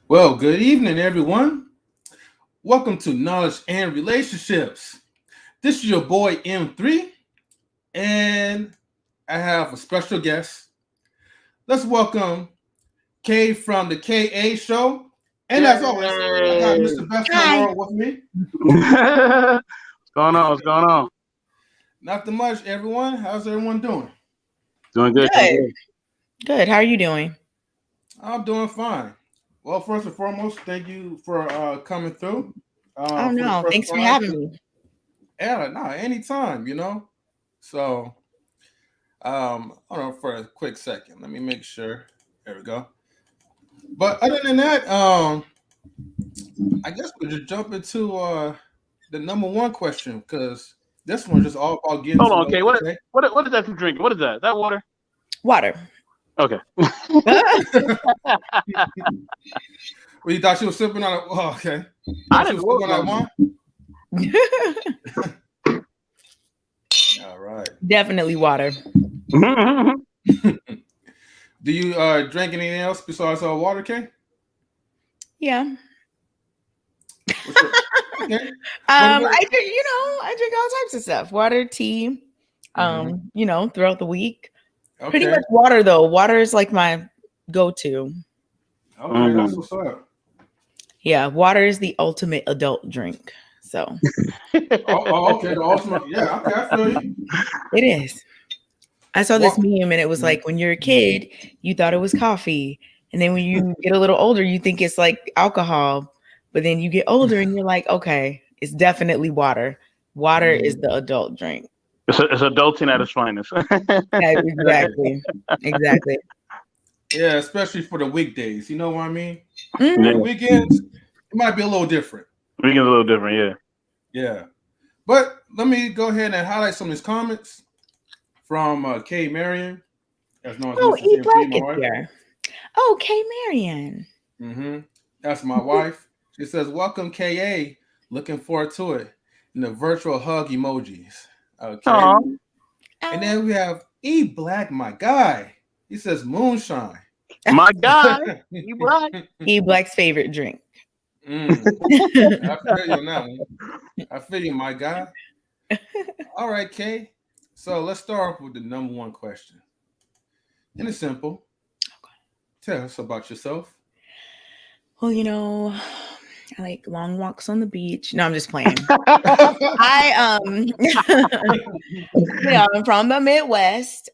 Well, good evening, everyone. Welcome to Knowledge and Relationships. This is your boy M3, and I have a special guest. Let's welcome K from the KA show. And as always, I got Mr. Best in the world with me. What's going on? What's going on? Nothing much, everyone. How's everyone doing? Doing good. Good. How are you doing? I'm doing fine. Well, first and foremost, thank you for coming through. Oh, no. Thanks for having me. Yeah, no, anytime, So, hold on for a quick second. Let me make sure. There we go. But other than that, I guess we'll just jump into the number one question, because this one's just all about getting. Hold on, okay. What is that you drinking? What is that? That water? Water. Okay. Well, you thought she was sipping on it? Oh, okay. I didn't know on one. All right. Definitely water. Do you drink anything else besides water, Kay? Yeah. Okay. I drink all types of stuff. Water, tea, throughout the week. Okay. Pretty much water, though. Water is like my go-to. Okay, that's what's up. Yeah, water is the ultimate adult drink. So. Okay, the ultimate. Yeah, okay, I feel you. It is. I saw this meme, and it was like, when you're a kid, you thought it was coffee, and then when you get a little older, you think it's like alcohol, but then you get older, and you're like, okay, it's definitely water. Water is the adult drink. It's adulting at its finest. Exactly. Yeah, especially for the weekdays. You know what I mean? Mm-hmm. The weekends, it might be a little different. Weekends a little different, yeah. Yeah. But let me go ahead and highlight some of these comments from K. Marion. As known as here. Oh, K. Marion. Mm-hmm. That's my wife. She says, welcome, KA. Looking forward to it. And the virtual hug emojis. Okay. Aww. And then we have E Black, my guy. He says moonshine. My guy. E Black. E Black's favorite drink. I feel you now. I feel you, my guy. All right, Kay. So let's start off with the number one question. And it's simple. Okay. Tell us about yourself. Well, I like long walks on the beach. No, I'm just playing. I'm from the Midwest.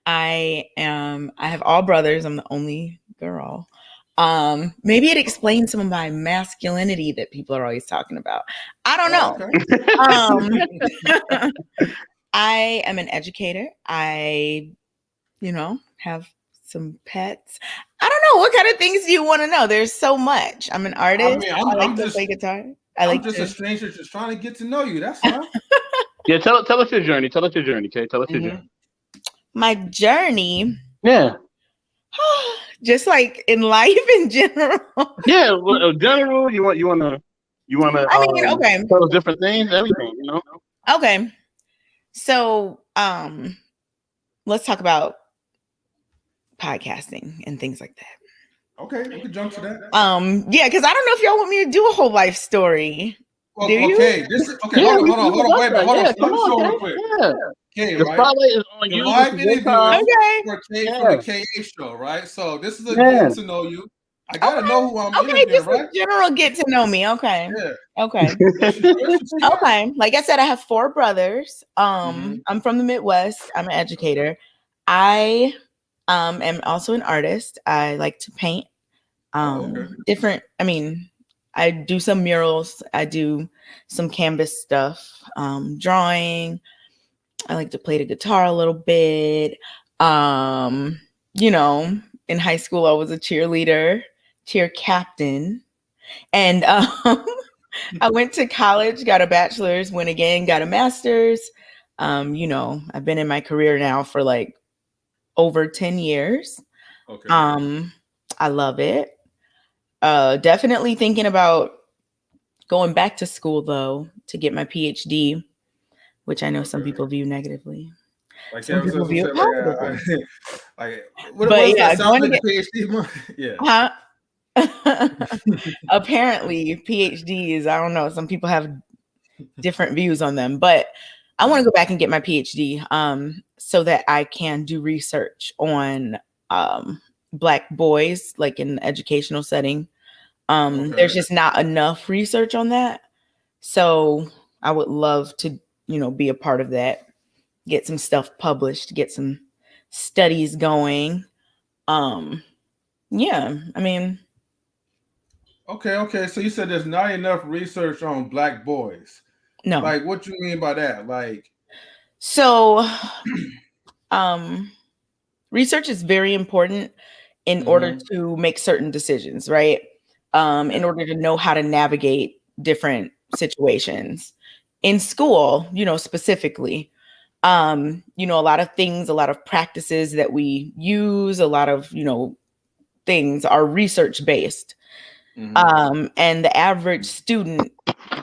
I have all brothers. I'm the only girl. Maybe it explains some of my masculinity that people are always talking about. I don't know. Okay. I am an educator. I, have some pets. I don't know. What kind of things do you want to know? There's so much. I'm an artist. I mean, I like I'm to just play guitar. I'm just a stranger just trying to get to know you. That's all. Yeah, tell us your journey. Tell us your journey, okay? Tell us your journey. My journey. Yeah. Just like in life in general. Yeah, well, general. You want to. I mean, okay. Tell us different things, everything. Okay. So, let's talk about podcasting and things like that. Okay, we can jump to that. Yeah, because I don't know if y'all want me to do a whole life story. Well, do you? Okay, hold on, wait a minute, hold on. Let me show real quick. Yeah. Okay, The right? spotlight is on The you. live interview Okay. for the KA show, right? So this is a get to know you. I gotta know who I'm interviewing, just right? a general get to know me. Okay. Yeah. Okay. Okay. Like I said, I have 4 brothers. I'm from the Midwest. I'm an educator. I am also an artist. I like to paint. Different. I mean, I do some murals. I do some canvas stuff. Drawing. I like to play the guitar a little bit. In high school, I was a cheer captain. And I went to college, got a bachelor's, went again, got a master's. I've been in my career now for like over 10 years. Okay. I love it. Definitely thinking about going back to school though to get my PhD, which I know some people view negaaptly. Like some people view it positively. What yeah, going to get PhD. Yeah. Apparently, PhDs, I don't know. Some people have different views on them, but I want to go back and get my PhD so that I can do research on Black boys, like in an educational setting. There's just not enough research on that. So I would love to, be a part of that, get some stuff published, get some studies going. Yeah, I mean. Okay. So you said there's not enough research on Black boys. No. Like, what you mean by that? Like, so, research is very important in order to make certain decisions, right? In order to know how to navigate different situations in school, specifically. A lot of things, a lot of practices that we use, a lot of, things are research based. And the average student,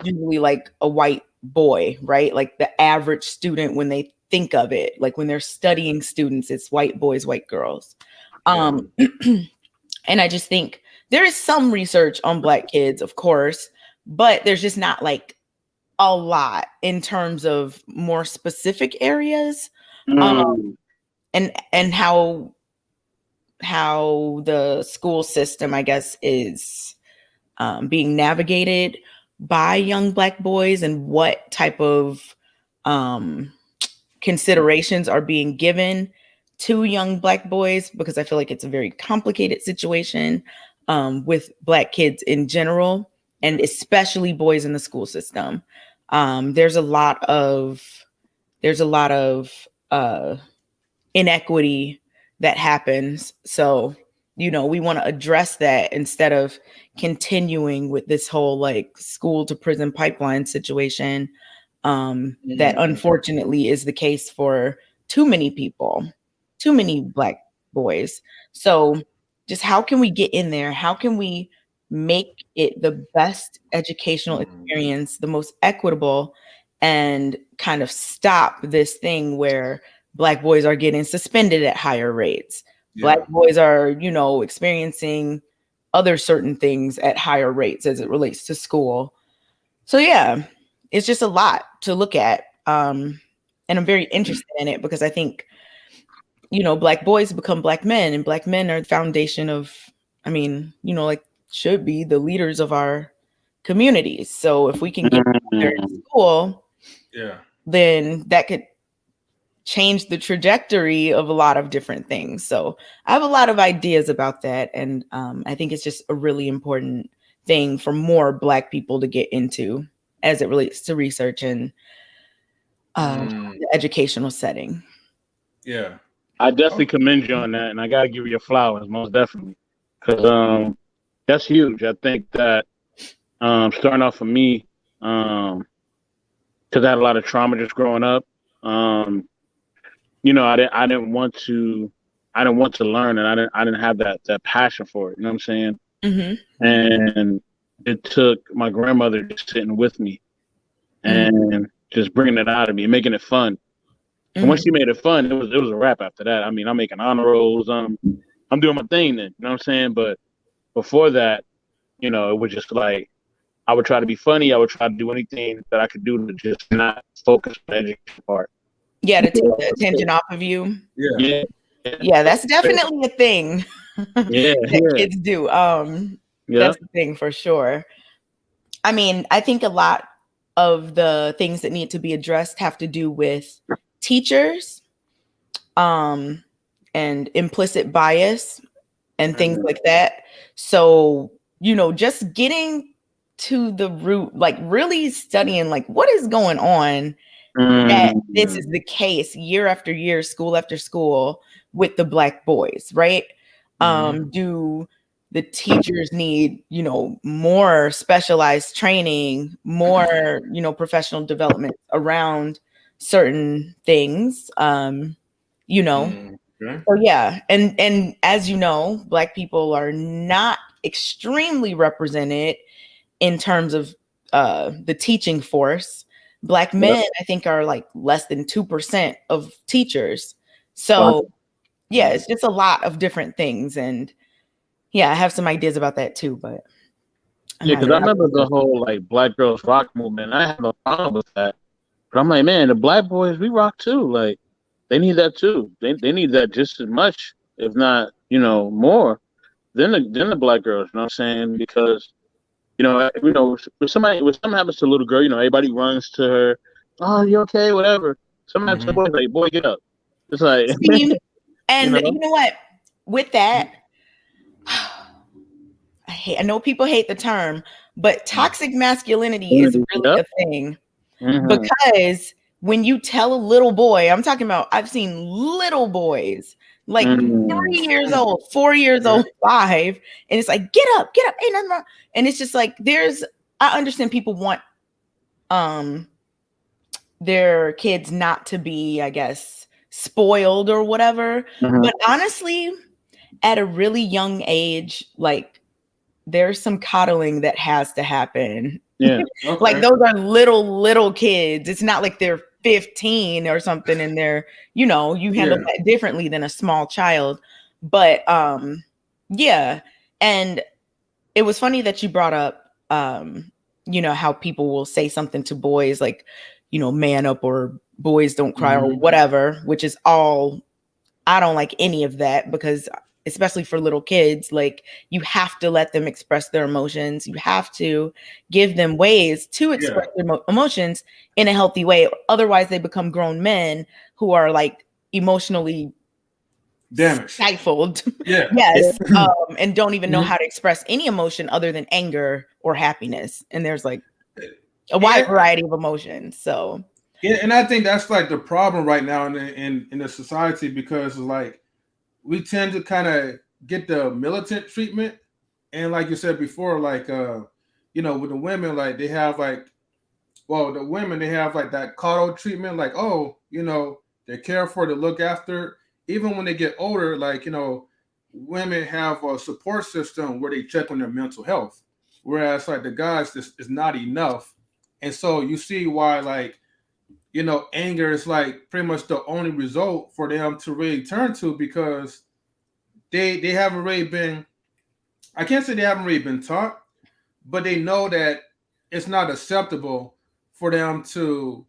usually like a white boy, right? Like the average student, when they think of it, like when they're studying students, it's white boys, white girls. And I just think there is some research on Black kids, of course, but there's just not like a lot in terms of more specific areas. And how the school system, I guess, is being navigated by young Black boys and what type of considerations are being given to young Black boys, because I feel like it's a very complicated situation with Black kids in general, and especially boys in the school system. There's a lot of inequity that happens. So, we want to address that instead of continuing with this whole like school to prison pipeline situation that unfortunately is the case for too many people, too many Black boys. So just how can we get in there? How can we make it the best educational experience, the most equitable, and kind of stop this thing where Black boys are getting suspended at higher rates? Black boys are, experiencing other certain things at higher rates as it relates to school. So yeah, it's just a lot to look at. And I'm very interested in it because I think, Black boys become Black men, and Black men are the foundation of, should be the leaders of our communities. So if we can get together in school, then that could changed the trajectory of a lot of different things. So I have a lot of ideas about that. And I think it's just a really important thing for more Black people to get into as it relates to research and the educational setting. Yeah. I definitely commend you on that, and I got to give you your flowers, most definitely, because that's huge. I think that starting off for me, because I had a lot of trauma just growing up. You know, I didn't want to learn, and I didn't have that passion for it. You know what I'm saying? Mm-hmm. And it took my grandmother just sitting with me and just bringing it out of me, making it fun. And once she made it fun, it was a wrap after that. I mean, I'm making honor rolls. I'm doing my thing then. You know what I'm saying? But before that, you know, it was just like I would try to be funny. I would try to do anything that I could do to just not focus on the education part. Yeah, to take the attention off of you. Yeah. Yeah, that's definitely a thing. That kids do. That's the thing for sure. I mean, I think a lot of the things that need to be addressed have to do with teachers, and implicit bias and things like that. So, you know, just getting to the root, like really studying like what is going on, that this is the case year after year, school after school with the Black boys, right? Do the teachers need, you know, more specialized training, more, you know, professional development around certain things? You know, so yeah, and as you know, Black people are not extremely represented in terms of the teaching force. Black men, I think, are like less than 2% of teachers. So yeah, it's just a lot of different things, and yeah, I have some ideas about that too. But because I remember the whole like Black girls rock movement. I have no problem with that, but I'm like, man, the Black boys, we rock too. Like they need that too. They need that just as much, if not, you know, more than the Black girls. You know what I'm saying? Because you know, when something happens to a little girl, you know, everybody runs to her. Oh, you okay? Whatever. Something happens to the boy, like, boy, get up. It's like, and you know what? With that, I know people hate the term, but toxic masculinity is really a thing. Because when you tell a little boy, I'm talking about, I've seen little boys like 3 years old, 4 years old, 5, and it's like, get up, ain't nothing wrong. And it's just like, I understand people want their kids not to be, I guess, spoiled or whatever. But honestly, at a really young age, like there's some coddling that has to happen. Yeah. Like those are little kids. It's not like they're 15 or something and they're, you know, you handle that differently than a small child. But yeah. And it was funny that you brought up you know, how people will say something to boys like, you know, man up or boys don't cry or whatever, which is all, I don't like any of that, because especially for little kids, like you have to let them express their emotions. You have to give them ways to express their emotions in a healthy way. Otherwise they become grown men who are like emotionally damaged, stifled. Yes. And don't even know how to express any emotion other than anger or happiness. And there's like a wide variety of emotions. So and I think that's like the problem right now in the society, because like we tend to kind of get the militant treatment, and like you said before, like you know, with the women, like they have like, well, the women, they have like that coddle treatment, like, oh, you know, they care for, to look after. Even when they get older, like, you know, women have a support system where they check on their mental health, whereas like the guys, this is not enough. And so you see why, like, you know, anger is like pretty much the only result for them to really turn to, because they haven't really been, I can't say they haven't really been taught, but they know that it's not acceptable for them to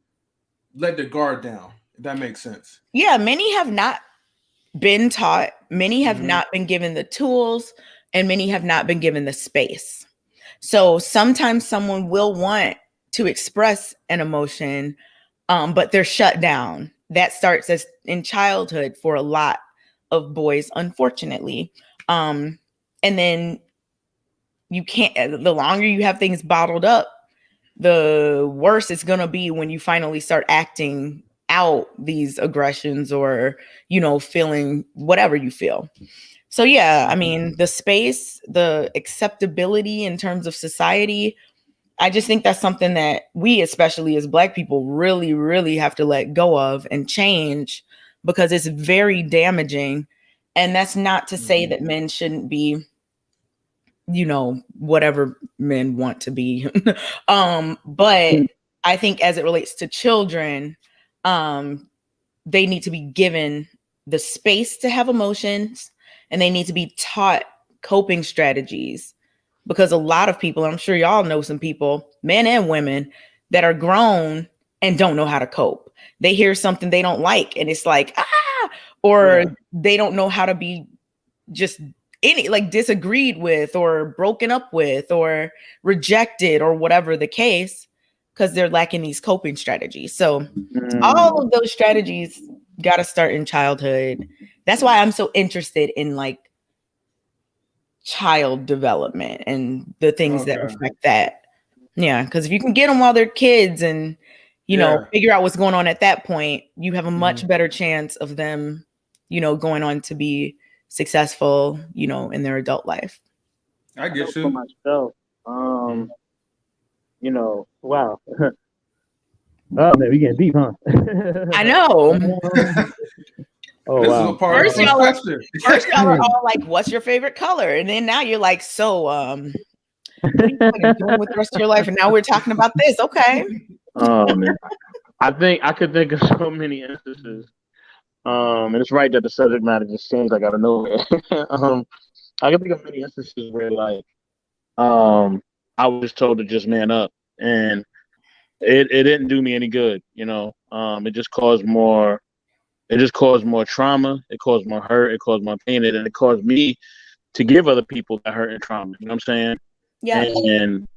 let the guard down, if that makes sense. Yeah, many have not been taught, many have not been given the tools, and many have not been given the space. So sometimes someone will want to express an emotion, but they're shut down. that starts as in childhood for a lot of boys, unfortunately. And then you can't, the longer you have things bottled up, the worse it's going to be when you finally start acting out these aggressions or, feeling whatever you feel. So, yeah, I mean, the space, the acceptability in terms of society, I just think that's something that we, especially as Black people, really, really have to let go of and change, because it's very damaging. And that's not to say that men shouldn't be, whatever men want to be. But I think as it relates to children, they need to be given the space to have emotions, and they need to be taught coping strategies. Because a lot of people, I'm sure y'all know some people, men and women, that are grown and don't know how to cope. They hear something they don't like and it's like, or they don't know how to be just disagreed with or broken up with or rejected or whatever the case, because they're lacking these coping strategies. So all of those strategies got to start in childhood. That's why I'm so interested in child development and the things that affect that. Yeah, because if you can get them while they're kids and figure out what's going on at that point, you have a much better chance of them going on to be successful in their adult life. I get you. For myself, wow. Oh man, we getting deep, huh? I know. Oh, this wow. is a part first, of the question. First, y'all are all like, "What's your favorite color?" And then now you're like, "So, what are you doing with the rest of your life?" And now we're talking about this. Okay. Oh man, I think I could think of so many instances. And it's right that the subject matter just changed like out of nowhere. I can think of many instances where I was told to just man up, and it didn't do me any good. It just caused more. It just caused more trauma. It caused more hurt. It caused more pain, and it caused me to give other people that hurt and trauma. You know what I'm saying? Yeah. And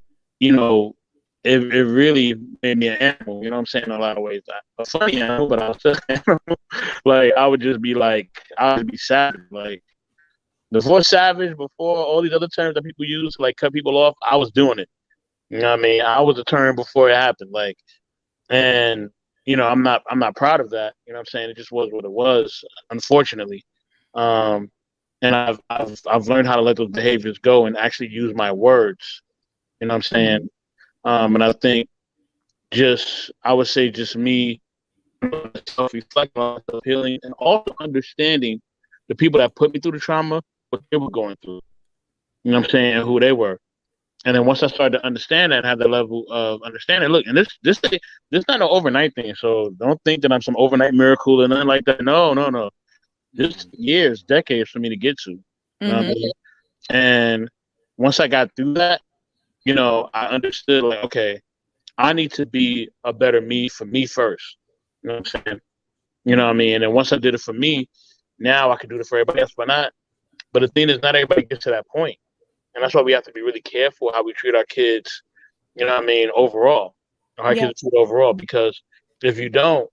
it really made me an animal. You know what I'm saying? In a lot of ways, a funny animal, but I was still an animal. I would just be I would be savage. Before savage, before all these other terms that people use to cut people off, I was doing it. You know what I mean? I was a term before it happened. And I'm not proud of that. You know what I'm saying? It just was what it was, unfortunately. And I've learned how to let those behaviors go and actually use my words. You know what I'm saying? And I think I would say just me self-reflecting on self-healing and also understanding the people that put me through the trauma, what they were going through. You know what I'm saying? And who they were. And then once I started to understand that and have the level of understanding, look, and this not an overnight thing. So don't think that I'm some overnight miracle or nothing like that. No. Just years, decades for me to get to. You know what I mean? And once I got through that, I understood okay, I need to be a better me for me first. You know what I'm saying? You know what I mean? And then once I did it for me, now I can do it for everybody else, but the thing is, not everybody gets to that point. And that's why we have to be really careful how we treat our kids, you know what I mean, overall. Our kids are treated overall, because if you don't,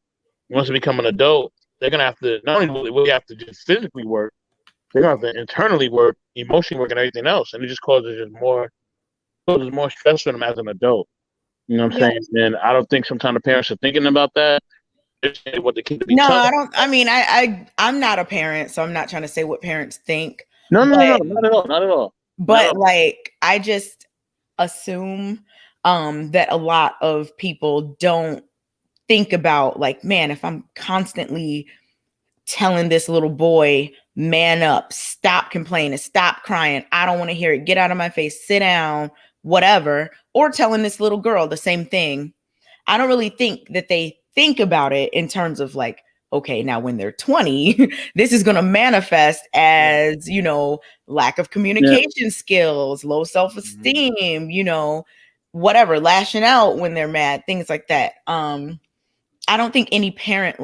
once they become an adult, they're going to have to, not only will they have to just physically work, they're going to have to internally work, emotionally work, and everything else. And it just causes more stress for them as an adult. You know what I'm saying? And I don't think sometimes the parents are thinking about that. What the kid No, I don't. I mean, I'm not a parent, so I'm not trying to say what parents think. No, not at all. But I just assume that a lot of people don't think about man, if I'm constantly telling this little boy, man up, stop complaining, stop crying, I don't want to hear it, get out of my face, sit down, whatever, or telling this little girl the same thing, I don't really think that they think about it in terms of okay, now when they're 20, this is going to manifest as, lack of communication skills, low self-esteem, whatever, lashing out when they're mad, things like that. I don't think any parent,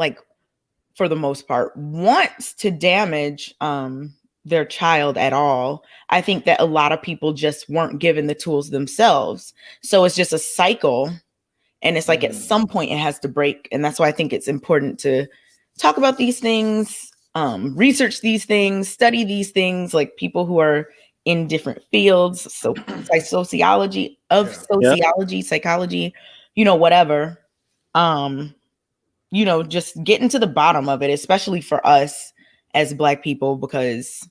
for the most part, wants to damage their child at all. I think that a lot of people just weren't given the tools themselves. So it's just a cycle. And it's at some point it has to break. And that's why I think it's important to talk about these things, research these things, study these things, like people who are in different fields, so like sociology, psychology, whatever. Just getting to the bottom of it, especially for us as Black people, because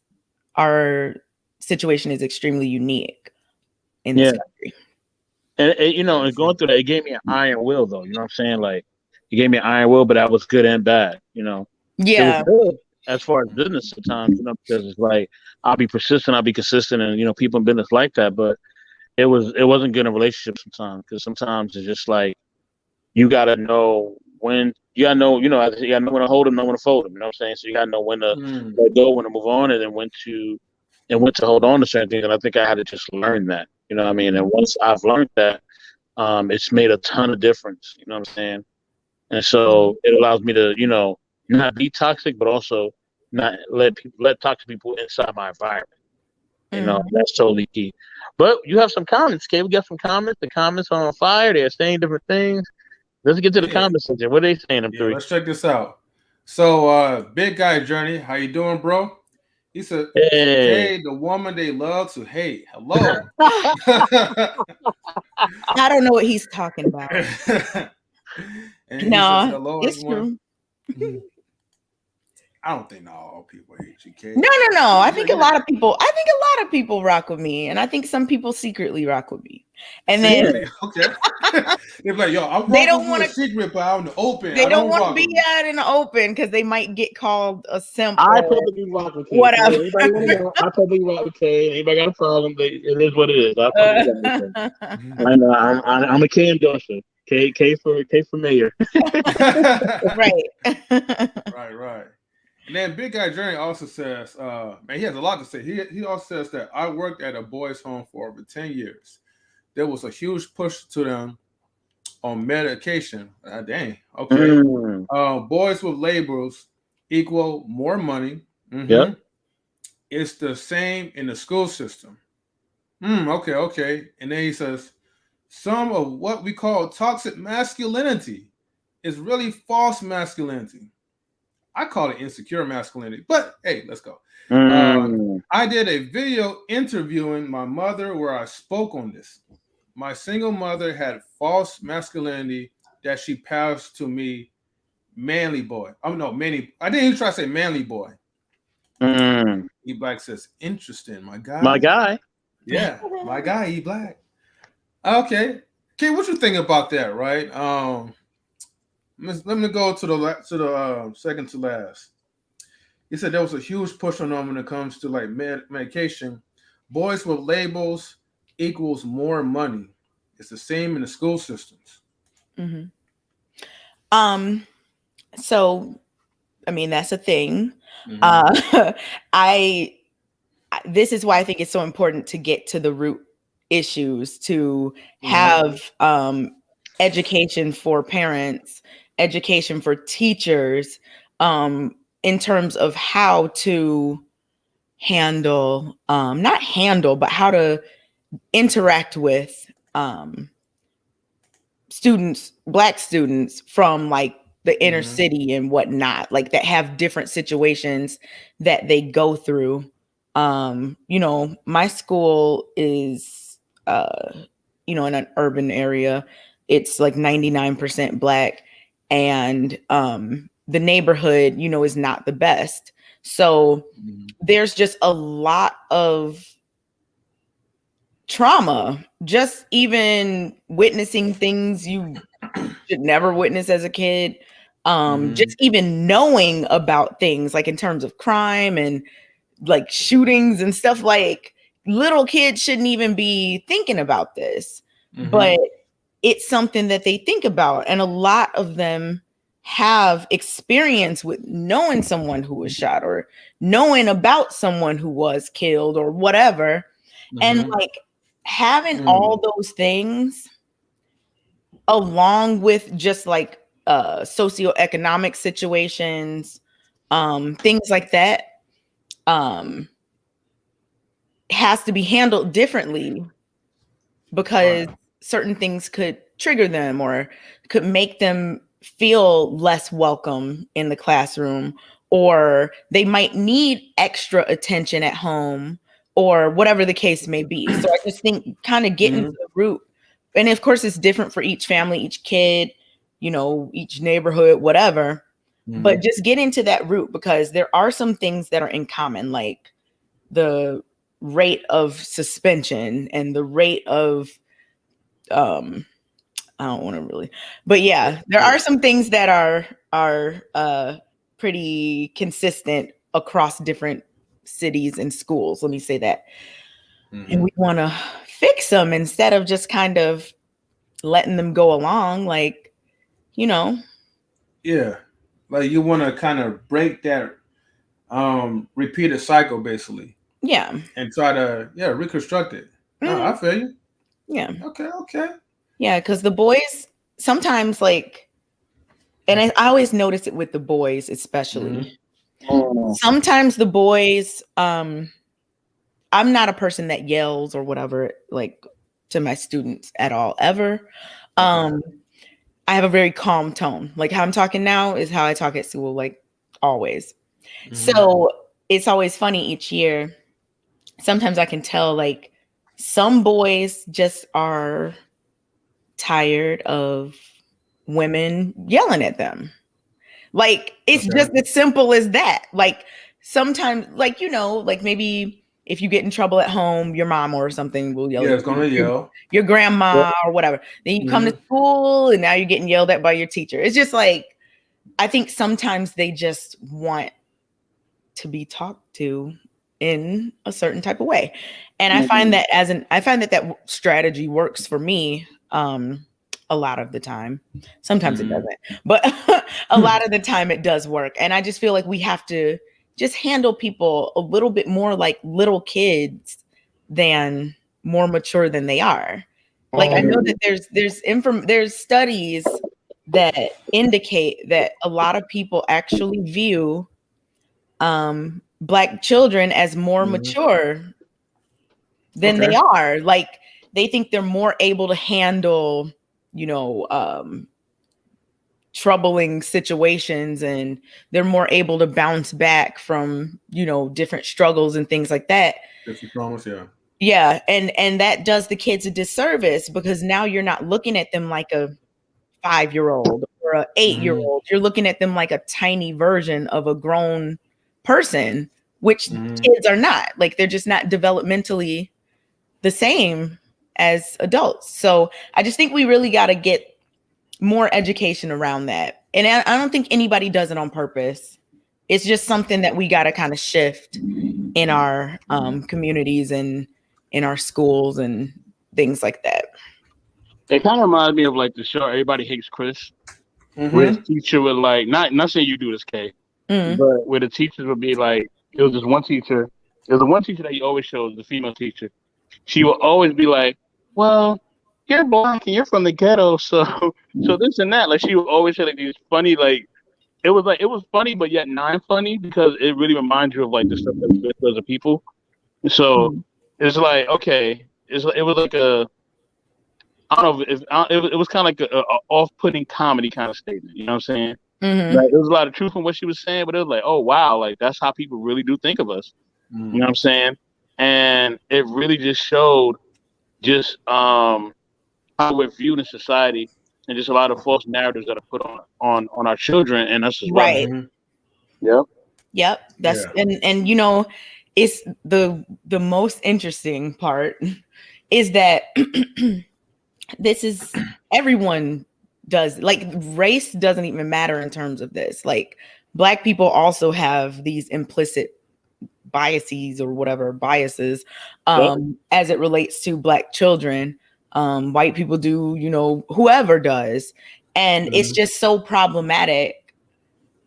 our situation is extremely unique in this country. And going through that, it gave me an iron will, though. You know what I'm saying? Like, it gave me an iron will, but that was good and bad. It was good as far as business sometimes, because it's like I'll be persistent, I'll be consistent, and people in business like that. But it wasn't good in relationships sometimes, because sometimes it's just like you gotta know when you gotta know when to hold them, know when to fold them. You know what I'm saying? So you gotta know when to let go, when to move on, and then when to hold on to certain things. And I think I had to just learn that. You know what I mean? And once I've learned that, it's made a ton of difference. You know what I'm saying? And so it allows me to, not be toxic, but also not let toxic people inside my environment. That's totally key. But you have some comments, Kay. We got some comments. The comments are on fire. They're saying different things. Let's get to the comments section. What are they saying? Let's check this out. So, Big Guy Journey, how you doing, bro? He said, "Hey, the woman they love to hate." Hello. I don't know what he's talking about. And he says, "Hello, it's everyone." True. I don't think all people hate you, Kay. No. I think a lot of people rock with me, and I think some people secretly rock with me. And then they're like, "Yo, I'm they don't want to secret, but out in the open. They don't want to be out in the open because they might get called a simp. I probably rock with Kay. Whatever. I probably rock with Kay. Anybody got a problem? It is what it is. I know. I'm a Kay endorser. K for mayor. Right. Right. And then Big Guy Journey also says, man, he has a lot to say. He also says that I worked at a boys' home for over 10 years. There was a huge push to them on medication. Dang. Okay. Boys with labels equal more money. Yep. It's the same in the school system. Okay. And then he says, some of what we call toxic masculinity is really false masculinity. I call it insecure masculinity, but hey, let's go. I did a video interviewing my mother where I spoke on this. My single mother had false masculinity that she passed to me, manly boy. I didn't even try to say manly boy. E Black says, interesting, my guy. My guy. Yeah, my guy, E Black. Okay. Kay, what you think about that, right? Let me go to the second to last. He said there was a huge push on them when it comes to like medication. Boys with labels equals more money. It's the same in the school systems. So, I mean, that's a thing. This is why I think it's so important to get to the root issues, to have education for parents, education for teachers, in terms of how to handle, not handle, but how to interact with students, Black students from like the inner city and whatnot, like that have different situations that they go through. My school is, in an urban area. It's like 99% Black, and the neighborhood, is not the best. So there's just a lot of trauma, just even witnessing things you should never witness as a kid. Just even knowing about things like in terms of crime and like shootings and stuff, like little kids shouldn't even be thinking about this, but it's something that they think about. And a lot of them have experience with knowing someone who was shot or knowing about someone who was killed or whatever. And like having all those things along with just like socioeconomic situations, things like that, has to be handled differently because certain things could trigger them or could make them feel less welcome in the classroom, or they might need extra attention at home, or whatever the case may be. So I just think kind of getting to the root, and of course it's different for each family, each kid, you know, each neighborhood, whatever. But just get into that root, because there are some things that are in common, like the rate of suspension and the rate of I don't want to really, but yeah, there are some things that are pretty consistent across different cities and schools. Let me say that. And we want to fix them instead of just kind of letting them go along, like, you know. Yeah, like you want to kind of break that repeated cycle, basically. Yeah. And try to reconstruct it. I feel you. Yeah. Okay. Yeah, because the boys sometimes, like, and I always notice it with the boys especially. Sometimes the boys, I'm not a person that yells or whatever, like, to my students at all, ever. I have a very calm tone. Like how I'm talking now is how I talk at school, like always. So it's always funny each year. Sometimes I can tell, like, some boys just are tired of women yelling at them. Like, it's just as simple as that. Like, sometimes, like, you know, like maybe if you get in trouble at home, your mom or something will yell at it's gonna yell. Your grandma or whatever. Then you come to school and now you're getting yelled at by your teacher. It's just like, I think sometimes they just want to be talked to in a certain type of way. And I find that that strategy works for me a lot of the time. Sometimes it doesn't, but a lot of the time it does work. And I just feel like we have to just handle people a little bit more like little kids than more mature than they are. Like, I know that there's studies that indicate that a lot of people actually view Black children as more mature than they are. Like, they think they're more able to handle, you know, troubling situations, and they're more able to bounce back from, you know, different struggles and things like that. Different traumas, yeah. And that does the kids a disservice, because now you're not looking at them like a 5-year-old or a 8-year-old. You're looking at them like a tiny version of a grown person, which kids are not. Like, they're just not developmentally the same as adults. So I just think we really got to get more education around that. And I don't think anybody does it on purpose. It's just something that we got to kind of shift in our communities and in our schools and things like that. It kind of reminds me of like the show Everybody Hates Chris, where his teacher would like, not saying you do this, Kay, but where the teachers would be like, it was the one teacher that he always shows, the female teacher. She would always be like, well, you're Black and you're from the ghetto, so this and that. Like, she would always say like these funny, like, it was funny but yet non-funny, because it really reminds you of like the stuff that we go through as a people. So it's like, okay, it was like a, I don't know if it was kind of like a off-putting comedy kind of statement. You know what I'm saying? Like, there was a lot of truth in what she was saying, but it was like, oh wow, like that's how people really do think of us. You know what I'm saying? And it really just showed just how we're viewed in society, and just a lot of false narratives that are put on our children and us as well. Right. Yep. That's and you know, it's the most interesting part is that this is, everyone does, like, race doesn't even matter in terms of this. Like, Black people also have these implicit biases or whatever biases as it relates to Black children. White people do, you know, whoever does. And it's just so problematic,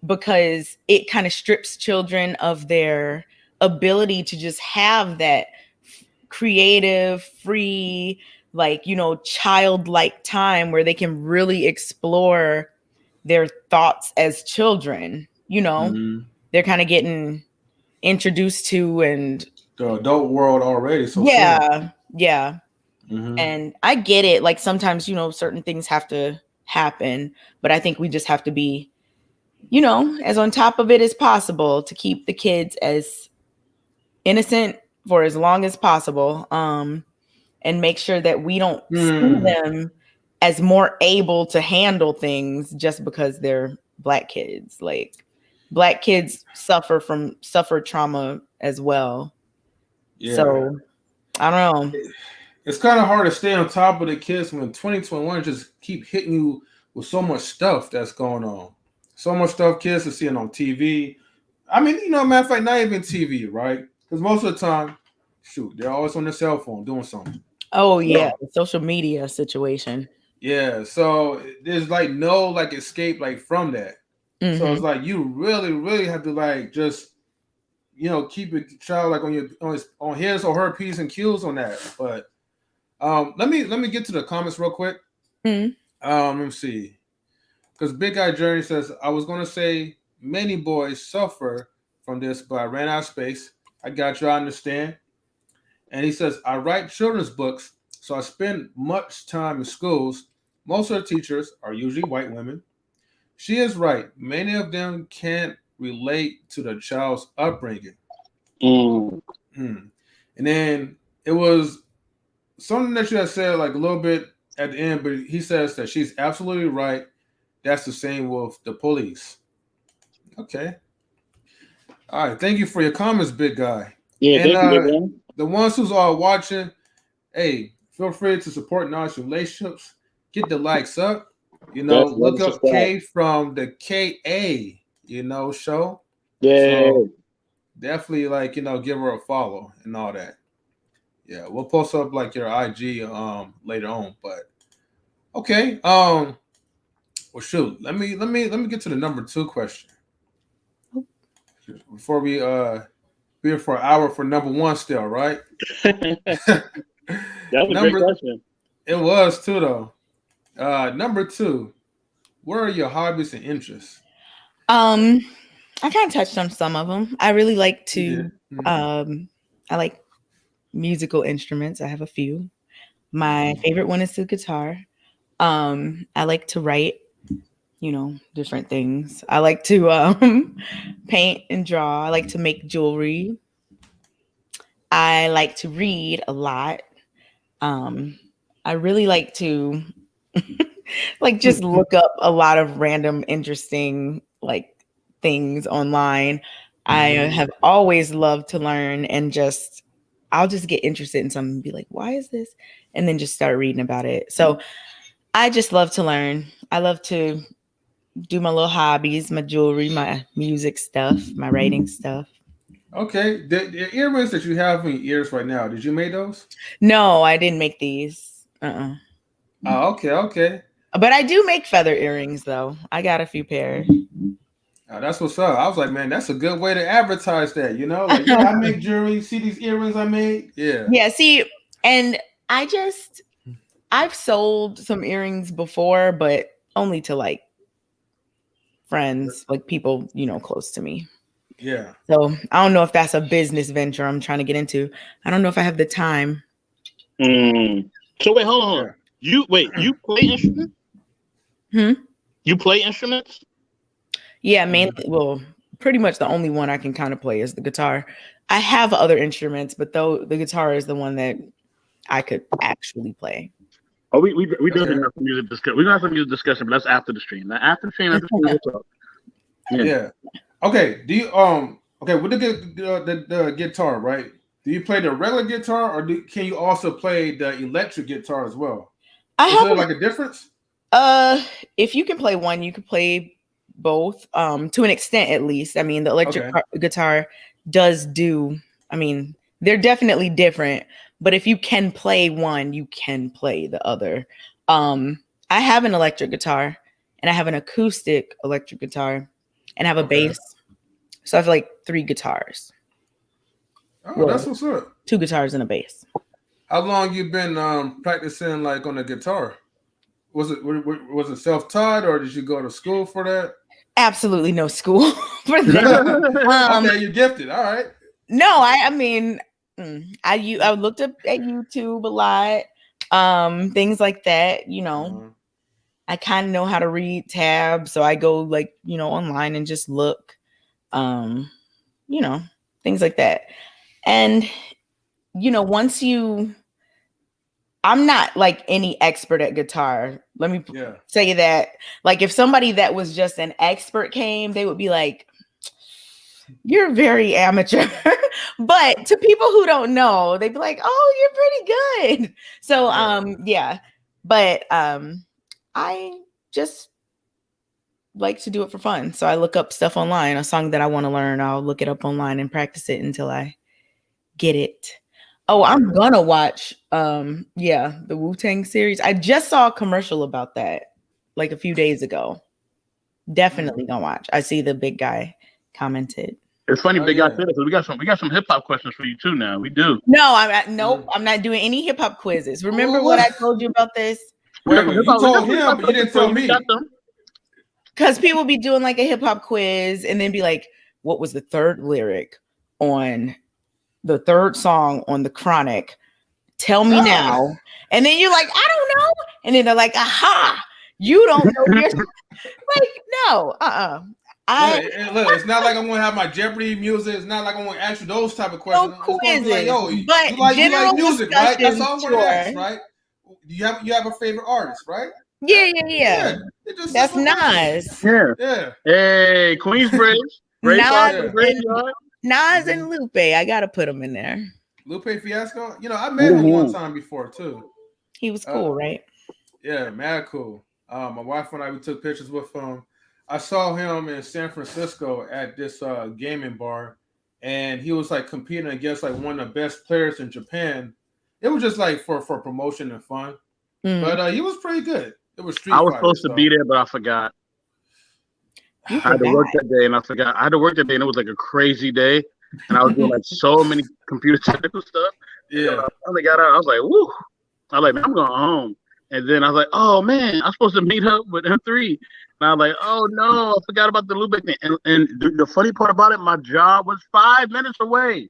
because it kind of strips children of their ability to just have that creative, free, like, you know, childlike time where they can really explore their thoughts as children. You know, they're kind of getting introduced to and the adult world already. So yeah. And I get it. Like, sometimes, you know, certain things have to happen. But I think we just have to be, you know, as on top of it as possible to keep the kids as innocent for as long as possible. And make sure that we don't see them as more able to handle things just because they're Black kids. Like, Black kids suffer trauma as well. Yeah. So I don't know. It's kind of hard to stay on top of the kids when 2021 just keep hitting you with so much stuff that's going on. So much stuff kids are seeing on TV. I mean, you know, matter of fact, not even TV, right? Because most of the time, shoot, they're always on their cell phone doing something. Oh yeah, the social media situation. Yeah, so there's like no like escape like from that. So it's like you really, really have to like just, you know, keep your child like on his or her P's and Q's on that. But let me get to the comments real quick. Let me see, because Big Guy Journey says I was gonna say many boys suffer from this, but I ran out of space. I got you. I understand. And he says I write children's books, so I spend much time in schools. Most of the teachers are usually white women. She is right. Many of them can't relate to the child's upbringing. And then it was something that you had said like a little bit at the end, but he says that she's absolutely right. That's the same with the police. Okay. All right. Thank you for your comments, Big Guy. Yeah, and thank you, the ones who's all watching, hey, feel free to support Knowledge Relationships. Get the likes up. You know, look up K from the KA, you know, show. Yeah. So definitely, like, you know, give her a follow and all that. Yeah, we'll post up like your IG later on. But okay. Well, shoot. Let me get to the number 2 question. Before we be here for an hour for number 1 still, right? That was a great question. It was too though. Number 2, what are your hobbies and interests? I kind of touched on some of them. I really like to I like musical instruments. I have a few. My favorite one is the guitar. I like to write, you know, different things. I like to paint and draw. I like to make jewelry. I like to read a lot. I really like to like just look up a lot of random interesting like things online. I have always loved to learn, and I'll just get interested in something and be like, why is this? And then just start reading about it. So I just love to learn. I love to do my little hobbies, my jewelry, my music stuff, my writing stuff. Okay. The earrings that you have in your ears right now, did you make those? No, I didn't make these. Oh, okay. But I do make feather earrings, though. I got a few pairs. Oh, that's what's up. I was like, man, that's a good way to advertise that, you know? Like, yeah, I make jewelry. See these earrings I made? Yeah. Yeah, see, and I've sold some earrings before, but only to like friends, like people, you know, close to me. Yeah. So I don't know if that's a business venture I'm trying to get into. I don't know if I have the time. So wait, hold on. You play instruments? You play instruments? Yeah, mainly. Well, pretty much the only one I can kind of play is the guitar. I have other instruments, but though the guitar is the one that I could actually play. Oh, we doing have some music discussion. We're gonna have some music discussion, but that's after the stream. Now after the stream, we'll talk. Yeah. Okay. Do you okay with the guitar, right? Do you play the regular guitar, or can you also play the electric guitar as well? Is there like a difference? If you can play one, you can play both. To an extent, at least. I mean, the electric guitar does do. I mean, they're definitely different. But if you can play one, you can play the other. I have an electric guitar, and I have an acoustic electric guitar, and I have a bass. So I have like 3 guitars. Oh, that's what's up. 2 guitars and a bass. How long you been practicing like on the guitar? Was it self-taught, or did you go to school for that? Absolutely no school for that. Okay, you're gifted. All right. No, I mean, I looked up at YouTube a lot, things like that. You know, I kind of know how to read tabs, so I go like, online and just look, things like that. And once I'm not like any expert at guitar. Let me say that. Like if somebody that was just an expert came, they would be like, you're very amateur. But to people who don't know, they'd be like, oh, you're pretty good. So yeah. But I just like to do it for fun. So I look up stuff online, a song that I want to learn, I'll look it up online and practice it until I get it. Oh, I'm gonna watch the Wu-Tang series. I just saw a commercial about that like a few days ago. Definitely gonna watch. I see the big guy commented. It's funny, big guy said it, because we got some hip hop questions for you too now. We do. No, I'm not doing any hip hop quizzes. Remember what I told you about this? Wait, you told him, but you didn't tell me. Because people be doing like a hip hop quiz and then be like, what was the third lyric on the third song on The Chronic? Tell me now. And then you're like, I don't know. And then they're like, aha, you don't know. You're like, no, Look, it's not like I'm gonna have my Jeopardy music. It's not like I'm gonna ask you those type of questions. No quizzes, like, yo, you like music, right? That's all I'm gonna ask, right? You have a favorite artist, right? Yeah. That's Nas. Yeah. Hey, Queensbridge. Nas and Lupe. I gotta put them in there. Lupe Fiasco. I met him one time before too. He was cool, right? Yeah, mad cool. My wife and I, we took pictures with him. I saw him in San Francisco at this gaming bar, and he was like competing against like one of the best players in Japan. It was just like for promotion and fun, but he was pretty good. It was Street I was Fighter, supposed to be there, but I forgot. I had to work that day, and I forgot. I had to work that day, and it was like a crazy day, and I was doing like so many computer technical stuff. Yeah, I finally got out. I was like, "Woo!" I was like, "Man, I'm going home." And then I was like, "Oh man, I'm supposed to meet up with M3." And I was like, "Oh no, I forgot about the Lubeck thing." And the funny part about it, my job was 5 minutes away.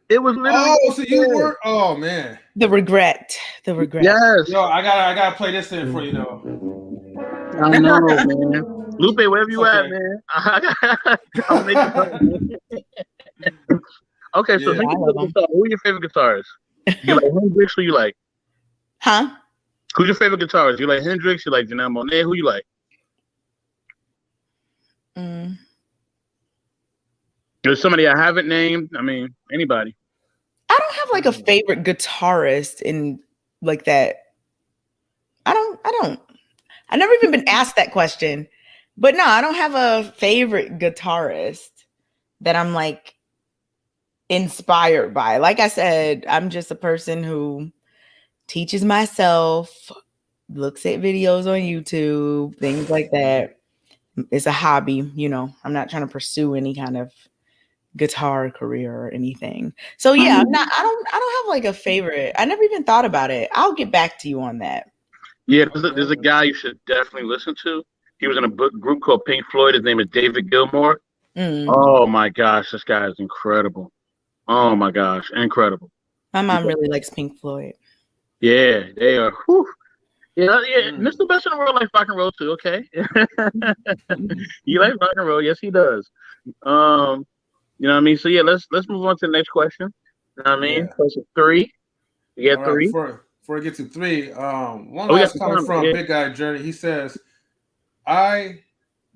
It was literally. Oh, so you were? Oh man. The regret. Yes. Yo, I gotta play this thing for you though. I know, man. Lupe, wherever you at, man. I'll make it. Okay, so who are your favorite guitarists? You like Hendrix? Who you like? Huh? Who's your favorite guitarist? You like Hendrix? You like Janelle Monáe? Who you like? There's somebody I haven't named. I mean, anybody. I don't have like a favorite guitarist in like that. I don't. I never even been asked that question. But no, I don't have a favorite guitarist that I'm like inspired by. Like I said, I'm just a person who teaches myself, looks at videos on YouTube, things like that. It's a hobby, I'm not trying to pursue any kind of guitar career or anything. So yeah, I don't have like a favorite. I never even thought about it. I'll get back to you on that. Yeah, there's a guy you should definitely listen to. He was in a group called Pink Floyd. His name is David Gilmour. Oh my gosh, this guy is incredible. Oh my gosh, incredible. My mom really likes Pink Floyd. Yeah, they are. Whew. Yeah. Mr. Best in the World likes rock and roll too. Okay, you like rock and roll? Yes, he does. You know what I mean? So yeah, let's move on to the next question. You know what I mean? Question 3. You get 3. Before I get to 3, one last comment from Big Guy Journey. He says, I'm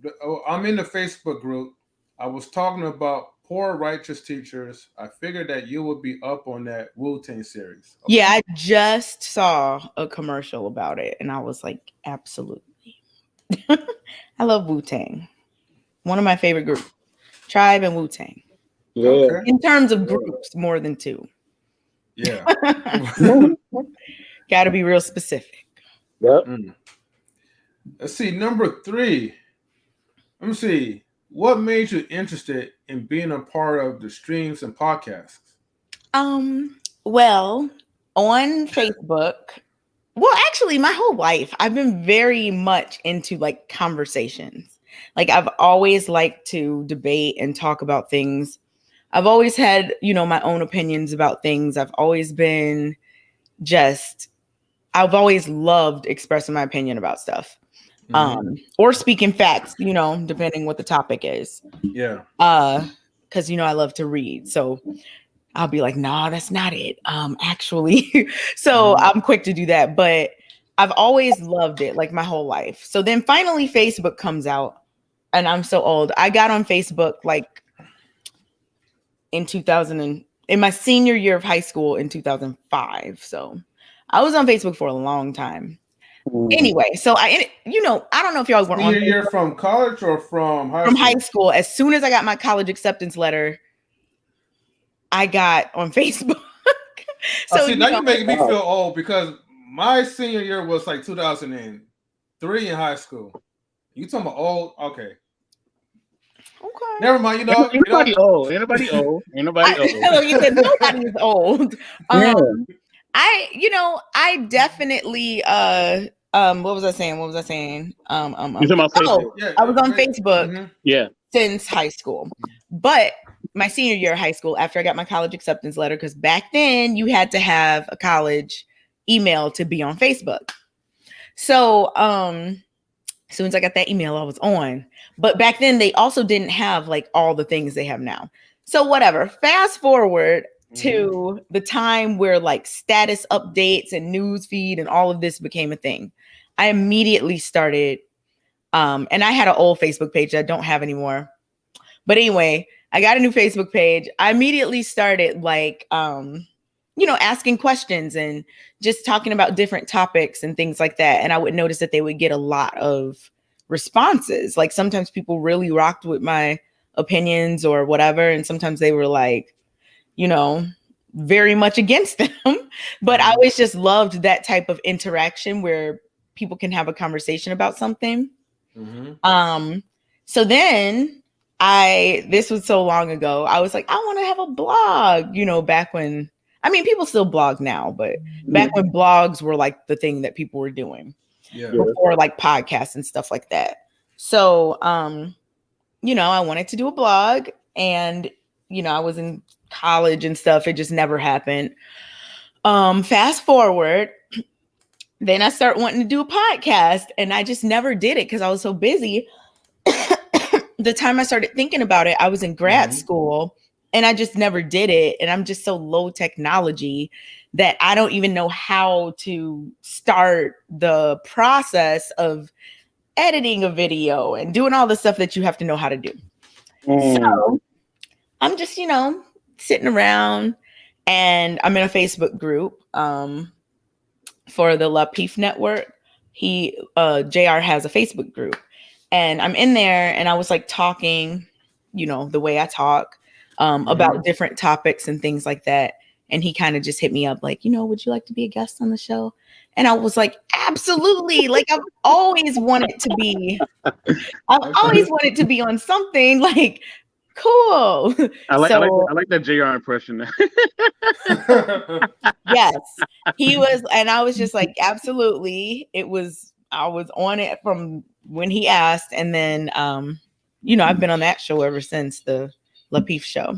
in the Facebook group. I was talking about poor righteous teachers. I figured that you would be up on that Wu-Tang series. Okay. Yeah, I just saw a commercial about it, and I was like, absolutely. I love Wu-Tang. One of my favorite groups, Tribe and Wu-Tang. Yeah. Okay. In terms of groups, more than 2. Yeah. Got to be real specific. Yep. Let's see, number 3. Let me see. What made you interested in being a part of the streams and podcasts? Well, on Facebook, actually my whole life, I've been very much into like conversations. Like I've always liked to debate and talk about things. I've always had, my own opinions about things. I've always loved expressing my opinion about stuff. or speaking facts, you know, depending what the topic is. Yeah. Because you know I love to read, so I'll be like, nah, that's not it. Actually, so I'm quick to do that, but I've always loved it, like my whole life. So then finally Facebook comes out, and I'm so old. I got on Facebook like in my senior year of high school in 2005. So I was on Facebook for a long time. Anyway, so I don't know if y'all were on Senior year from college or from high school? High school. As soon as I got my college acceptance letter, I got on Facebook. So now you're making me feel old because my senior year was like 2003 in high school. You talking about old? Okay. Never mind. Anybody old? Anybody old? Anybody old? You said nobody is old. I definitely what was I saying? You talking about Facebook? I was on Facebook since high school. But my senior year of high school, after I got my college acceptance letter, because back then you had to have a college email to be on Facebook. So as soon as I got that email, I was on. But back then they also didn't have like all the things they have now. So whatever. Fast forward to the time where like status updates and news feed and all of this became a thing. I immediately started, and I had an old Facebook page that I don't have anymore. But anyway, I got a new Facebook page. I immediately started like, asking questions and just talking about different topics and things like that. And I would notice that they would get a lot of responses. Like sometimes people really rocked with my opinions or whatever. And sometimes they were like, very much against them. But I always just loved that type of interaction where people can have a conversation about something. So then this was so long ago. I was like, I want to have a blog, back when, people still blog now, but back when blogs were like the thing that people were doing before like podcasts and stuff like that. So, I wanted to do a blog and, I was in college and stuff. It just never happened. Fast forward, then I start wanting to do a podcast and I just never did it because I was so busy. The time I started thinking about it, I was in grad school and I just never did it. And I'm just so low technology that I don't even know how to start the process of editing a video and doing all the stuff that you have to know how to do. So I'm just, sitting around and I'm in a Facebook group for the La Peef network. JR has a Facebook group. And I'm in there and I was like talking, the way I talk about different topics and things like that. And he kind of just hit me up like, would you like to be a guest on the show? And I was like, absolutely. Like I've always wanted to be on something like cool. I like that JR impression. Yes, he was. And I was just like, absolutely. I was on it from when he asked. And then, I've been on that show ever since the La Peef show.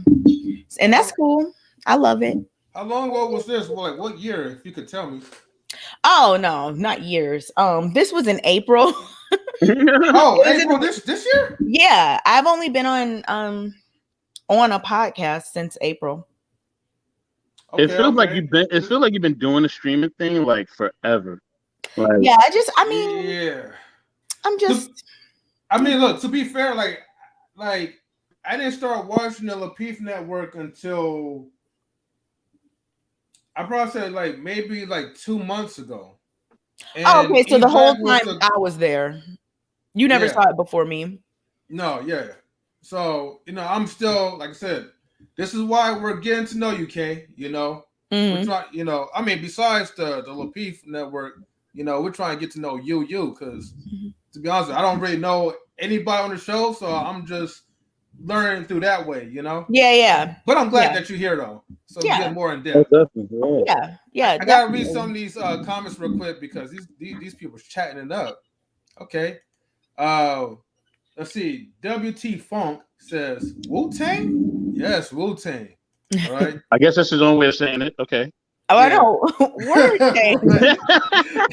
And that's cool. I love it. How long ago was this? Well, like what year, if you could tell me? Oh, no, not years. This was in April. April this year? Yeah. I've only been on a podcast since April. Okay, it feels like you've been doing the streaming thing like forever. Like, yeah, look, to be fair, like I didn't start watching the La Peef network until I probably said like maybe like 2 months ago. And okay, so the whole time I was there. You never saw it before me. No, yeah. So, I'm still, like I said, this is why we're getting to know you, Kay. We're trying, besides the La Peef network, we're trying to get to know you, because to be honest, I don't really know anybody on the show, so I'm just learning through that way, Yeah. But I'm glad that you're here, though, so we get more in depth. Yeah. I gotta read some of these comments real quick because these people are chatting it up. Okay. Let's see. WT Funk says Wu-Tang? Yes, Wu-Tang. All right. I guess that's his own way of saying it. Okay. Oh, I know. Word change.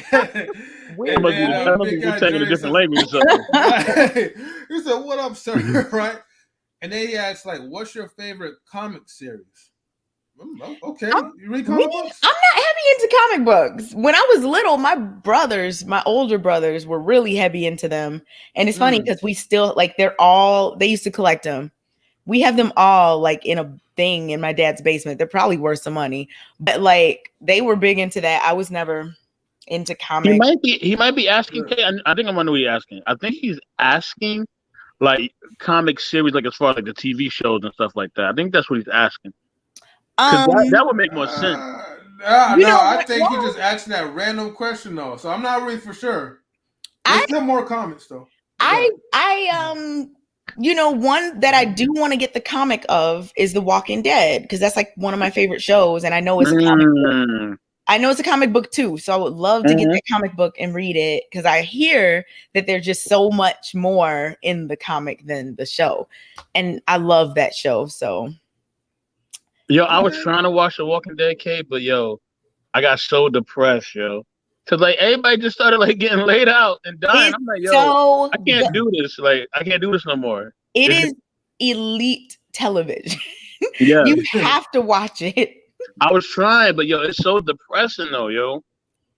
Hey, man, I must be taking a different language or something. He said, "What up, sir?" Right? And then he asked, like, "What's your favorite comic series?" Okay, you read comic books? I'm not heavy into comic books. When I was little, my older brothers were really heavy into them. And it's funny because we still, like, they used to collect them. We have them all, like, in a thing in my dad's basement. They're probably worth some money. But, like, they were big into that. I was never into comics. He might be asking, I think I'm wondering what he's asking. I think he's asking, like, comic series, like, as far as, like, the TV shows and stuff like that. I think that's what he's asking. That would make more sense. I think he just asked that random question though, so I'm not really for sure. There's still more comments though. One that I do want to get the comic of is The Walking Dead, because that's like one of my favorite shows, and I know it's a comic book. I know it's a comic book too, so I would love to get that comic book and read it, because I hear that there's just so much more in the comic than the show, and I love that show. So. Yo, I was trying to watch The Walking Dead, Kate, but yo, I got so depressed, yo. Cause like everybody just started like getting laid out and dying. I'm like, yo, I can't do this. Like, I can't do this no more. It is elite television. Yeah. You have to watch it. I was trying, but yo, it's so depressing though, yo.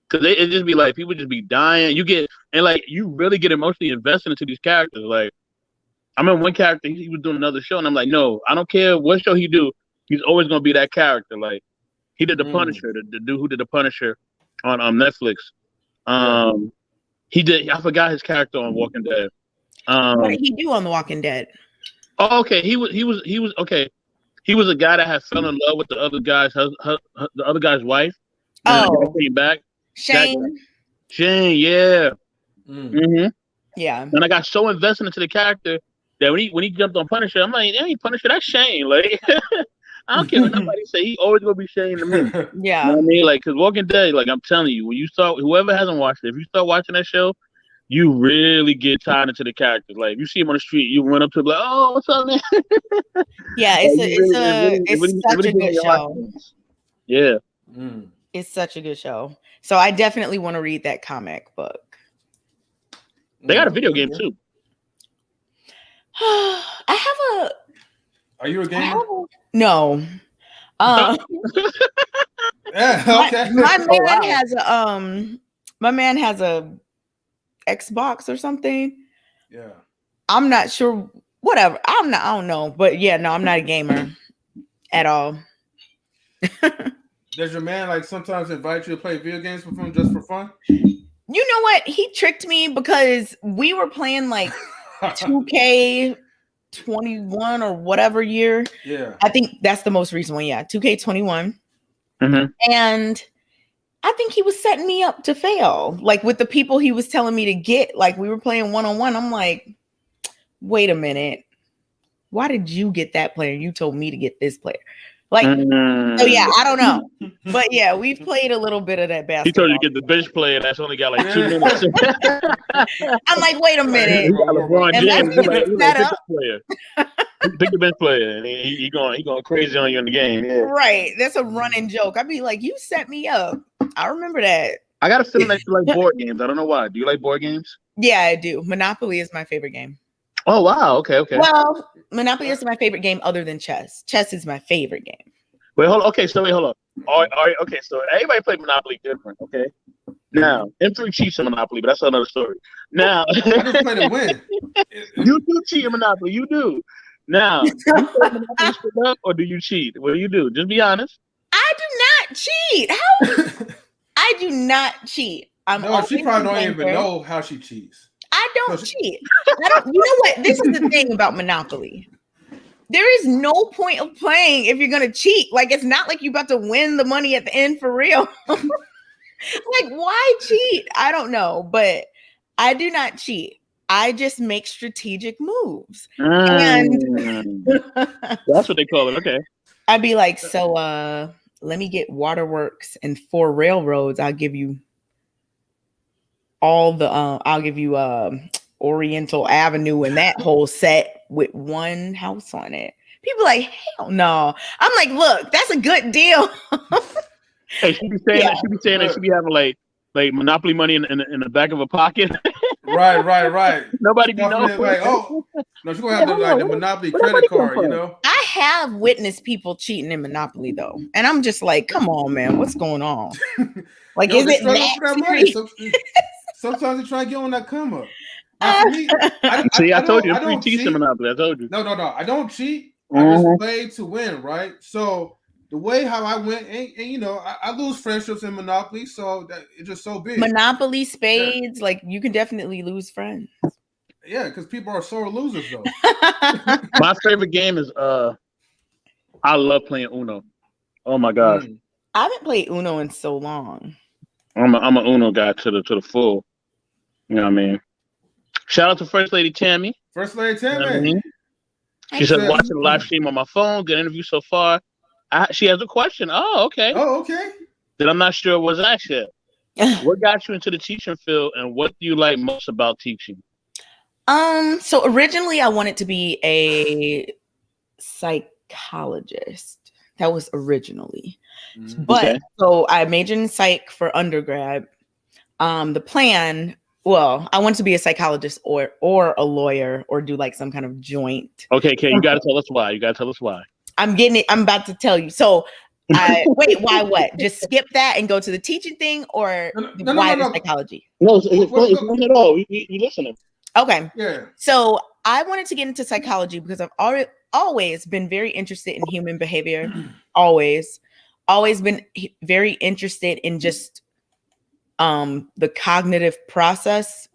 Cause it just be like people just be dying. You really get emotionally invested into these characters. Like, I remember one character, he was doing another show, and I'm like, no, I don't care what show he do. He's always gonna be that character. Like, he did the Punisher, the dude who did the Punisher on Netflix. He did. I forgot his character on Walking Dead. What did he do on The Walking Dead? Oh, okay. He was okay. He was a guy that had fell in love with the other guy's the other guy's wife. Oh, came back. Shane. Shane, yeah. Yeah. And I got so invested into the character that when he jumped on Punisher, I'm like, ain't Punisher, that's Shane. Like, I don't care what nobody say. He always gonna be Shane to me. Yeah. You know what I mean? Like, cause Walking Dead, like I'm telling you, when you start, whoever hasn't watched it, if you start watching that show, you really get tied into the characters. Like, if you see him on the street, you run up to him like, "Oh, what's up, man?" Yeah, it's such a good show. Yeah. It's such a good show. So I definitely want to read that comic book. They got a video game too. Are you a gamer? No. Yeah, okay. My man has a Xbox or something. Yeah. I'm not sure. Whatever. I don't know. But yeah, no, I'm not a gamer at all. Does your man like sometimes invite you to play video games with him just for fun? You know what? He tricked me because we were playing like 2K 21 or whatever year. Yeah. I think that's the most recent one. Yeah. 2K21. And I think he was setting me up to fail. Like with the people he was telling me to get, like we were playing one-on-one. I'm like, wait a minute. Why did you get that player? You told me to get this player. Like, so yeah, I don't know. But yeah, we've played a little bit of that basketball. He told you to get the bench player that's only got like 2 minutes. I'm like, wait a minute. LeBron James, pick the bench player, and he going crazy on you in the game. Yeah. Right. That's a running joke. I'd be like, you set me up. I remember that. I got a feeling that you like board games. I don't know why. Do you like board games? Yeah, I do. Monopoly is my favorite game. Oh, wow. Okay. Well, Monopoly is my favorite game other than chess. Chess is my favorite game. Wait, hold on. Okay, so hold on. All right, okay, so everybody play Monopoly different, okay? Now, M3 cheats in Monopoly, but that's another story. Now, I just play to win. You do cheat in Monopoly. You do. Now, you play Monopoly straight up, or do you cheat? What do you do? Just be honest. I do not cheat. How? I do not cheat. She probably don't even know how she cheats. I don't cheat. You know what? This is the thing about Monopoly. There is no point of playing if you're gonna cheat. Like, it's not like you're about to win the money at the end for real. Like, why cheat? I don't know, but I do not cheat. I just make strategic moves. And that's what they call it. Okay. I'd be like, so let me get waterworks and 4 railroads. I'll give you all the I'll give you Oriental Avenue and that whole set with 1 house on it. People like, hell no. I'm like, look, that's a good deal. Hey, she be saying that. She be saying that she be having like Monopoly money in the back of her pocket. Right. Nobody be knowing. Like, oh, no, she's gonna have the Monopoly credit card, you know. I have witnessed people cheating in Monopoly though, and I'm just like, come on, man, what's going on? Like, is it that money? Sometimes they try to get on that come up. Now, for me, I told you, free cheats in Monopoly. I told you. No, I don't cheat. I just play to win, right? So the way how I went, and you know, I lose friendships in Monopoly, so it's just so big. Monopoly, spades, like you can definitely lose friends. Yeah, because people are sore losers though. My favorite game is I love playing Uno. Oh my gosh. I haven't played Uno in so long. I'm an Uno guy to the full. You know what I mean? Shout out to First Lady Tammy. First Lady Tammy. You know I mean? She said watching the live stream on my phone, good interview so far. She has a question. Oh, okay. That I'm not sure was asked yet. What got you into the teaching field, and what do you like most about teaching? So originally I wanted to be a psychologist. That was originally. But so I majored in psych for undergrad. The plan, well, I wanted to be a psychologist or a lawyer or do like some kind of joint. Okay, you gotta tell us why. I'm about to tell you. So wait, why what? Just skip that and go to the teaching thing, or why the psychology? No, it's not at all. We listening. Okay. Yeah. So I wanted to get into psychology because I've always been very interested in human behavior. Always been very interested in just the cognitive process.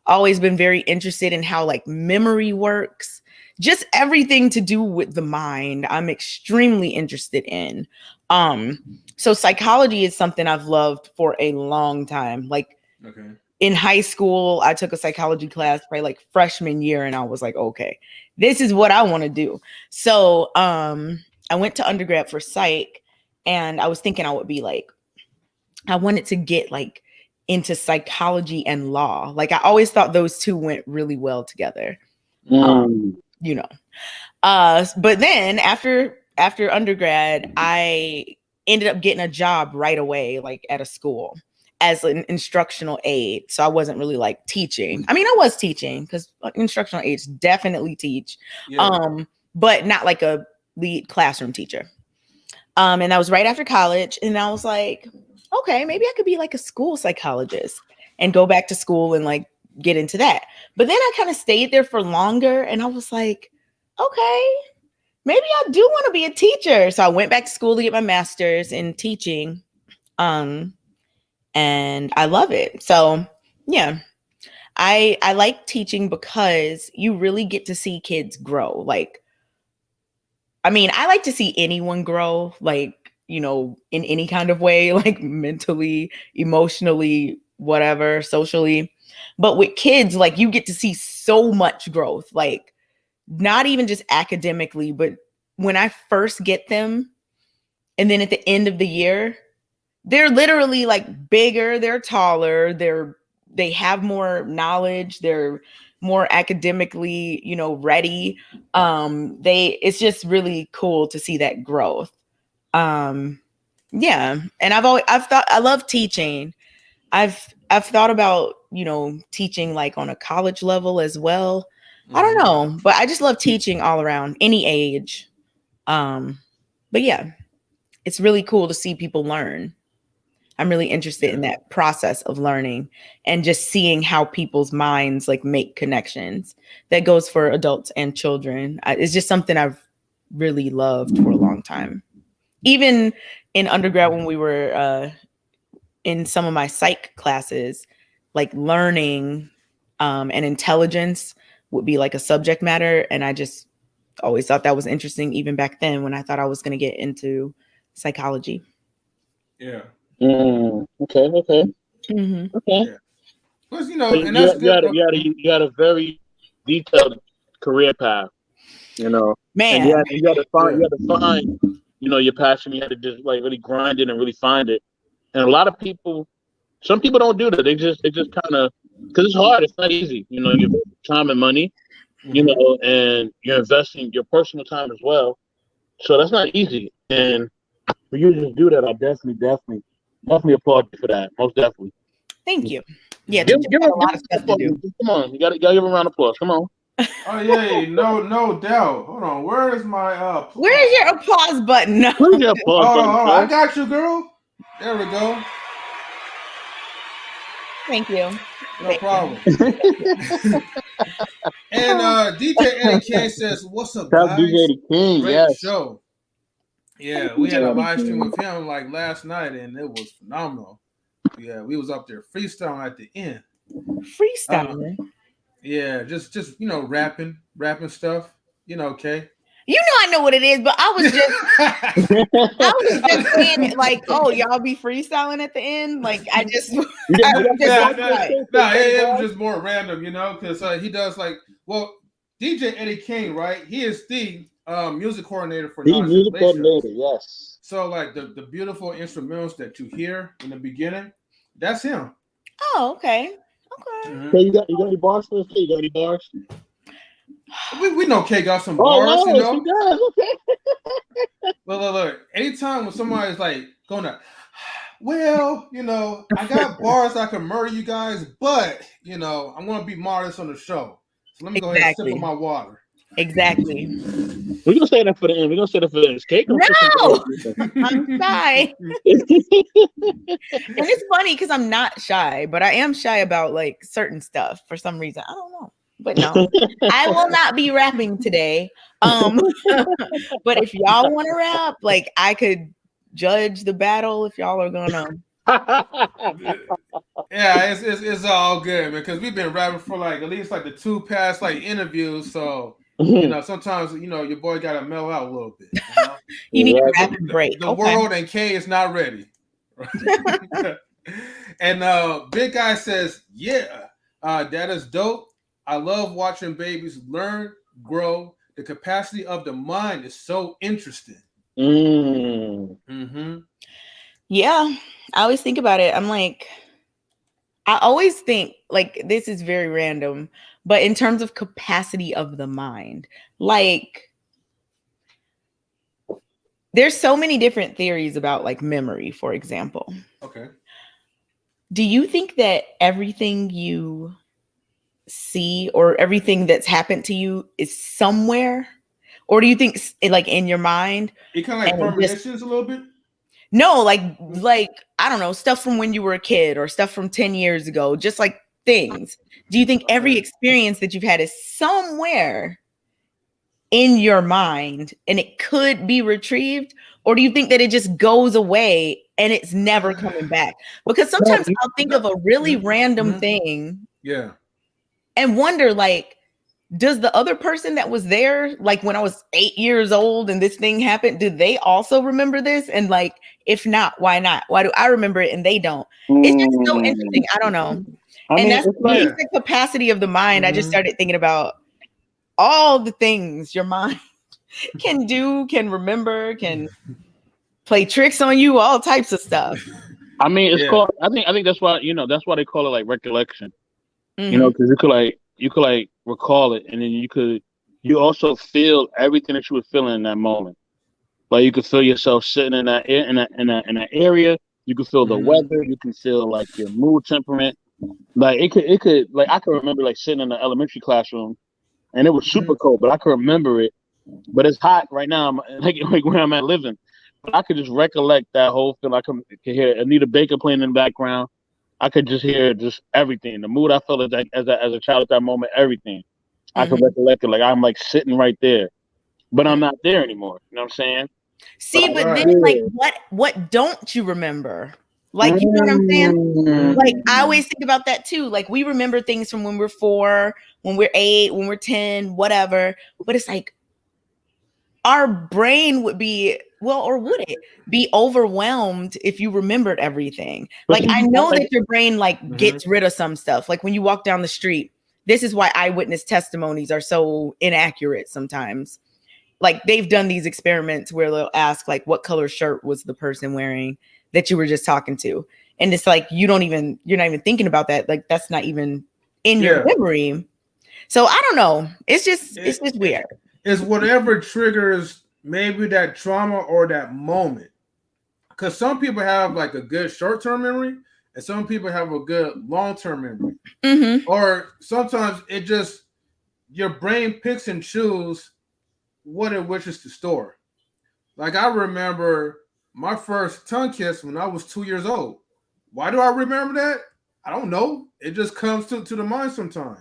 Always been very interested in how like memory works. Just everything to do with the mind, I'm extremely interested in. So psychology is something I've loved for a long time. Like in high school, I took a psychology class probably like freshman year, and I was like, okay, this is what I want to do. So I went to undergrad for psych, and I was thinking I would be like, I wanted to get like into psychology and law. Like I always thought those two went really well together. You know, but then after undergrad, I ended up getting a job right away, like at a school as an instructional aide. So I wasn't really like teaching. I mean, I was teaching because instructional aides definitely teach, but not like a lead classroom teacher. And that was right after college. And I was like, okay, maybe I could be like a school psychologist and go back to school and like get into that. But then I kind of stayed there for longer, and I was like, okay, maybe I do want to be a teacher. So I went back to school to get my master's in teaching. And I love it. So yeah, I like teaching because you really get to see kids grow. Like, I mean, I like to see anyone grow, like, you know, in any kind of way, like mentally, emotionally, whatever, socially. But with kids, like you get to see so much growth, like not even just academically, but when I first get them, and then at the end of the year, they're literally like bigger, they're taller, they have more knowledge, they're more academically, you know, ready. It's just really cool to see that growth. Yeah. And I've thought I love teaching. I've thought about, you know, teaching like on a college level as well. I don't know, but I just love teaching all around, any age. But yeah, it's really cool to see people learn. I'm really interested in that process of learning and just seeing how people's minds like make connections. That goes for adults and children. It's just something I've really loved for a long time. Even in undergrad, when we were in some of my psych classes, like learning and intelligence would be like a subject matter. And I just always thought that was interesting, even back then when I thought I was going to get into psychology. Yeah. Okay. Mm-hmm. Okay. Yeah. Well, you know, so and that's good. You had a very detailed career path, you know. Man, and you had to find, you know, your passion. You had to just like really grind it and really find it. And a lot of people, some people don't do that. They just kind of, because it's hard. It's not easy. You know, you invest time and money, you know, and you're investing your personal time as well. So that's not easy. And for you to just do that, I definitely applaud you for that. Most definitely. Thank you. Yeah, give a lot of stuff to do. Come on, you gotta give a round of applause. Come on. Oh yeah, no doubt. Hold on, where is my Where's your applause button? Where's your applause button? I got you, girl. There we go. Thank you. No problem. And DJ Eddie King says, "What's up, guys? DJ Eddie King, Great show." Yeah, we had a live stream with him like last night, and it was phenomenal. Yeah, we was up there freestyling at the end. Freestyling. Yeah, just rapping stuff. Okay. I know what it is, but I was just saying it like, oh, y'all be freestyling at the end. Like it was just more random, because he does DJ Eddie King, right? He is the music coordinator for the music coordinator, yes. So the beautiful instrumentals that you hear in the beginning, that's him. Oh, okay. Mm-hmm. So you got any bars for us? You got any bars? We know K got some bars, He does. Okay. Look. Anytime when somebody's like going to, I got bars I can murder you guys, but I'm gonna be modest on the show. So let me go ahead and sip on my water. Exactly. We're gonna say that for the end. We're gonna say that for the end. No, I'm shy. And it's funny because I'm not shy, but I am shy about certain stuff for some reason. I don't know. But no, I will not be rapping today. But if y'all want to rap, I could judge the battle if y'all are gonna. Yeah, it's all good, man, because we've been rapping for at least the two past interviews, so sometimes your boy gotta mellow out a little bit. You need a rapping break. The world and K is not ready. And Big Guy says, "Yeah, that is dope. I love watching babies learn, grow. The capacity of the mind is so interesting." Mm-hmm. Yeah, I always think about it. I'm I always think this is very random, but in terms of capacity of the mind, there's so many different theories about memory, for example. Okay. Do you think that everything you see or everything that's happened to you is somewhere, or do you think in your mind it kind of premonitions a little bit? No, I don't know, stuff from when you were a kid or stuff from 10 years ago, just things. Do you think every experience that you've had is somewhere in your mind and it could be retrieved, or do you think that it just goes away and it's never coming back? Because sometimes I'll think of a really random thing. Yeah. And wonder, does the other person that was there, when I was 8 years old and this thing happened, do they also remember this? And if not, why not? Why do I remember it and they don't? It's just so interesting. I don't know. That's the capacity of the mind. I just started thinking about all the things your mind can do, can remember, can play tricks on you, all types of stuff. I mean, it's called. I think that's why that's why they call it recollection. Because you could recall it, and then you also feel everything that you were feeling in that moment. You could feel yourself sitting in that area. You could feel the weather. You can feel your mood temperament. I could remember sitting in the elementary classroom, and it was super cold, but I could remember it. But it's hot right now, where I'm at living. But I could just recollect that whole feel. I could hear Anita Baker playing in the background. I could just hear just everything. The mood I felt as a child at that moment, everything. I could recollect it. I'm sitting right there, but I'm not there anymore. You know what I'm saying? See, but then what don't you remember? You know what I'm saying? I always think about that too. We remember things from when we're 4, when we're 8, when we're 10, whatever. But it's our brain would be, or would it be overwhelmed if you remembered everything? I know that your brain gets rid of some stuff. When you walk down the street, this is why eyewitness testimonies are so inaccurate sometimes. They've done these experiments where they'll ask what color shirt was the person wearing that you were just talking to. And it's you're not even thinking about that. That's not even in your memory. So I don't know. It's just weird. It's whatever triggers maybe that trauma or that moment. because some people have like a good short-term memory, and some people have a good long-term memory. Mm-hmm. Or sometimes it just your brain picks and chooses what it wishes to store. Like I remember my first tongue kiss when I was 2 years old. Why do I remember that? I don't know. It just comes to the mind sometimes.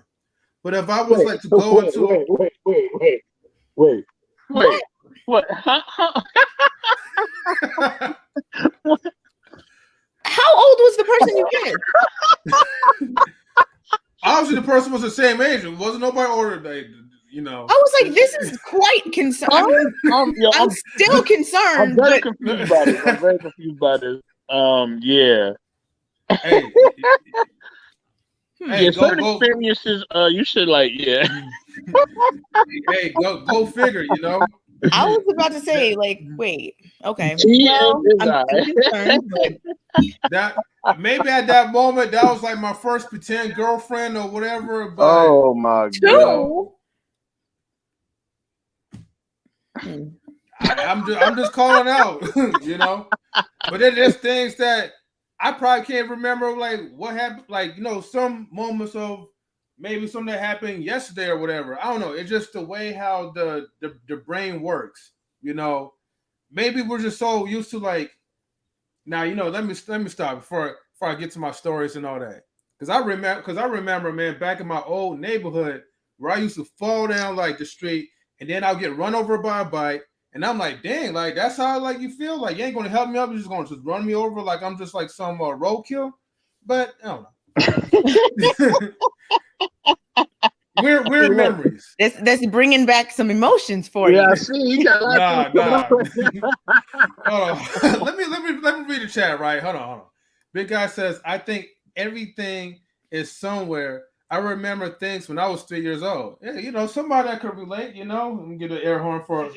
But if I was like to go into wait. What? How old was the person you kissed? Obviously, the person was the same age. It wasn't nobody older. You know. I was like, this is quite concerning. I'm still concerned. I'm very confused by this. Yeah. Hey, yeah, certain experiences, you should like, yeah. Hey, go figure, you know. I was about to say, like, wait, okay. Well, I'm concerned, but that maybe at that moment that was like my first pretend girlfriend or whatever. But oh my god. I'm just calling out, you know. But then there's things that I probably can't remember, like what happened, like, you know, some moments of maybe something that happened yesterday or whatever. I don't know. It's just the way how the brain works, you know. Maybe we're just so used to like. Now, you know, let me stop before I get to my stories and all that. Because I remember, man, back in my old neighborhood where I used to fall down like the street and then I'll get run over by a bike. And I'm like, dang, like that's how like you feel? Like you ain't gonna help me up, you're just gonna run me over like I'm just like some roadkill. But I don't know. Weird memories. That's bringing back some emotions for you. Yeah, see, you got nah. Let me read the chat, right? Hold on. Big guy says, I think everything is somewhere. I remember things when I was 3 years old. Yeah, you know, somebody that could relate, you know. Let me get an air horn for.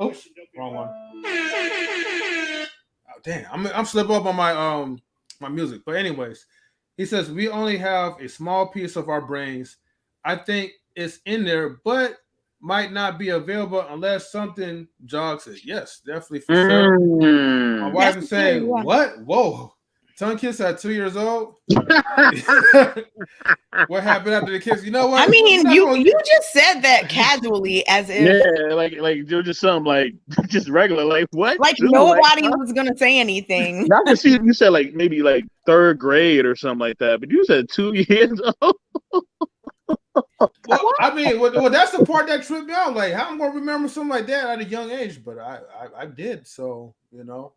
Oops, wrong one. Oh, damn, I'm slipping up on my my music. But anyways, he says we only have a small piece of our brains. I think it's in there, but might not be available unless something jogs it. Yes, definitely for sure. My wife is saying, "What? Whoa." Tongue kiss at 2 years old. What happened after the kiss? You know what? I mean, you just said that casually, as if like you're just something like just regular, like what? Like nobody was gonna say anything. Not just you said like maybe like third grade or something like that, but you said 2 years old. Well, I mean, well, that's the part that tripped me out. Like, how I'm gonna remember something like that at a young age, but I did. So you know.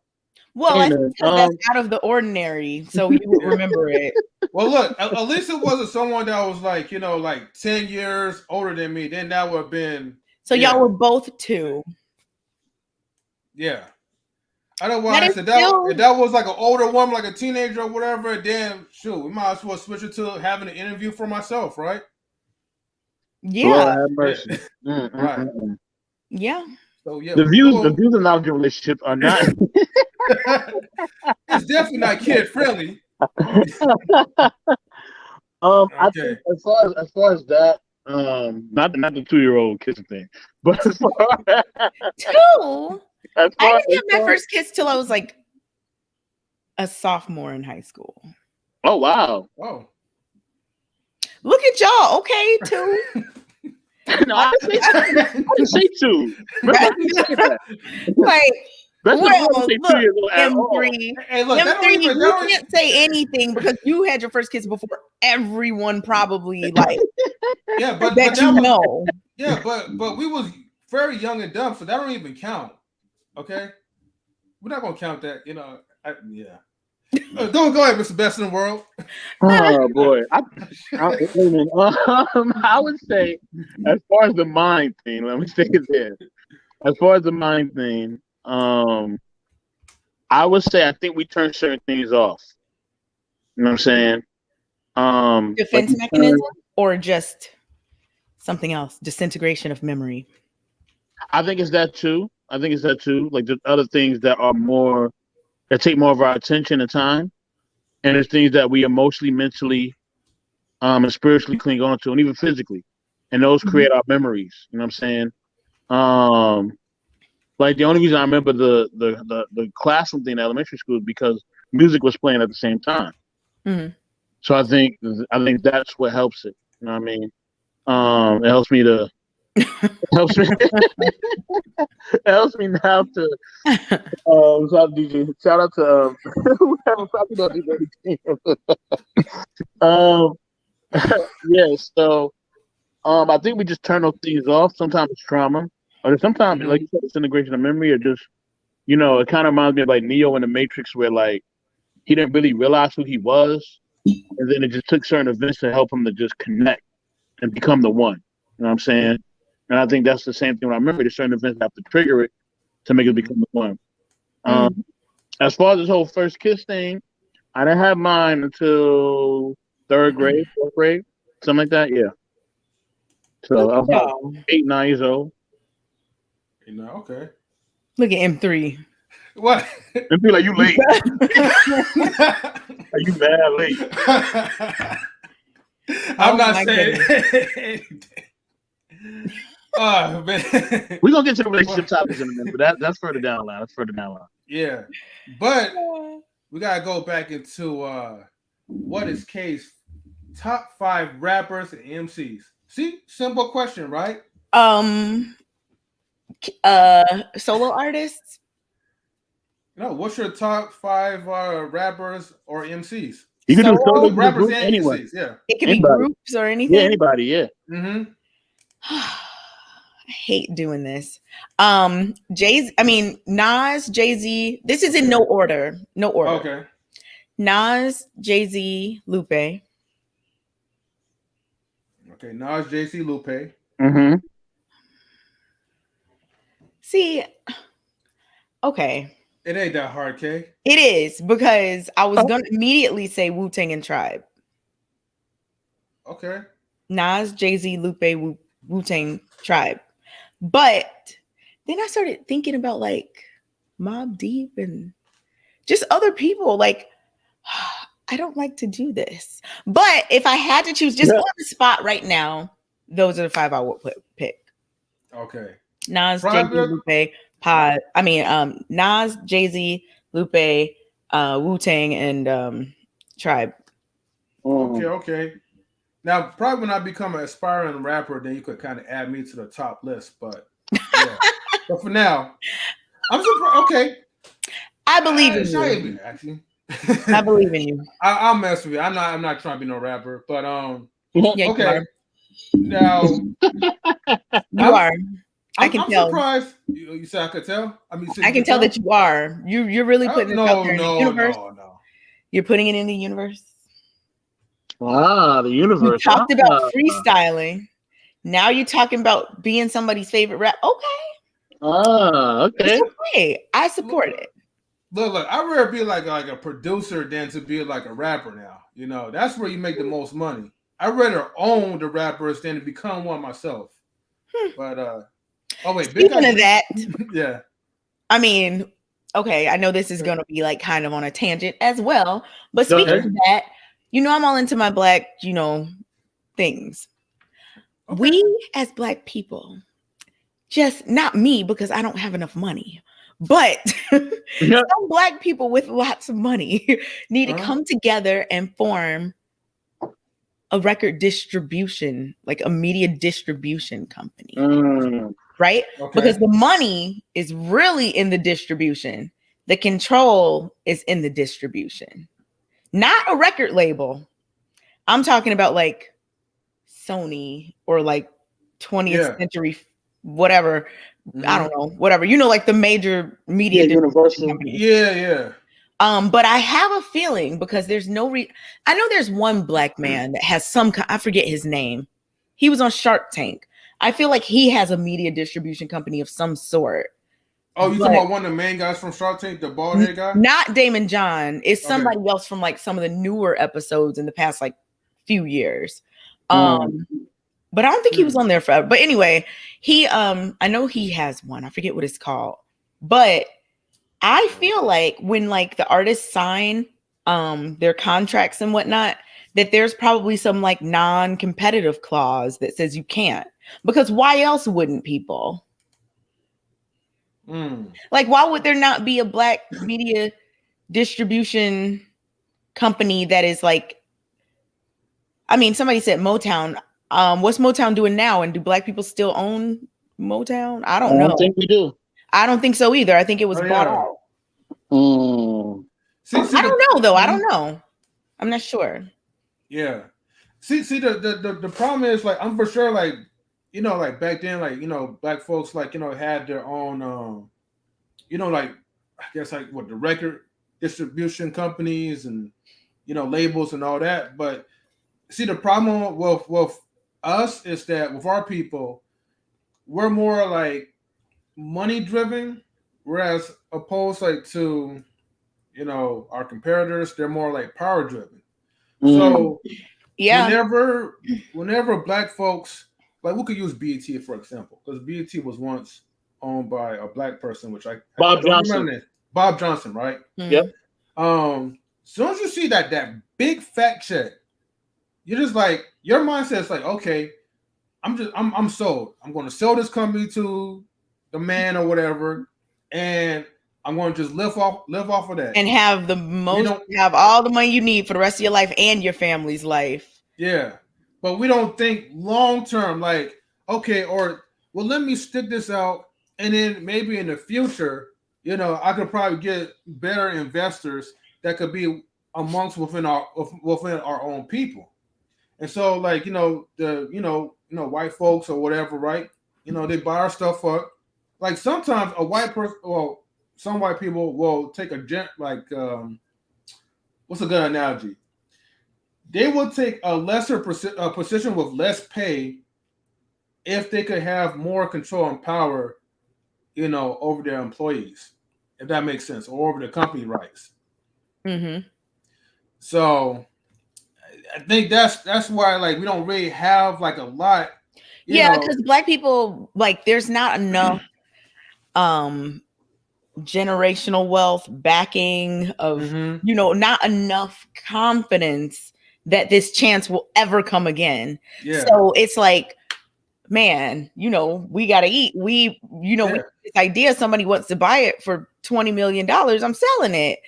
Well, I think that's out of the ordinary, so you would remember it. Well, look, at least it wasn't someone that was like, you know, like 10 years older than me. Then that would have been. So y'all were both 2. Yeah. I don't know why I said that. If that was like an older woman, like a teenager or whatever, then shoot, we might as well switch it to having an interview for myself, right? Yeah. Lord have mercy. Right. Yeah. So yeah, the views of knowledge relationships are not. It's definitely not kid friendly. I think as far as that, not the 2-year-old kissing thing, but as far 2. I didn't get my first kiss till I was like a sophomore in high school. Oh wow! Oh, look at y'all. Okay, 2. No, I didn't say 2. Like, well, look, M3. Hey, look, M3, you can't say anything because you had your first kiss before everyone probably like. Yeah, but that you know. Yeah, but we was very young and dumb, so that don't even count. Okay, we're not gonna count that. You know, yeah. Go ahead, Mr. Best in the World. Oh boy, I would say, as far as the mind thing, let me say it there. As far as the mind thing, I would say I think we turn certain things off. You know what I'm saying? Defense mechanism or just something else? Disintegration of memory. I think it's that too. Like there's other things that are more that take more of our attention and time, and there's things that we emotionally, mentally, and spiritually cling on to, and even physically, and those create our memories. You know what I'm saying? Like the only reason I remember the classroom thing in elementary school is because music was playing at the same time. Mm-hmm. So I think that's what helps it. You know what I mean? It helps me to helps me it helps me now to shout out to whoever probably don't do anything. Yeah, so I think we just turn those things off. Sometimes it's trauma, or sometimes like you said, it's integration of memory, or just it kind of reminds me of like Neo in the Matrix, where like he didn't really realize who he was, and then it just took certain events to help him to just connect and become the one. You know what I'm saying? And I think that's the same thing when I remember. There's certain events that have to trigger it to make it become the one. As far as this whole first kiss thing, I didn't have mine until 3rd grade, 4th grade, something like that. Yeah. So I was about 8, 9 years old. Okay. Look at M3. What? It feel like you late. Are you mad late? I'm not saying anything. Oh man. We're gonna get to the relationship topics in a minute, but that's further down the line. Yeah. But we gotta go back into what is K's top 5 rappers and MCs. See, simple question, right? Solo artists? No, what's your top 5 rappers or MCs? You can do solo rappers and anyone. MCs, yeah. It could be groups or anything. Yeah, anybody, yeah. I hate doing this. Nas, Jay-Z. This is in no order. No order. Okay. Nas, Jay-Z, Lupe. Okay, Nas, Jay-Z, Lupe. See, okay. It ain't that hard, K. It is, because I was gonna immediately say Wu-Tang and Tribe. Okay. Nas, Jay-Z, Lupe, Wu-Tang, Tribe. But then I started thinking about like Mobb Deep and just other people. Like, I don't like to do this. But if I had to choose just on the spot right now, those are the 5 I would pick. Okay. Nas, Jay-Z, Lupe, Nas, Jay-Z, Lupe, Wu-Tang, and Tribe. Okay. Now, probably when I become an aspiring rapper, then you could kind of add me to the top list. But yeah. But for now, I'm surprised. Okay. I believe in you. Actually. I believe in you. I'll mess with you. I'm not trying to be no rapper, but yeah, okay. Now you are. I can tell. I'm surprised. You said I could tell? I mean, I can tell that you are. You're really putting this out there in the universe. No. You're putting it in the universe. The universe. We talked about freestyling. Now you're talking about being somebody's favorite rap. Okay. Okay. It's okay. I support it. Look, I'd rather be like a producer than to be like a rapper now. That's where you make the most money. I'd rather own the rappers than to become one myself. But speaking of that, yeah. I mean, okay, I know this is gonna be like kind of on a tangent as well. But speaking of that, I'm all into my Black, things. Okay. We as Black people, just not me because I don't have enough money, but some Black people with lots of money need to come together and form a record distribution, like a media distribution company, right? Okay. Because the money is really in the distribution. The control is in the distribution. Not a record label. I'm talking about like Sony or like 20th century, whatever. I don't know, whatever. Like the major media Universal. companies. Yeah. But I have a feeling because there's no I know there's one Black man that has I forget his name. He was on Shark Tank. I feel like he has a media distribution company of some sort. Oh, you talking about one of the main guys from Shark Tank, the bald head guy? Not Damon John. It's somebody else from like some of the newer episodes in the past like few years. But I don't think he was on there forever. But anyway, he I know he has one. I forget what it's called. But I feel like when like the artists sign their contracts and whatnot, that there's probably some like non-competitive clause that says you can't. Because why else wouldn't people? Like, why would there not be a black media distribution company that is like, I mean, somebody said Motown. What's Motown doing now? And do black people still own Motown? I don't know. I think we do. I don't think so either. I think it was bought out. I don't know though. I don't know. I'm not sure. Yeah. See, the problem is, like, I'm for sure, like, you know, like back then, like, you know, black folks, like, you know, had their own, you know, like, I guess, like, what, the record distribution companies and, you know, labels and all that. But see, the problem with us is that with our people, we're more like money driven, whereas opposed like to, you know, our competitors, they're more like power driven. So yeah, whenever black folks, like, we could use BET for example, because BET was once owned by a black person, which I don't remember that. Bob Johnson, right? Yep. Soon as you see that big fat check, you're just like, your mindset is like, okay, I'm sold. I'm going to sell this company to the man or whatever, and I'm going to just live off of that and have have all the money you need for the rest of your life and your family's life. Yeah, but we don't think long term. Like, okay, or well, let me stick this out, and then maybe in the future, you know, I could probably get better investors that could be within our own people. And so, like, you know, white folks or whatever, right? You know, they buy our stuff up. Like, sometimes a white person, well, some white people will take what's a good analogy? They will take a lesser position with less pay if they could have more control and power, you know, over their employees, if that makes sense, or over the company rights. So I think that's why, like, we don't really have like a lot. Yeah, because black people, like, there's not enough generational wealth backing of, you know, not enough confidence that this chance will ever come again. Yeah. So it's like, man, you know, we got to eat. We this idea, somebody wants to buy it for $20 million, I'm selling it.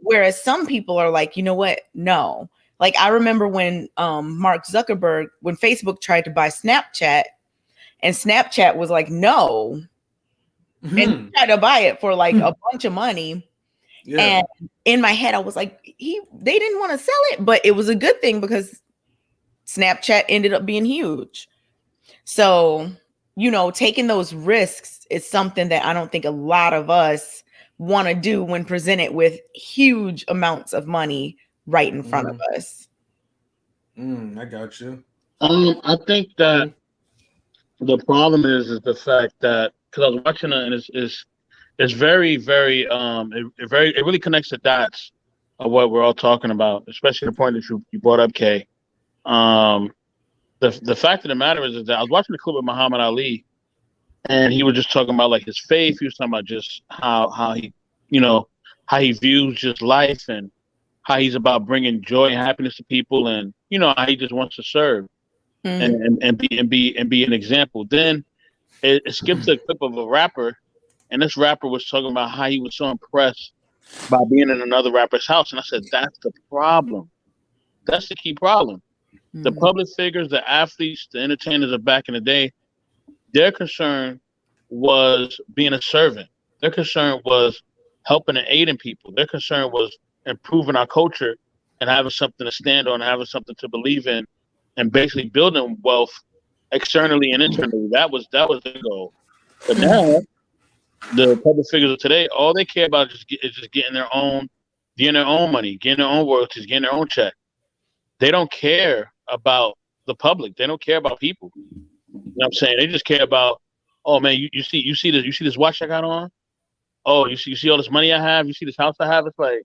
Whereas some people are like, you know what? No. Like, I remember when Mark Zuckerberg, when Facebook tried to buy Snapchat, and Snapchat was like, no. And tried to buy it for like a bunch of money. Yeah. And in my head, I was like, they didn't want to sell it, but it was a good thing because Snapchat ended up being huge. So, you know, taking those risks is something that I don't think a lot of us want to do when presented with huge amounts of money right in front of us. I got you. I think that the problem is the fact that, because I was watching it, and it's very, very it really connects the dots of what we're all talking about, especially the point that you brought up, Kay. The fact of the matter is that I was watching the clip with Muhammad Ali, and he was just talking about like his faith. He was talking about just how he, you know, how he views just life and how he's about bringing joy and happiness to people, and, you know, how he just wants to serve and be an example. Then it skips a clip of a rapper, and this rapper was talking about how he was so impressed by being in another rapper's house. And I said, that's the problem. That's the key problem. The public figures, the athletes, the entertainers of back in the day, their concern was being a servant. Their concern was helping and aiding people. Their concern was improving our culture and having something to stand on, having something to believe in, and basically building wealth externally and internally. That was their goal. But now, the public figures of today, all they care about is just getting their own money, getting their own royalties, getting their own check. They don't care about the public. They don't care about people. You know what I'm saying? They just care about, oh man, you see this watch I got on? Oh, you see all this money I have? You see this house I have? It's like,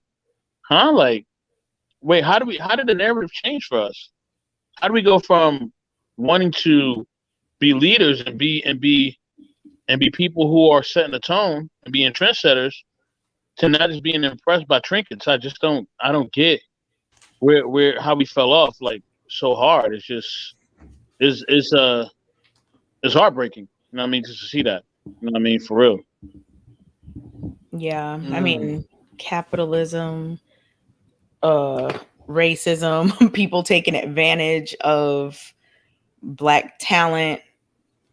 huh? Like, wait, how did the narrative change for us? How do we go from wanting to be leaders and be people who are setting the tone and being trendsetters to not just being impressed by trinkets? I don't get where how we fell off like so hard. It's just it's heartbreaking. You know what I mean? Just to see that. You know what I mean? For real. Yeah, I mean, capitalism, racism, people taking advantage of Black talent,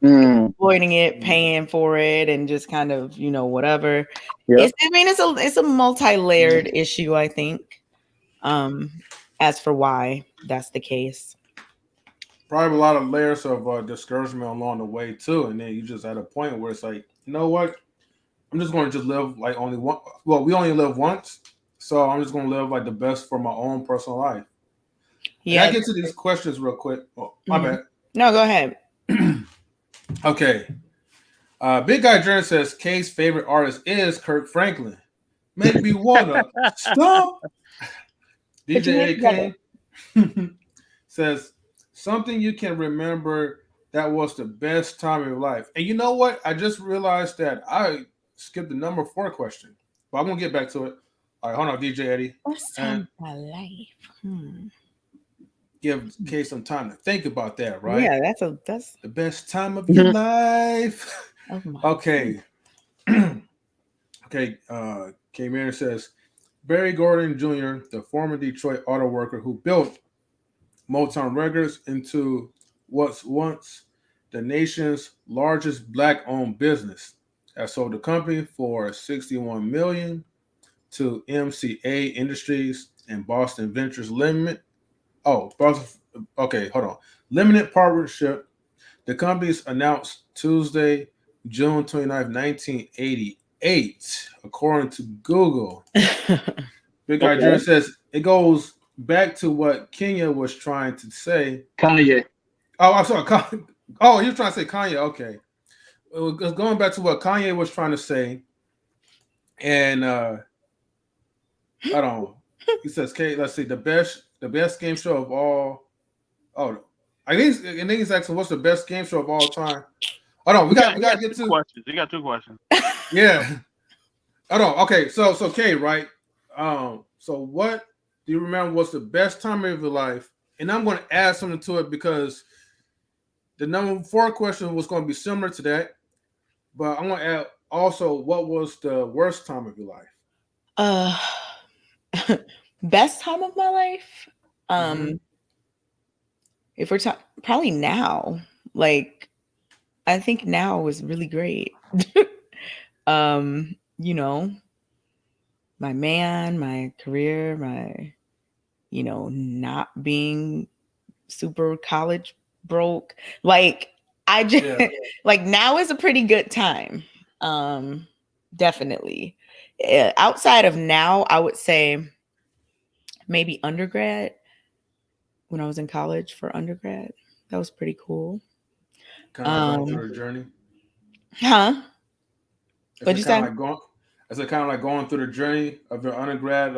exploiting it, paying for it, and just kind of, whatever. Yep. It's a multi-layered issue, I think. As for why that's the case. Probably a lot of layers of discouragement along the way too, and then you just at a point where it's like, you know what? I'm just going to just live like only one. Well, we only live once, so I'm just going to live like the best for my own personal life. Yeah. And I get to these questions real quick. Oh, my bad. No, go ahead. Okay. Big Guy Journey says K's favorite artist is Kirk Franklin. Make me wanna stop. DJ AK says something you can remember that was the best time of your life. And you know what? I just realized that I skipped the number 4 question, but I'm gonna get back to it. All right, hold on, DJ Eddie. Best time of my life. Give K some time to think about that, right? Yeah, that's the best time of your life. Okay. Okay. K Marion says Barry Gordon Jr., the former Detroit auto worker who built Motown Records into what's once the nation's largest Black-owned business, has sold the company for $61 million to MCA Industries and Boston Ventures Limited. Oh, okay, hold on. Limited partnership. The companies announced Tuesday, June 29, 1988, according to Google. Big Guy Journey says it goes back to what Kenya was trying to say. Kanye. Oh, I'm sorry. Oh, he was trying to say Kanye. Okay. It was going back to what Kanye was trying to say. And I don't. He says, "Okay, let's see. The best game show of all." Oh, I think he's asking, "What's the best game show of all time?" Oh no, we got to get to questions. You got 2 questions. Yeah. Oh no. Okay. So Kay, right? So what do you remember was the best time of your life? And I'm going to add something to it because the number 4 question was going to be similar to that, but I'm going to add also what was the worst time of your life? Best time of my life. If we're talking, probably now. Like, I think now was really great. My man, my career, my, not being super college broke. Like, I just like now is a pretty good time. Definitely. Outside of now, I would say maybe undergrad. When I was in college for undergrad, that was pretty cool. Kind of going through the journey. Huh? What'd you say? Is it kind of like going through the journey of your undergrad?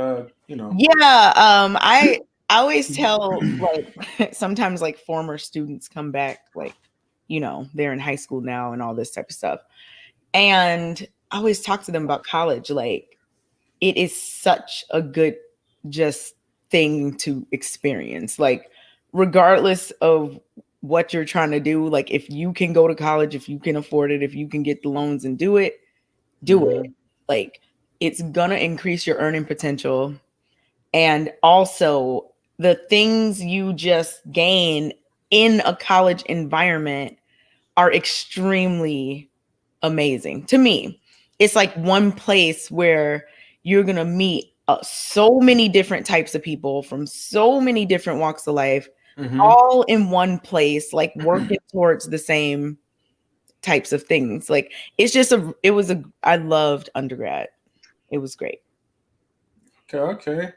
Yeah. I always tell like sometimes like former students come back like, they're in high school now and all this type of stuff. And I always talk to them about college. Like, it is such a good just thing to experience. Like, regardless of what you're trying to do, like if you can go to college, if you can afford it, if you can get the loans and do it. Like, it's gonna increase your earning potential. And also the things you just gain in a college environment are extremely amazing. To me, it's like one place where you're going to meet so many different types of people from so many different walks of life, all in one place, like working towards the same types of things. Like, I loved undergrad. It was great. Okay.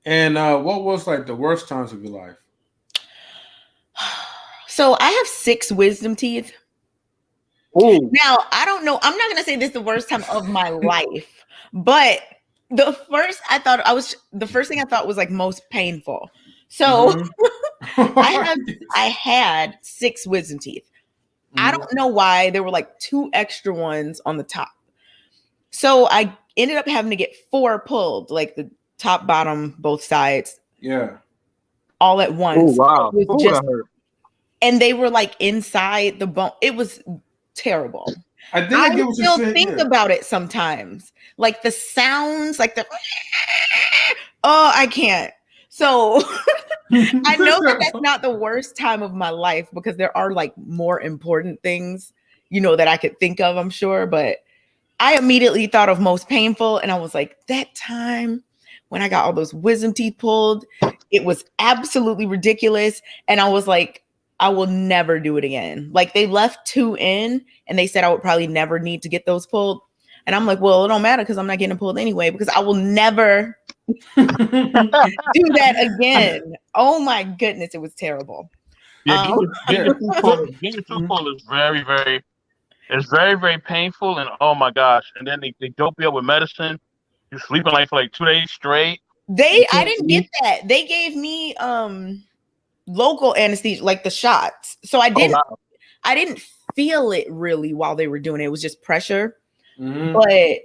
And what was like the worst times of your life? So I have 6 wisdom teeth. Ooh. Now, I don't know. I'm not going to say this is the worst time of my life, but the first thing I thought was like most painful. So I had 6 wisdom teeth. I don't know why there were like 2 extra ones on the top. So I ended up having to get 4 pulled, like the top, bottom, both sides. Yeah. All at once. Oh, wow. And they were like inside the bone. It was terrible. I think I get what you're saying. Think about it sometimes. Like the sounds, like the oh, I can't. So I know that that's not the worst time of my life because there are like more important things, that I could think of, I'm sure. But I immediately thought of most painful. And I was like, that time when I got all those wisdom teeth pulled, it was absolutely ridiculous. And I was like, I will never do it again. Like they left 2 in and they said I would probably never need to get those pulled. And I'm like, well, it don't matter because I'm not getting pulled anyway because I will never do that again. Oh my goodness, it was terrible. Yeah, getting tooth pulled is very, very, it's very, very painful. And oh my gosh. And then they dope you up with medicine. You're sleeping for like 2 days straight. I didn't get that. They gave me local anesthesia, like the shots. So I didn't feel it really while they were doing it. It was just pressure. Mm-hmm. But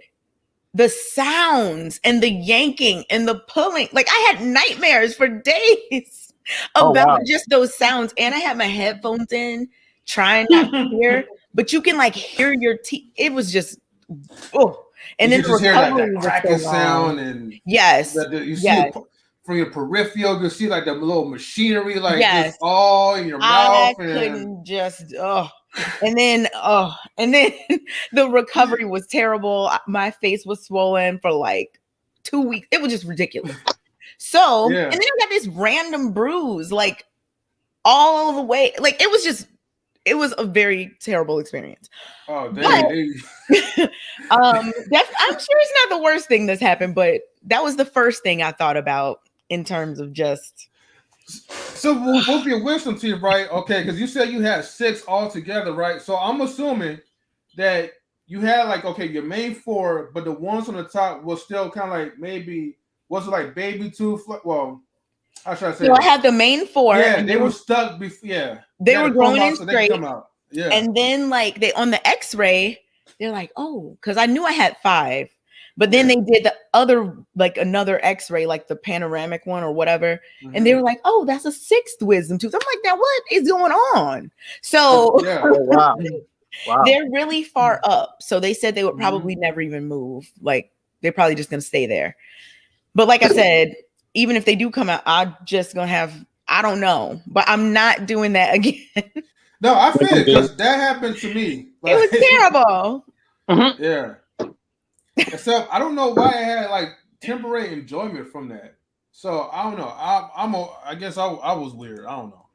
the sounds and the yanking and the pulling, like I had nightmares for days about just those sounds. And I had my headphones in, trying not to hear, but you can like hear your teeth. It was just, and you then just hear that cracking sound, and you see it from your peripheral. You see like the little machinery, like just all in your mouth. I couldn't just and then the recovery was terrible. My face was swollen for like 2 weeks. It was just ridiculous. So and then I got this random bruise, like all the way. Like it was a very terrible experience. Oh, dang. I'm sure it's not the worst thing that's happened, but that was the first thing I thought about in terms of just. So both your wisdom teeth, right? Okay, because you said you had 6 altogether, right? So I'm assuming that you had like, your main 4, but the ones on the top was still kind of like maybe, was it like baby tooth? Well, how should I say? So I had the main 4. Yeah, they were stuck before. Yeah, they were growing in straight. Yeah, and then like they on the X-ray, they're like, oh, because I knew I had 5, but then they did the other like another X-ray, like the panoramic one or whatever, and they were like, oh, that's a 6th wisdom tooth. I'm like, now what is going on? So wow. They're really far up, so they said they would probably never even move. Like they're probably just gonna stay there. But like I said, even if they do come out, I'm just gonna have, I don't know, but I'm not doing that again. No, I feel it because that happened to me. Like, it was terrible. Yeah. Except I don't know why I had like temporary enjoyment from that. So I don't know. I guess I was weird. I don't know.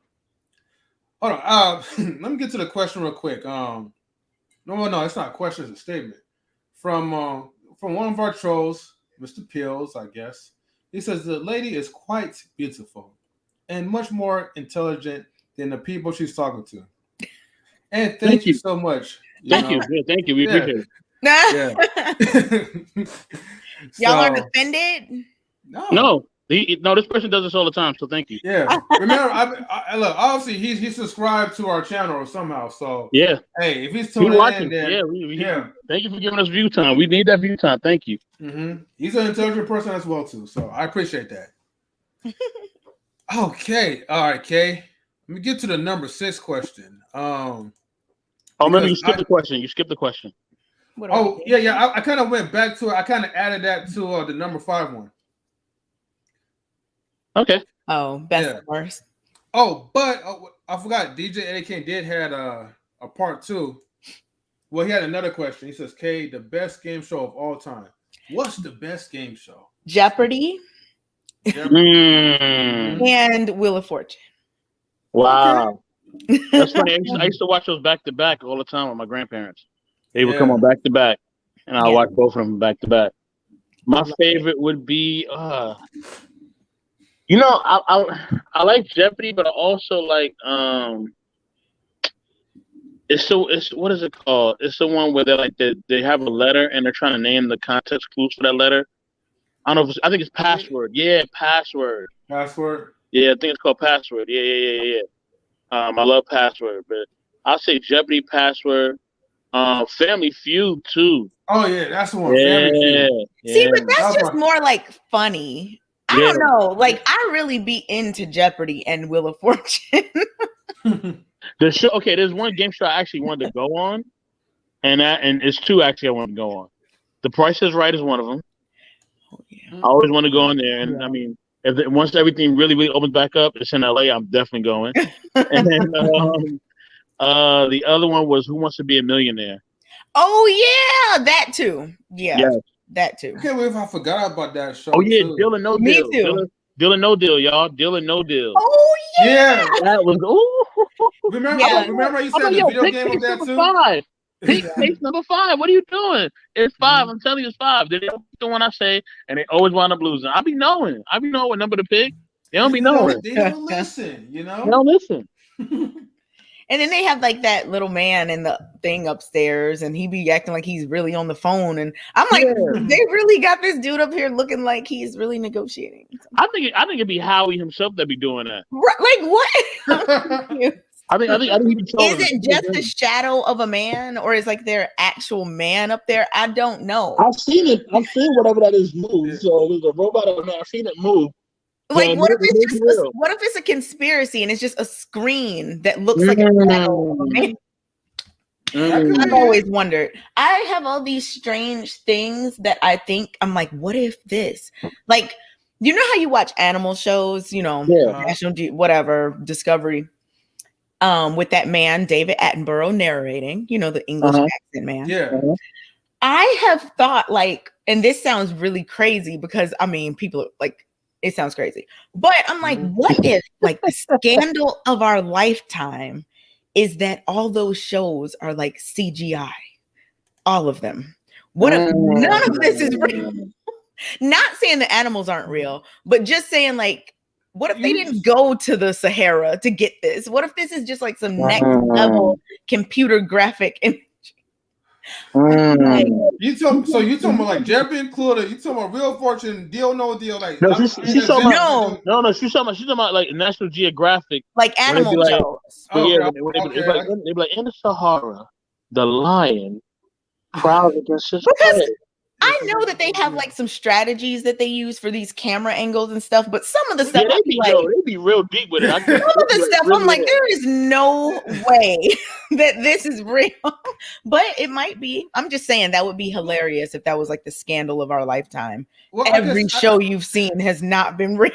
Hold on. Let me get to the question real quick. No, it's not a question. It's a statement from one of our trolls, Mr. Pills, I guess. He says the lady is quite beautiful and much more intelligent than the people she's talking to. And thank you so much. Thank you. Yeah, thank you. We appreciate it. Y'all aren't offended? No. This person does this all the time, so thank you. Yeah. Remember, I look, obviously he's subscribed to our channel somehow. So yeah. Hey, if he's tuning in, then thank you for giving us view time. We need that view time. Thank you. Mm-hmm. He's an intelligent person as well too, so I appreciate that. Okay, all right, Kay. Let me get to the number 6 question. Maybe you skipped the question. You skipped the question. Yeah. I kind of went back to it. I kind of added that to the number 5 one. Okay. Oh, best and worst. Oh, but I forgot. DJ Eddie King did had a part 2. Well, he had another question. He says, "Kay, the best game show of all time. What's the best game show?" Jeopardy. And Wheel of Fortune. Wow. Okay. That's funny. I used to watch those back to back all the time with my grandparents. They would come on back to back, and I watch both of them back to back. My favorite would be, I like Jeopardy, but I also like it's what is it called? It's the one where they have a letter and they're trying to name the context clues for that letter. I don't know. I think it's Password. Yeah, Password. Password. Yeah, I think it's called Password. Yeah. I love Password, but I'll say Jeopardy, Password, Family Feud too. Oh yeah, that's the one. Family Feud. See, but that's just more like funny. I don't know. Like I really be into Jeopardy and Wheel of Fortune. The show. Okay, there's one game show I actually wanted to go on. and it's two actually I want to go on. The Price is Right is one of them. Oh, yeah. I always want to go in there, and I mean, once everything really opens back up, it's in LA. I'm definitely going. And then the other one was Who Wants to Be a Millionaire. Oh yeah, that too. Yeah, that too. I can't believe I forgot about that show. Oh yeah, too. Deal or No Me Deal. too. Deal or No Deal, y'all. Deal or No Deal. Oh yeah. That was Remember I used to have the video game of that too? 5. Pick case number 5. What are you doing? It's 5. I'm telling you, it's 5. They don't pick the one I say, and they always wind up losing. I be knowing what number to pick. They don't be knowing. They don't listen, you know? They don't listen. And then they have like that little man in the thing upstairs, and he be acting like he's really on the phone. And I'm like, they really got this dude up here looking like he's really negotiating. I think it'd be Howie himself that be doing that. Like what? I think he be is it just a shadow of a man, or is like their actual man up there? I don't know. I've seen it. I've seen whatever that is move. So there's a robot up there. I've seen it move. Like, what if it's a conspiracy and it's just a screen that looks like a shadow of a man? I've always wondered. I have all these strange things that I think I'm like, what if this? Like, you know how you watch animal shows, National whatever, Discovery, with that man, David Attenborough, narrating, the English accent man. Yeah. I have thought like, and this sounds really crazy because I mean, people like, it sounds crazy, but I'm like, what if like the scandal of our lifetime is that all those shows are like CGI, all of them? What if none of this is real? Not saying the animals aren't real, but just saying like, what if they didn't go to the Sahara to get this? What if this is just like some next level computer graphic image? You talking about like Jeopardy included? You talking about Real Fortune, Deal No Deal? Like she's talking about like National Geographic, like animal shows. They be like in the Sahara, the lion prowls against his prey. I know that they have like some strategies that they use for these camera angles and stuff, but some of the stuff they be real deep with it. Some of the stuff I'm like, there is no way that this is real, but it might be. I'm just saying that would be hilarious if that was like the scandal of our lifetime. Well, every show you've seen has not been real.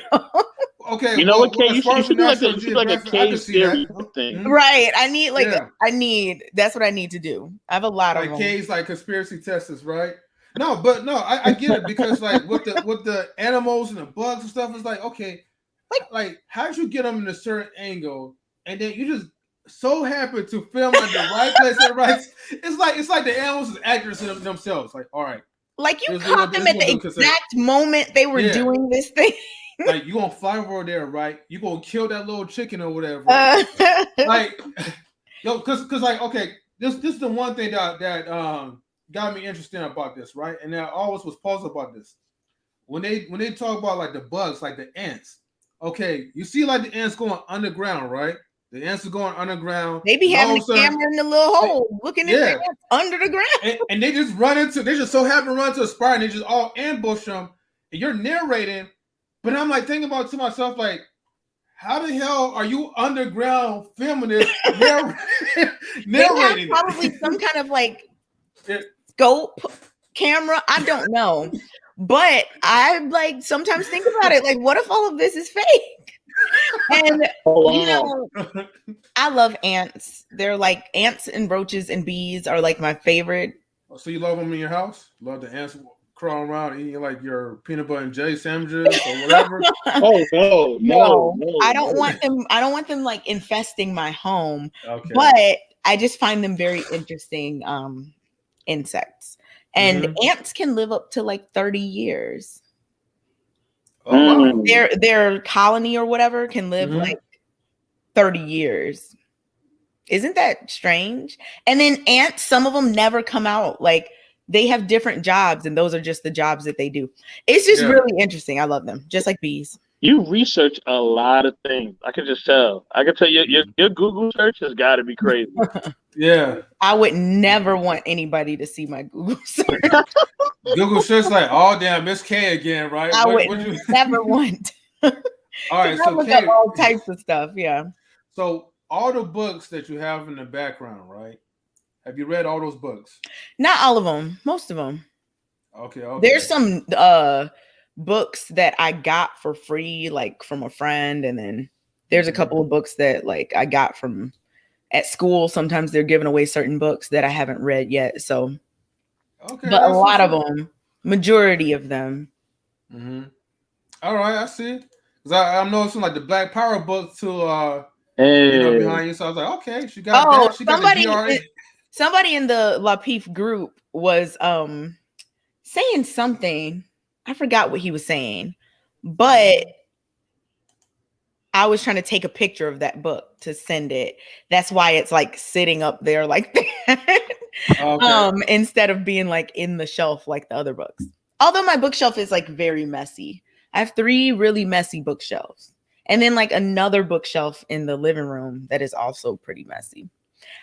Okay, you know what, Kay? You should be like a Kay theory thing, right? I need that's what I need to do. I have a lot of Kay's like conspiracy testers, right? I get it because like with the animals and the bugs and stuff, it's like okay, like how did you get them in a certain angle and then you just so happen to film at the right place at the right? It's like the animals is accurate in themselves. Like all right, like you caught them at the exact moment they were doing this thing. Like you gonna fly over there, right? You gonna kill that little chicken or whatever. Like, because like okay, this is the one thing that got me interested about this, right? And I always was puzzled about this. When they talk about like the bugs, like the ants, okay, you see like the ants going underground, right? The ants are going underground. They be having the camera in the little hole, looking at the ants under the ground. And they just they just so happen to run to a spot and they just all ambush them. And you're narrating, but I'm like thinking about to myself, like, how the hell are you underground filming this? narrating? They have probably some kind of like scope camera. I don't know, but I like sometimes think about it. Like, what if all of this is fake? And I love ants. They're like ants and roaches and bees are like my favorite. So you love them in your house? Love the ants crawling around eating like your peanut butter and jelly sandwiches or whatever? No. I don't want them like infesting my home. Okay. But I just find them very interesting insects. And ants can live up to like 30 years. Oh, wow. Their colony or whatever can live like 30 years. Isn't that strange? And then ants, some of them never come out. Like they have different jobs, and those are just the jobs that they do. It's just really interesting. I love them, just like bees. You research a lot of things. I can just tell. I can tell your Google search has got to be crazy. Yeah. I would never want anybody to see my Google search. Google search like, oh damn, Miss K again, right? I would never want. All right, so look up all types of stuff. Yeah. So all the books that you have in the background, right? Have you read all those books? Not all of them, most of them. Okay. There's some books that I got for free, like from a friend, and then there's a couple of books that like I got from at school. Sometimes they're giving away certain books that I haven't read yet. So, but a lot of them, majority of them. Mm-hmm. All right, I see. Because I'm noticing like the Black Power book to behind you. So I was like, okay, she got that. She got the DRA. Somebody in the Lapif group was saying something. I forgot what he was saying, but I was trying to take a picture of that book to send it. That's why it's like sitting up there like that. Okay. Instead of being like in the shelf like the other books. Although my bookshelf is like very messy. I have 3 really messy bookshelves. And then like another bookshelf in the living room that is also pretty messy.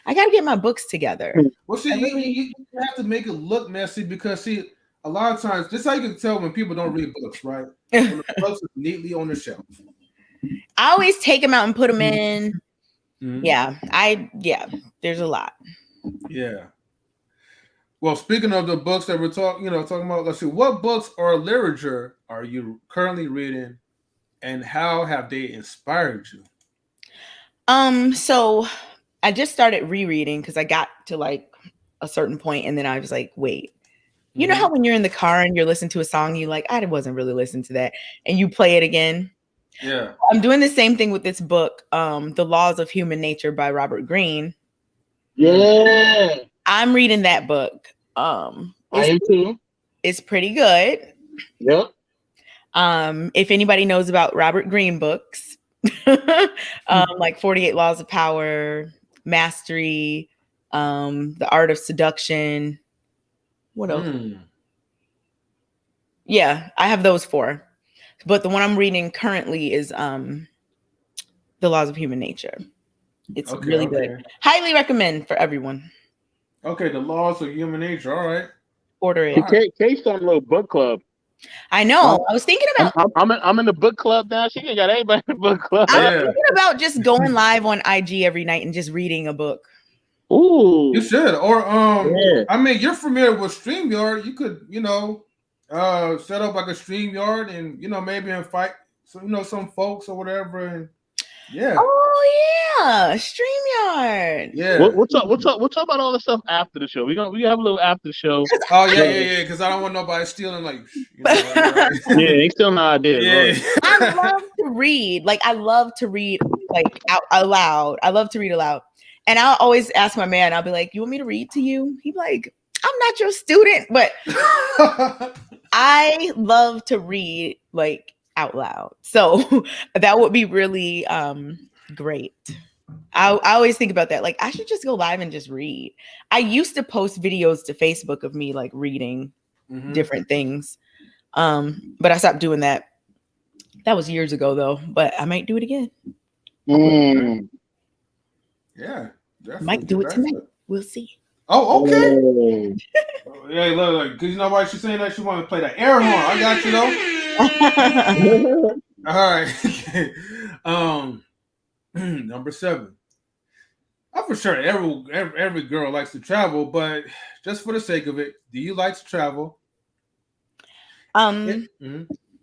I got to get my books together. Well, see, you have to make it look messy because, see, a lot of times, just how you can tell when people don't read books, right? When the books are neatly on the shelf. I always take them out and put them in. Mm-hmm. Yeah, there's a lot. Yeah. Well, speaking of the books that we're talking about, let's see, what books or literature are you currently reading, and how have they inspired you? So I just started rereading because I got to like a certain point, and then I was like, wait. You know how when you're in the car and you're listening to a song, you like, I wasn't really listening to that, and you play it again. Yeah. I'm doing the same thing with this book, The Laws of Human Nature by Robert Greene. Yeah. I'm reading that book. I am too. It's pretty good. Yep. If anybody knows about Robert Greene books, like 48 Laws of Power, Mastery, The Art of Seduction. What else? Yeah, I have those 4. But the one I'm reading currently is The Laws of Human Nature. It's really good. Highly recommend for everyone. Okay, The Laws of Human Nature. All right. Order it. Kate's on a little book club. I know. I was thinking about. I'm in the book club now. She ain't got anybody in the book club. I was thinking about just going live on IG every night and just reading a book. Ooh, you should. Or I mean, you're familiar with StreamYard. You could, set up like a StreamYard and maybe invite some folks or whatever. And yeah. Oh yeah, StreamYard. Yeah. We'll talk about all the stuff after the show. We have a little after the show. Oh yeah. Because I don't want nobody stealing they stealing my idea. Yeah. I love to read. Like I love to read like out loud. I love to read aloud. And I'll always ask my man, I'll be like, you want me to read to you? He'd be like, I'm not your student, but I love to read like out loud. So that would be really great. I always think about that. Like I should just go live and just read. I used to post videos to Facebook of me like reading different things. But I stopped doing that. That was years ago though, but I might do it again. Yeah. Might do it tonight. We'll see. Oh, okay. Yeah, look, because you know why she's saying that? She wanted to play the air horn. I got you though. All right. Number 7. I'm for sure every girl likes to travel, but just for the sake of it, do you like to travel?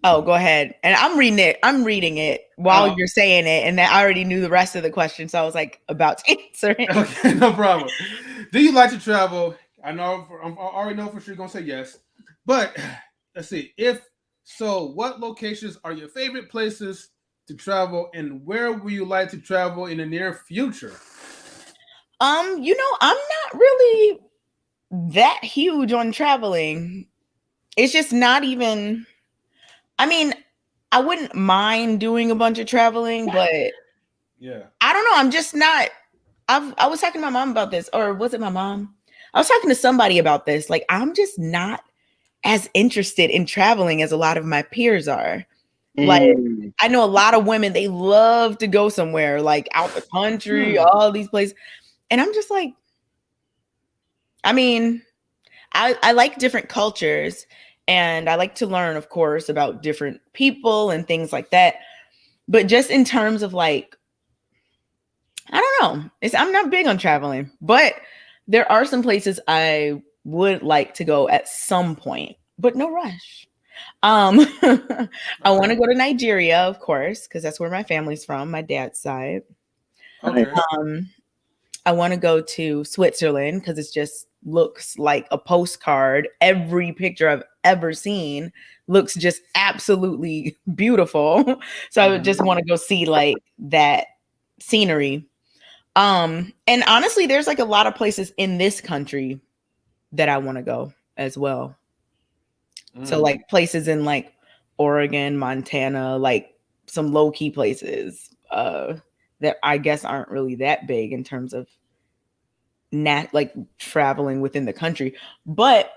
Oh, go ahead. And I'm reading it while you're saying it, and then I already knew the rest of the question, so I was like about to answer it. Okay, no problem. Do you like to travel? I already know for sure you're gonna say yes, but let's see. If so, what locations are your favorite places to travel, and where would you like to travel in the near future? I'm not really that huge on traveling. It's just not even. I mean, I wouldn't mind doing a bunch of traveling, but yeah, I don't know. I'm just not. I was talking to my mom about this, or was it my mom? I was talking to somebody about this. Like, I'm just not as interested in traveling as a lot of my peers are. Like, I know a lot of women, they love to go somewhere, like out the country, all these places. And I'm just like, I mean, I like different cultures. And I like to learn, of course, about different people and things like that. But just in terms of like, I don't know. I'm not big on traveling. But There are some places I would like to go at some point, but no rush. I want to go to Nigeria, of course, because that's where my family's from, my dad's side. Okay. I want to go to Switzerland because it just looks like a postcard. Every picture I've ever seen looks just absolutely beautiful. So I would just want to go see like that scenery. And honestly, there's like a lot of places in this country that I want to go as well. So like places in like Oregon, Montana, like some low key places that I guess aren't really that big in terms of like traveling within the country, but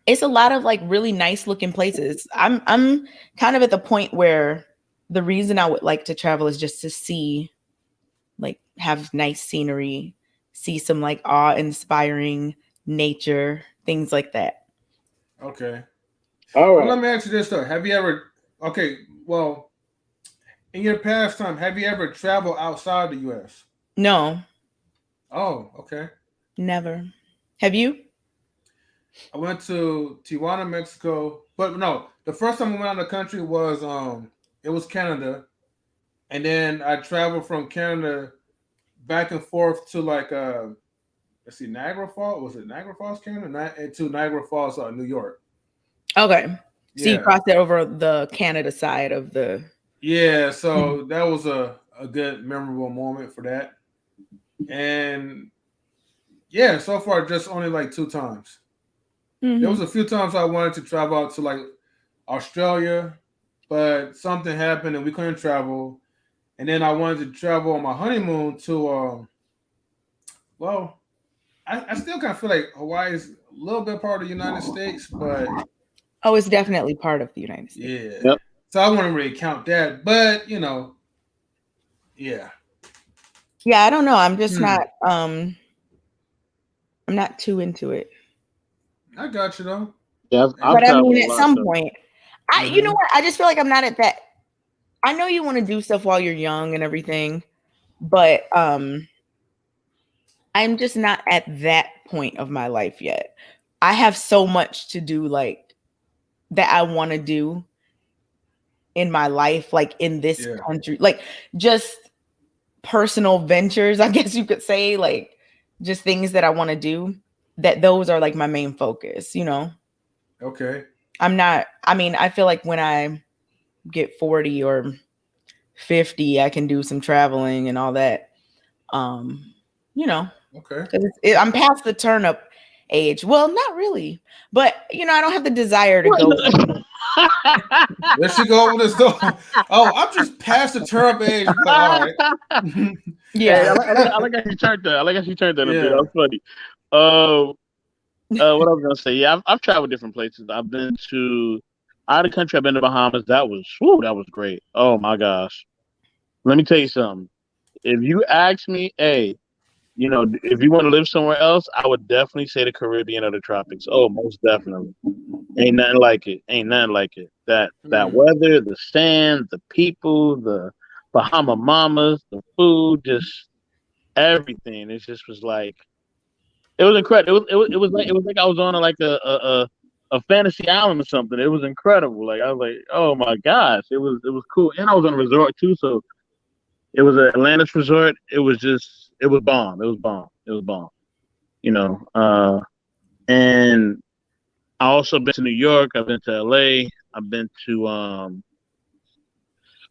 it's a lot of like really nice looking places. I'm kind of at the point where the reason I would like to travel is just to see, like, have nice scenery, see some like awe-inspiring nature, things like that. Okay. All right. Well, let me ask you this though: have you ever? Okay. Well, in your pastime, have you ever traveled outside the U.S.? No. Oh, okay. Never. Have you? I went to Tijuana, Mexico, but no, the first time I went out of the country was it was Canada, and then I traveled from Canada back and forth to like let's see, Niagara Falls. Was it Niagara Falls, Canada? To Niagara Falls, New York. Okay. So you crossed it over the Canada side of the. Yeah, so that was a good memorable moment for that. And yeah, so far just only like 2 times. There was a few times I wanted to travel out to like Australia, but something happened and we couldn't travel. And then I wanted to travel on my honeymoon to well, I still kind of feel like Hawaii is a little bit part of the United States, but it's definitely part of the United States. Yeah. Yep. So I wouldn't really count that, but yeah. Yeah, I don't know. I'm just not I'm not too into it. I got you though. Yeah, but I mean, at some point, you know what? I just feel like I'm not at that. I know you want to do stuff while you're young and everything, but I'm just not at that point of my life yet. I have so much to do, like that I want to do in my life, like in this country, like just personal ventures, I guess you could say, like just things that I want to do. That those are like my main focus, Okay. I feel like when I get 40 or 50, I can do some traveling and all that. Okay. I'm past the turnip age. Well, not really, but I don't have the desire to go. There she go with this door. Oh, I'm just past the turnip age. But all right. Yeah, I like how you turned that. I like how you turned that a bit. That's funny. What I was gonna say? Yeah, I've traveled different places. I've been to out of the country. I've been to Bahamas. That was great. Oh my gosh. Let me tell you something. If you ask me, hey, if you want to live somewhere else, I would definitely say the Caribbean or the tropics. Oh, most definitely. Ain't nothing like it. Ain't nothing like it. That weather, the sand, the people, the Bahama mamas, the food, just everything. It just was like, it was incredible. It was like I was on like a fantasy island or something. It was incredible. Like I was like, oh my gosh, it was cool. And I was on a resort too, so it was an Atlantis resort. It was bomb. It was bomb. And I also been to New York. I've been to LA. I've been to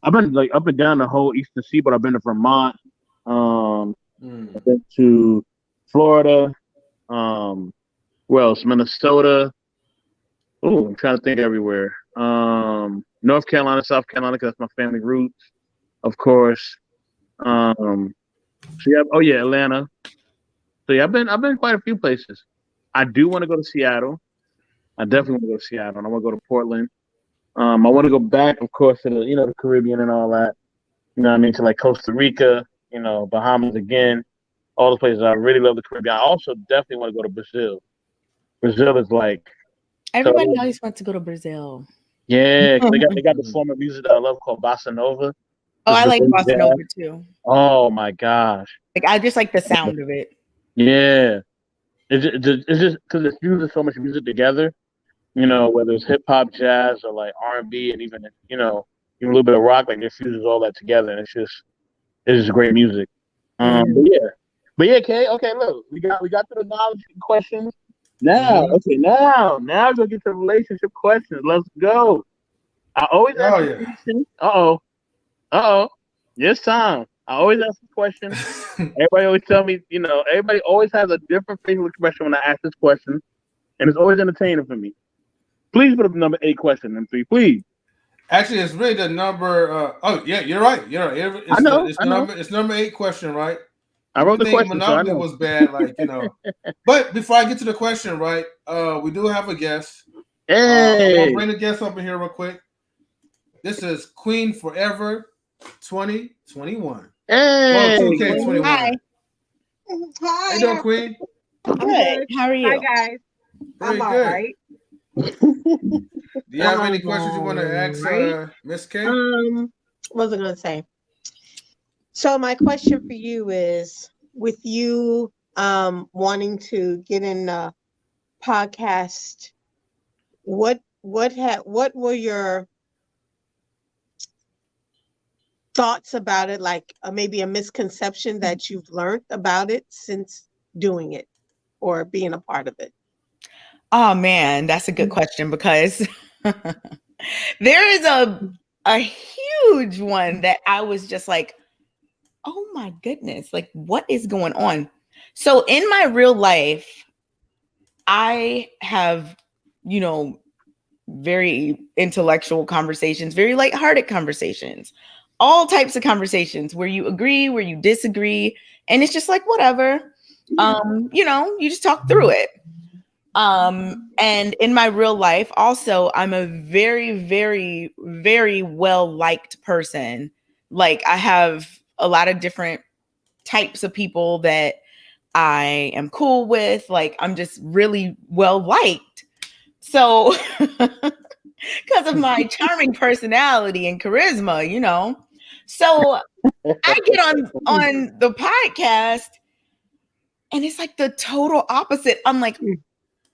I've been like up and down the whole Eastern Seaboard. I've been to Vermont. I've been to Florida. Where else? Minnesota. Oh, I'm trying to think everywhere. North Carolina, South Carolina, because that's my family roots, of course. So yeah, Atlanta. So yeah, I've been quite a few places. I do want to go to Seattle. I definitely want to go to Seattle, and I want to go to Portland. I want to go back, of course, to the Caribbean and all that. You know what I mean? To like Costa Rica, Bahamas again, all the places. I really love the Caribbean. I also definitely want to go to Brazil. Brazil is like everybody always wants to go to Brazil. Yeah, they got the form of music that I love called bossa nova. Oh, I like bossa nova too. Oh my gosh! Like I just like the sound of it. Yeah, It's just because it's using so much music together. Whether it's hip hop, jazz, or like R&B, and even even a little bit of rock, like it fuses all that together, and it's just great music. But yeah, Kay. Okay, look, we got to the knowledge questions. Now, now we'll get to relationship questions. Let's go. I always ask a question. Yes, Tom. I always ask a question. Everybody always tell me, everybody always has a different facial expression when I ask this question, and it's always entertaining for me. Please put up the number 8 question, M3, please. Actually, it's really the number. You're right. It's number 8 question, right? I wrote the question. Monopoly was bad, But before I get to the question, right? We do have a guest. Hey, I'll bring the guest up in here real quick. This is Queen Forever 2021. Hey, 2K21. Hi. How you doing, Queen? Good. How are you? Hi, guys. Pretty I'm good. all right. Do you have any questions you want to ask Miss K? What was I going to say? So my question for you is, with you wanting to get in the podcast, what were your thoughts about it? Like maybe a misconception that you've learned about it since doing it or being a part of it? Oh man, that's a good question, because there is a huge one that I was just like, oh my goodness, like what is going on? So in my real life, I have, very intellectual conversations, very lighthearted conversations, all types of conversations where you agree, where you disagree, and it's just like whatever. You just talk through it. And in my real life, also, I'm a very, very, very well-liked person. Like I have a lot of different types of people that I am cool with. Like I'm just really well-liked. So because of my charming personality and charisma, So I get on the podcast and it's like the total opposite. I'm like,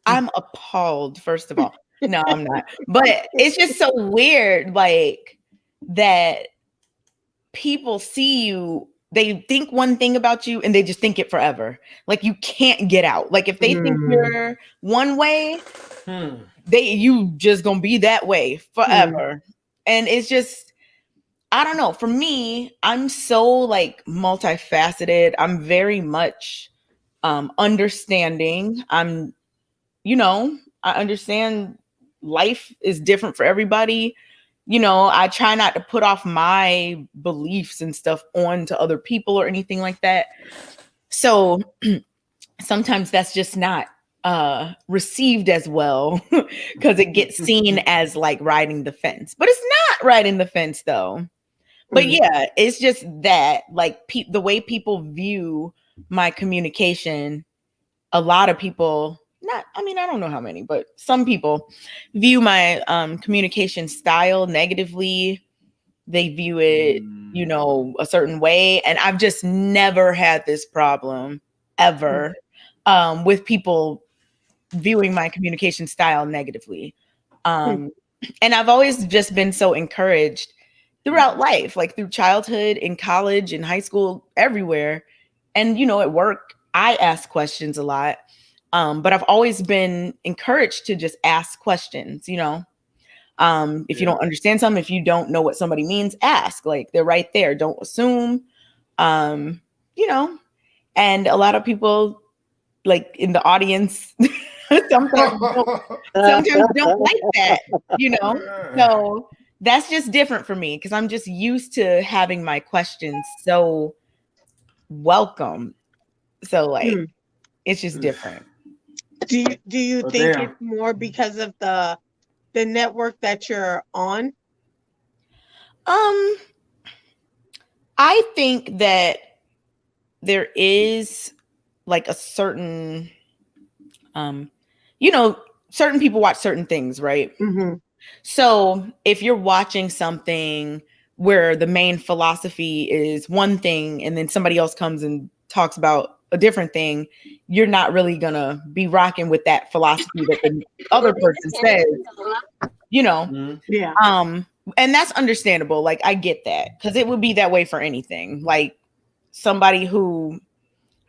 I'm appalled, first of all. No, I'm not. But it's just so weird, like that people see you, they think one thing about you and they just think it forever. Like you can't get out. Like if they think you're one way, you just gonna be that way forever. And it's just, I don't know. For me, I'm so like multifaceted. I'm very much understanding. I understand life is different for everybody. I try not to put off my beliefs and stuff on to other people or anything like that. So sometimes that's just not received as well because it gets seen as like riding the fence. But it's not riding the fence though. But yeah, it's just that like the way people view my communication, a lot of people, I don't know how many, but some people view my communication style negatively. They view it, a certain way. And I've just never had this problem ever with people viewing my communication style negatively. And I've always just been so encouraged throughout life, like through childhood, in college, in high school, everywhere. And, at work, I ask questions a lot. But I've always been encouraged to just ask questions, if you don't understand something, if you don't know what somebody means, ask. Like they're right there. Don't assume, and a lot lot like in the audience sometimes don't like that, So that's just different for me because I'm just used to having my questions so welcome. So like it's just different. Do you think it's more because of the network that you're on? I think that there is like a certain, certain people watch certain things, right? So if you're watching something where the main philosophy is one thing and then somebody else comes and talks about a different thing, you're not really gonna be rocking with that philosophy that the other person says, you know. Mm-hmm. Yeah. And that's understandable. Like, I get that, because it would be that way for anything. Like, somebody who,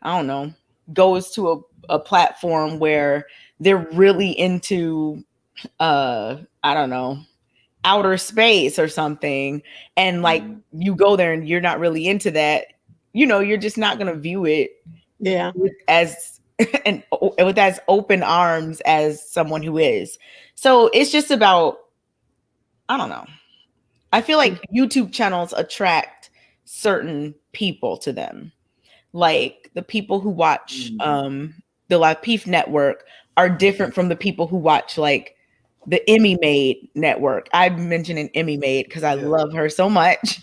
I don't know, goes to a platform where they're really into I don't know, outer space or something, and like you go there and you're not really into that, you know, you're just not gonna view it as and with as open arms as someone who is. So it's just about, I don't know. I feel like YouTube channels attract certain people to them. Like the people who watch the Lapeef network are different from the people who watch like the Emmy Made network. I'm mentioning Emmy Made because I love her so much.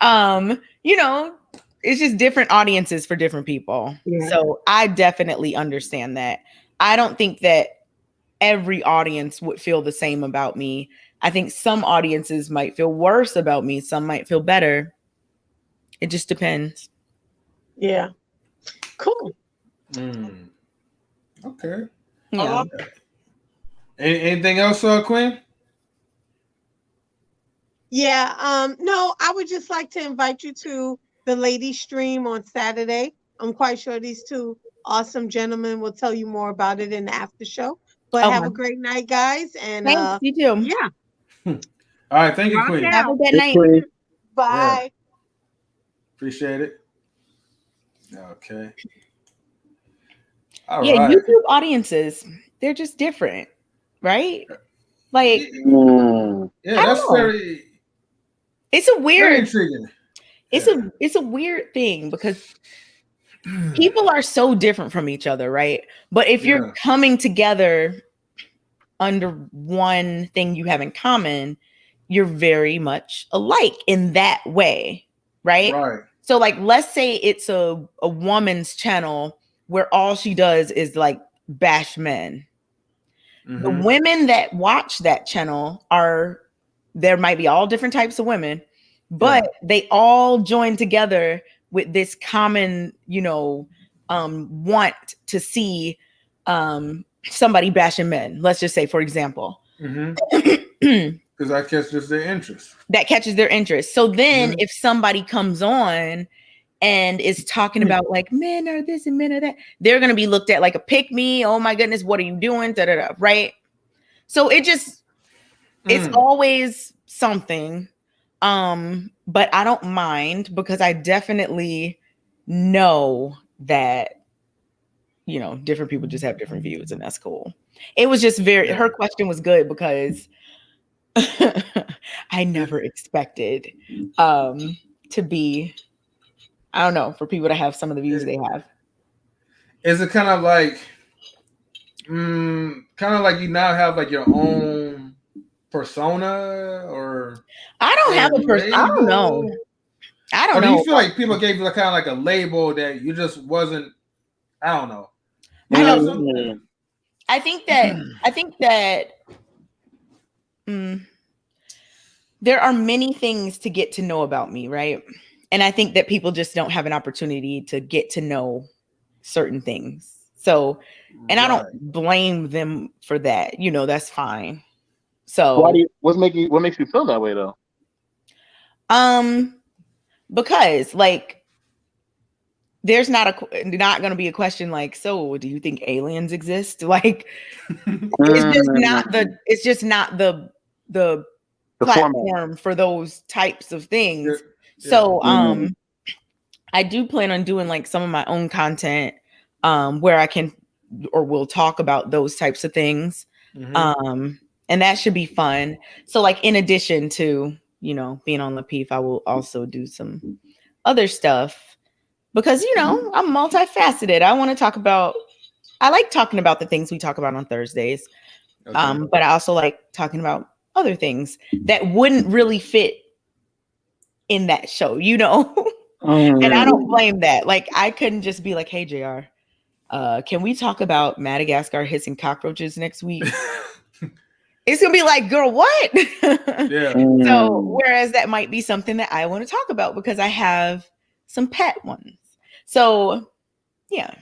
You know, it's just different audiences for different people. Yeah. So I definitely understand that. I don't think that every audience would feel the same about me. I think some audiences might feel worse about me. Some might feel better. It just depends. Yeah. Cool. Okay. Yeah. Anything else, Queen? Yeah. No, I would just like to invite you to the lady stream on Saturday. I'm quite sure these two awesome gentlemen will tell you more about it in the after show. But have a great night, guys. And thanks, you too. Yeah. All right, thank you, Queen. Have a good night. Bye. Yeah. Appreciate it. Okay. All right. YouTube audiences, they're just different, right? Like, yeah, that's very. It's a weird. Very intriguing. It's a weird thing because people are so different from each other, right? But if you're coming together under one thing you have in common, you're very much alike in that way, right? Right. So like, let's say it's a woman's channel where all she does is like bash men. The women that watch that channel there might be all different types of women, but they all join together with this common, you know, want to see somebody bashing men. Let's just say, for example. Because that catches their interest. That catches their interest. So then if somebody comes on and is talking about like men are this and men are that, they're going to be looked at like a pick me. Oh my goodness, what are you doing? Da, da, da, right? So it's always something. But I don't mind because I definitely know that, you know, different people just have different views, and that's cool. It was just her question was good because I never expected to be, I don't know, for people to have some of the views they have. Is it kind of like you now have like your own persona, or I don't have a person. I don't know. Or do you feel like people gave you kind of like a label that you just wasn't? I don't know. I think that there are many things to get to know about me, right? And I think that people just don't have an opportunity to get to know certain things. So, and I don't blame them for that. You know, that's fine. So, what makes you feel that way though? Because like, there's not going to be a question like, so do you think aliens exist? Like, it's just not the platform for those types of things. So, I do plan on doing like some of my own content, where I can, or will talk about those types of things. And that should be fun. So like, in addition to, you know, being on Lapeef, I will also do some other stuff because, you know, I'm multifaceted. I like talking about the things we talk about on Thursdays. But I also like talking about other things that wouldn't really fit in that show, you know? And I don't blame that. Like, I couldn't just be like, hey, JR, can we talk about Madagascar hissing cockroaches next week? It's gonna be like, girl, what? So whereas that might be something that I want to talk about because I have some pet ones. So Yeah.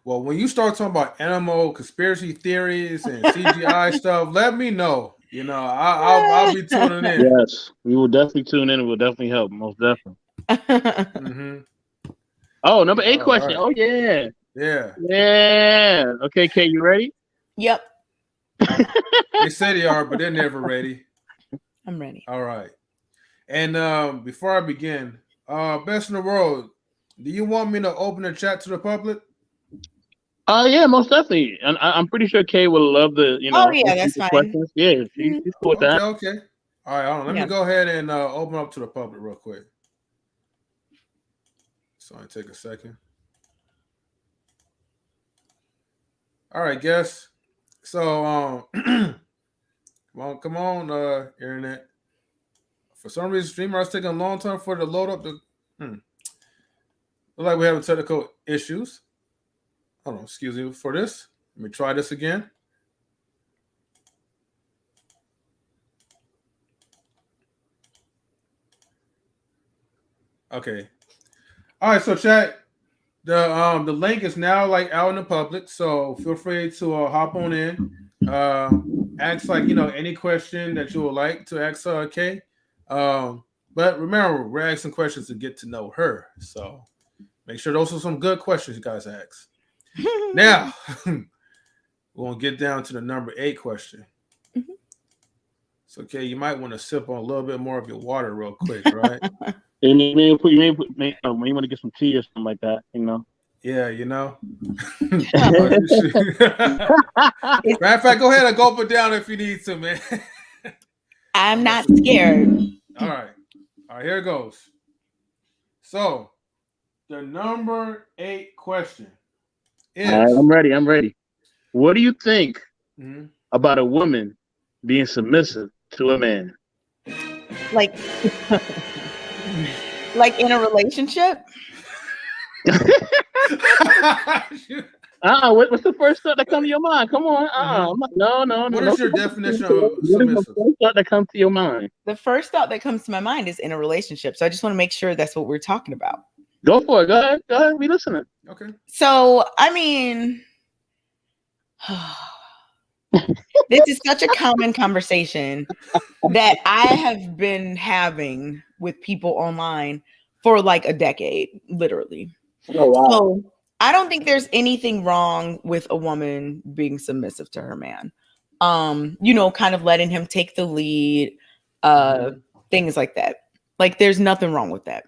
Well, when you start talking about animal conspiracy theories and CGI stuff, let me know. You know, I'll be tuning in. Yes, we will definitely tune in. It will definitely help. Most definitely. Mm-hmm. Oh, number 8 All question. right. Oh yeah. Yeah. Yeah. Okay, Kay, you ready? Yep. They say they are, but they're never ready. I'm ready. All right. And before I begin, best in the world, do you want me to open the chat to the public? Yeah, most definitely. And I'm pretty sure Kay will love the, Oh yeah, that's the fine. questions. Yeah, she's cool with that. Okay. All right, hold on. Let me go ahead and open up to the public real quick. So I take a second. All right, guess. So well, come on, internet. For some reason, StreamYard's taking a long time for it to load up the. Look like we're having technical issues. Hold on, excuse me for this. Let me try this again. Okay. All right, so chat. The link is now like out in the public, so feel free to hop on in. Ask any question that you would like to ask Kay. But remember, we're asking questions to get to know her. So make sure those are some good questions you guys ask. Now we're gonna get down to the number 8 question. Mm-hmm. So Kay, you might want to sip on a little bit more of your water real quick, right? And you may want to get some tea or something like that, Yeah, Matter of fact, go ahead and gulp it down if you need to, man. I'm not scared. All right, here it goes. So, the number 8 question is... All right, I'm ready. What do you think about a woman being submissive to a man? Like in a relationship? What's the first thought that comes to your mind? Come on. No. What is your definition of submissive? What is the first thought that comes to your mind? The first thought that comes to my mind is in a relationship. So I just want to make sure that's what we're talking about. Go for it. Go ahead. Be listening. Okay. So, I mean, this is such a common conversation that I have been having with people online for like a decade, literally. Oh, wow. So I don't think there's anything wrong with a woman being submissive to her man. Kind of letting him take the lead, things like that. Like there's nothing wrong with that.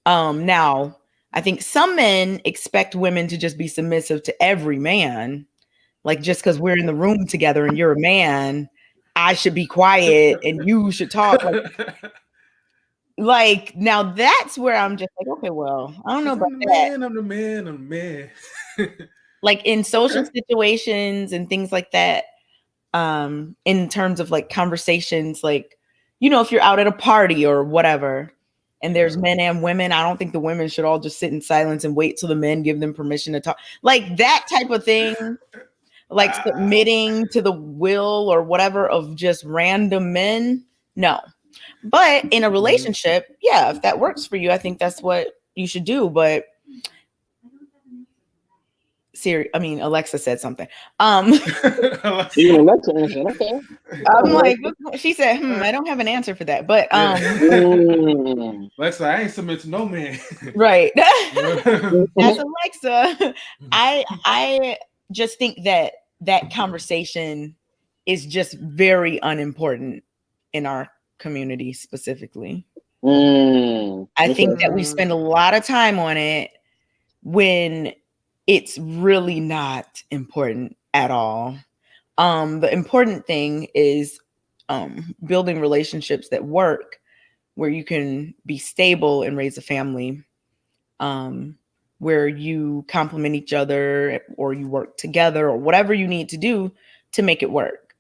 Now, I think some men expect women to just be submissive to every man. Like just because we're in the room together and you're a man, I should be quiet and you should talk. Like now that's where I'm just like, okay, well, I don't know about that. I'm the man. Like in social situations and things like that, in terms of like conversations, like, if you're out at a party or whatever, and there's men and women, I don't think the women should all just sit in silence and wait till the men give them permission to talk. Like that type of thing. Like submitting to the will or whatever of just random men. No. But in a relationship, yeah, if that works for you, I think that's what you should do. But Alexa said something. Even Alexa answered, okay. I'm like, she said, I don't have an answer for that. But Alexa, I ain't submit to no man. Right. That's Alexa. I just think that conversation is just very unimportant in our community specifically. I think that we spend a lot of time on it when it's really not important at all. The important thing is building relationships that work, where you can be stable and raise a family, where you complement each other or you work together or whatever you need to do to make it work.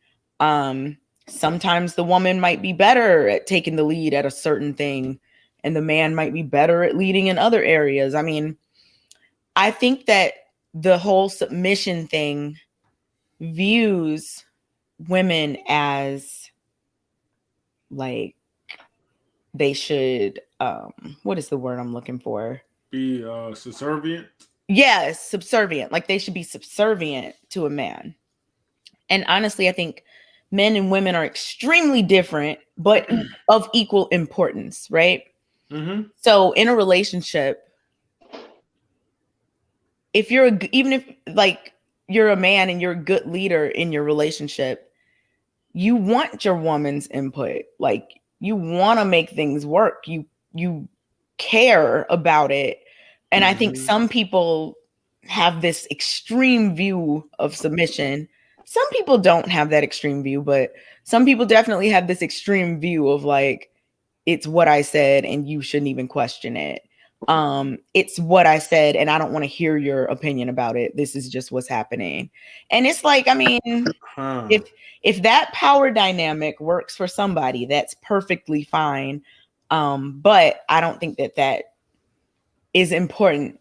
Sometimes the woman might be better at taking the lead at a certain thing, and the man might be better at leading in other areas. I mean, I think that the whole submission thing views women as like they should, what is the word I'm looking for? Be subservient. Yes, subservient. Like they should be subservient to a man. And honestly, I think men and women are extremely different, but of equal importance, right? Mm-hmm. So in a relationship, if even if like you're a man and you're a good leader in your relationship, you want your woman's input. Like you want to make things work. You care about it. And I think some people have this extreme view of submission. Some people don't have that extreme view, but some people definitely have this extreme view of like, it's what I said and you shouldn't even question it. It's what I said and I don't want to hear your opinion about it. This is just what's happening. And it's like, I mean, if that power dynamic works for somebody, that's perfectly fine. But I don't think that is important.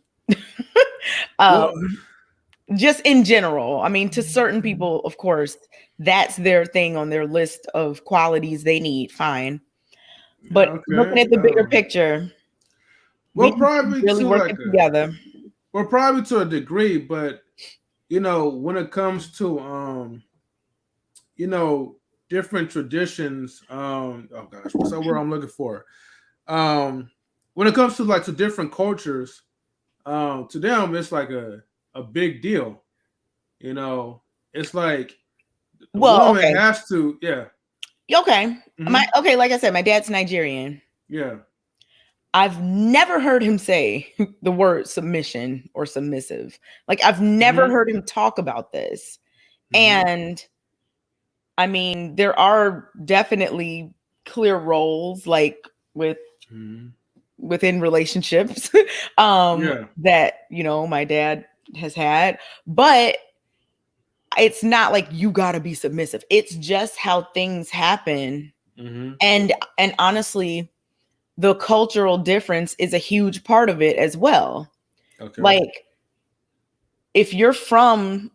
Just in general. I mean, to certain people, of course, that's their thing on their list of qualities they need. Fine. But looking at the bigger picture, well, probably really to working together. Well, probably to a degree, but you know, when it comes to you know, different traditions, oh gosh, what's that word I'm looking for? When it comes to like to different cultures, to them it's like a big deal. You know, it's like the woman has to, yeah. Okay. Okay, like I said, my dad's Nigerian. Yeah. I've never heard him say the word submission or submissive. Like I've never heard him talk about this. And I mean, there are definitely clear roles like within relationships that, you know, my dad has had, but it's not like you got to be submissive. It's just how things happen. And honestly, the cultural difference is a huge part of it as well. Okay. Like if you're from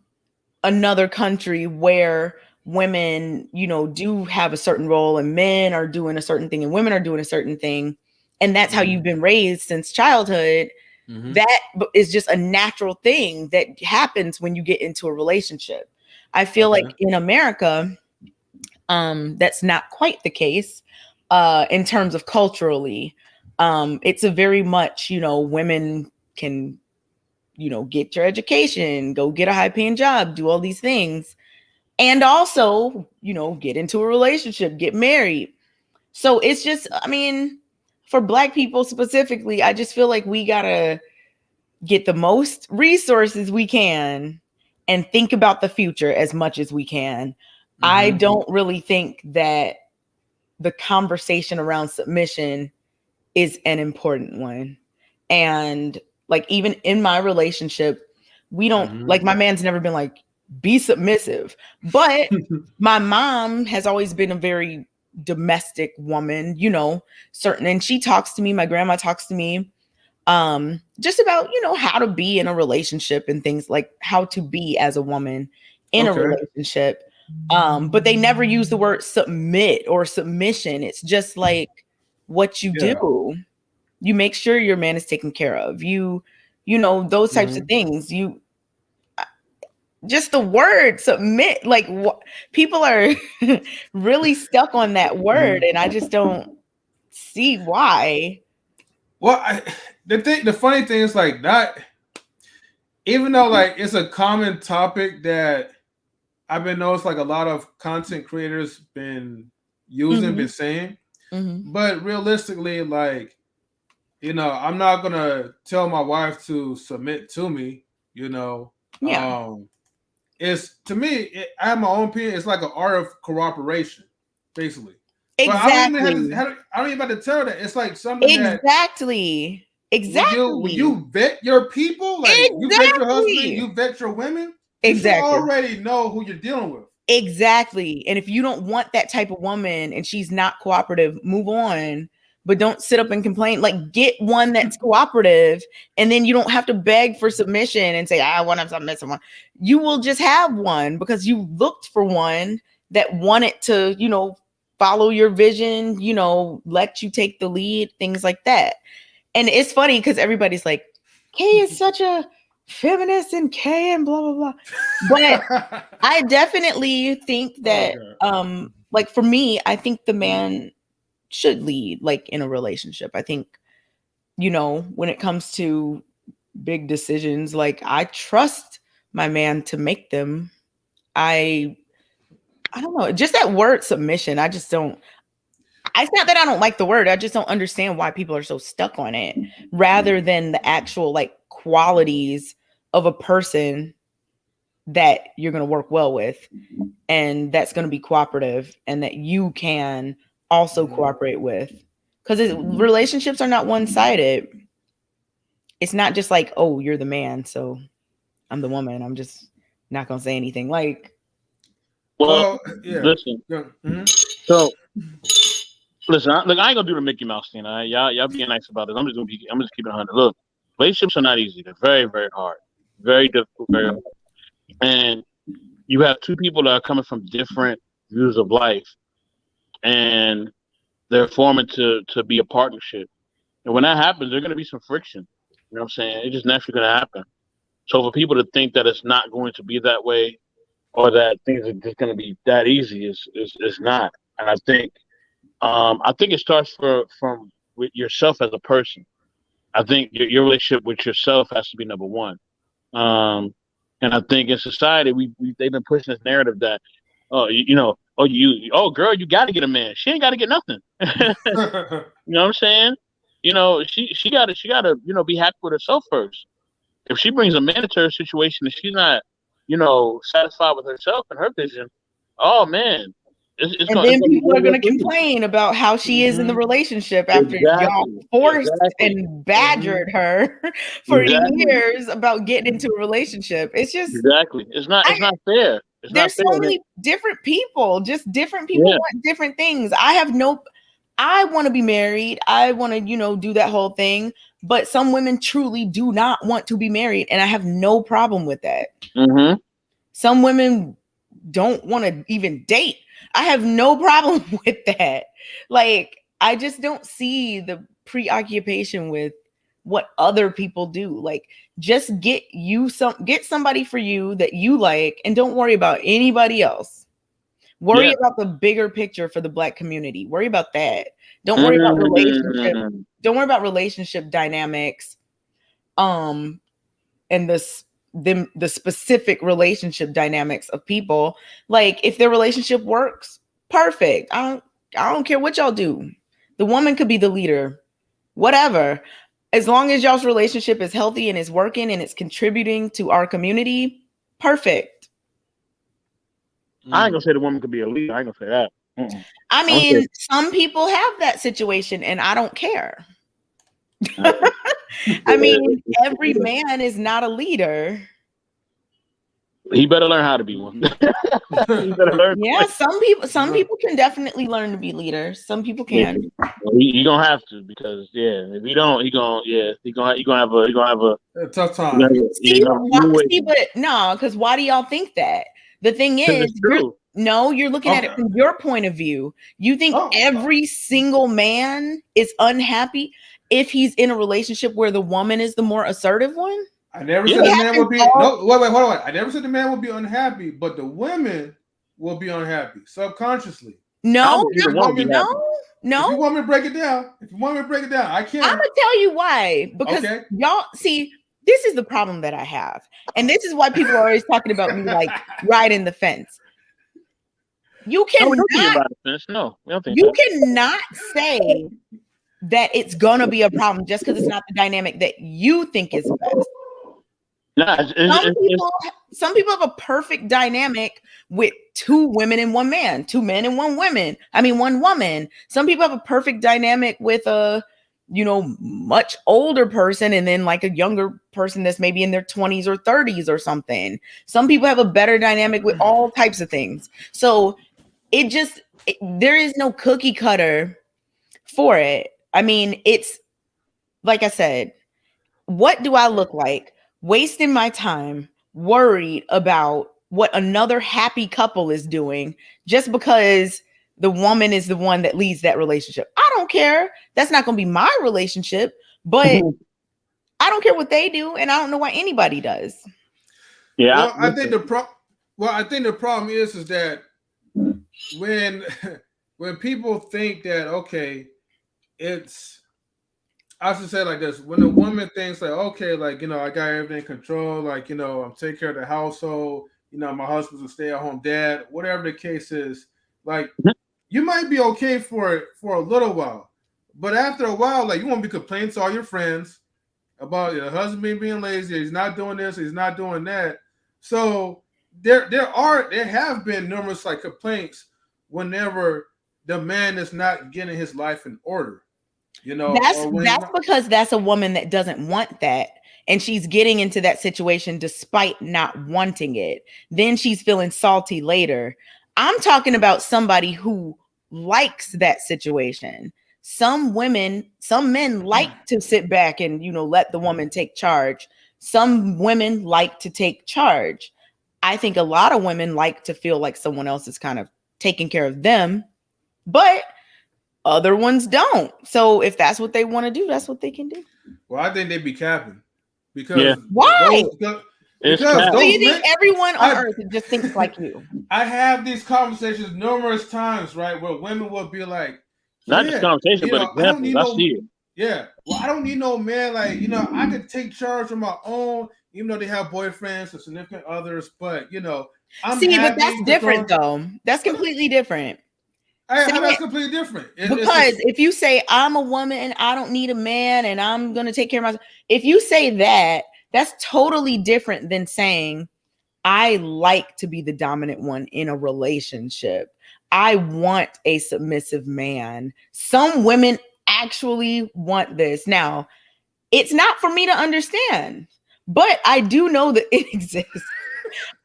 another country where women, you know, do have a certain role and men are doing a certain thing and women are doing a certain thing, and that's how you've been raised since childhood, that is just a natural thing that happens when you get into a relationship. I feel like in America, that's not quite the case in terms of culturally. It's a very much, you know, women can, you know, get your education, go get a high paying job, do all these things. And also, you know, get into a relationship, get married. So it's just, I mean, for Black people specifically, I just feel like we gotta get the most resources we can and think about the future as much as we can. I don't really think that the conversation around submission is an important one. And like, even in my relationship, we don't like, my man's never been like, be submissive, but my mom has always been a very domestic woman, you know, and she talks to me, my grandma talks to me, just about, you know, how to be in a relationship and things like how to be as a woman in a relationship. But they never use the word submit or submission. It's just like what you do. You make sure your man is taken care of. You know, those types of things. You just the word submit, like people are really stuck on that word, and I just don't see why. Well, the funny thing is like that, even though like it's a common topic that I've been noticed like a lot of content creators been using, been saying, but realistically, like, you know, I'm not gonna tell my wife to submit to me, you know. It's to me, I have my own opinion. It's like an art of cooperation, basically. Exactly. But I don't even have to tell that. It's like something exactly. When you vet your people, like you vet your husband, you vet your women, you should already know who you're dealing with. Exactly. And if you don't want that type of woman and she's not cooperative, move on. But don't sit up and complain. Like, get one that's cooperative, and then you don't have to beg for submission and say, I want to submit someone. You will just have one because you looked for one that wanted to, you know, follow your vision, you know, let you take the lead, things like that. And it's funny because everybody's like, Kay is such a feminist and K and blah blah blah. But I definitely think that like for me, I think the man should lead like in a relationship. I think, you know, when it comes to big decisions, like I trust my man to make them. I don't know, just that word submission, I just don't. It's not that I don't like the word. I just don't understand why people are so stuck on it rather than the actual like qualities of a person that you're going to work well with and that's going to be cooperative and that you can also cooperate with. Because relationships are not one-sided. It's not just like, oh, you're the man, so I'm the woman. I'm just not going to say anything. Like, well, yeah. Listen. So, listen. I ain't gonna do the Mickey Mouse thing. All right? Y'all being nice about this. I'm just keeping it 100. Look, relationships are not easy. They're very, very hard. Very difficult. Very hard. And you have two people that are coming from different views of life, and they're forming to be a partnership. And when that happens, there's gonna be some friction. You know what I'm saying? It's just naturally gonna happen. So for people to think that it's not going to be that way, or that things are just going to be that easy, is not. And I think it starts from with yourself as a person. I think your relationship with yourself has to be number one. And I think in society they've been pushing this narrative that girl, you got to get a man. She ain't got to get nothing. You know what I'm saying? You know, she got to be happy with herself first. If she brings a man into her situation and she's not, satisfied with herself and her vision, oh man, then people are going to complain about how she is in the relationship after y'all forced and badgered her for years about getting into a relationship. It's just it's not fair. There's so many different people. Just different people want different things. I want to be married. I want to, do that whole thing. But some women truly do not want to be married. And I have no problem with that. Mm-hmm. Some women don't want to even date. I have no problem with that. Like, I just don't see the preoccupation with what other people do. Like, just get somebody for you that you like and don't worry about anybody else. Worry about the bigger picture for the Black community. Worry about that. Don't worry about relationship. Don't worry about relationship dynamics. And the specific relationship dynamics of people. Like, if their relationship works, perfect. I don't care what y'all do. The woman could be the leader. Whatever. As long as y'all's relationship is healthy and is working and it's contributing to our community, perfect. I ain't gonna say the woman could be a leader. I ain't gonna say that. Mm-mm. I mean, some people have that situation, and I don't care. I mean, every man is not a leader. He better learn how to be one. He better learn. Yeah, some people can definitely learn to be leaders. Some people can. He gonna have to, because if he don't, he gonna have a tough time. But no, because why do y'all think that? The thing is, you're looking at it from your point of view. You think every single man is unhappy if he's in a relationship where the woman is the more assertive one? I never said the man would be. No, wait, hold on. I never said the man would be unhappy, but the women will be unhappy subconsciously. No. If you want me to break it down, I can't. I'm gonna tell you why. Because y'all see. This is the problem that I have. And this is why people are always talking about me like riding the fence. You cannot say that it's going to be a problem just because it's not the dynamic that you think is best. Some people have a perfect dynamic with two women and one man, two men and one woman. Some people have a perfect dynamic with a much older person and then like a younger person that's maybe in their 20s or 30s or something. Some people have a better dynamic with all types of things. So there is no cookie cutter for it. I mean, it's like I said, what do I look like wasting my time worried about what another happy couple is doing just because the woman is the one that leads that relationship? I don't care. That's not going to be my relationship, but I don't care what they do, and I don't know why anybody does. Yeah. Well, I think the problem is that when people think that, okay, I should say like this, when a woman thinks like, okay, like, you know, I got everything in control, like, you know, I'm taking care of the household, you know, my husband's a stay-at-home dad, whatever the case is, like, you might be okay for a little while, but after a while, like, you won't be complaining to all your friends about your husband being lazy, he's not doing this, he's not doing that. So there have been numerous like complaints whenever the man is not getting his life in order. You know, that's because that's a woman that doesn't want that, and she's getting into that situation despite not wanting it. Then she's feeling salty later. I'm talking about somebody who likes that situation. Some men like to sit back and, you know, let the woman take charge. Some women like to take charge. I think a lot of women like to feel like someone else is kind of taking care of them, but other ones don't. So if that's what they want to do, that's what they can do. Well, I think they'd be capping because why? Because so you think everyone on earth just thinks like you? I have these conversations numerous times, right, where women will be like, not just conversation, but examples. I see it. Yeah. Well, I don't need no man. Like, you know, I could take charge of my own, even though they have boyfriends or significant others. But, you know, but that's different, though. That's completely different. That's completely different. Because if you say I'm a woman and I don't need a man and I'm going to take care of myself, if you say that, that's totally different than saying I like to be the dominant one in a relationship. I want a submissive man. Some women actually want this. Now, it's not for me to understand, but I do know that it exists.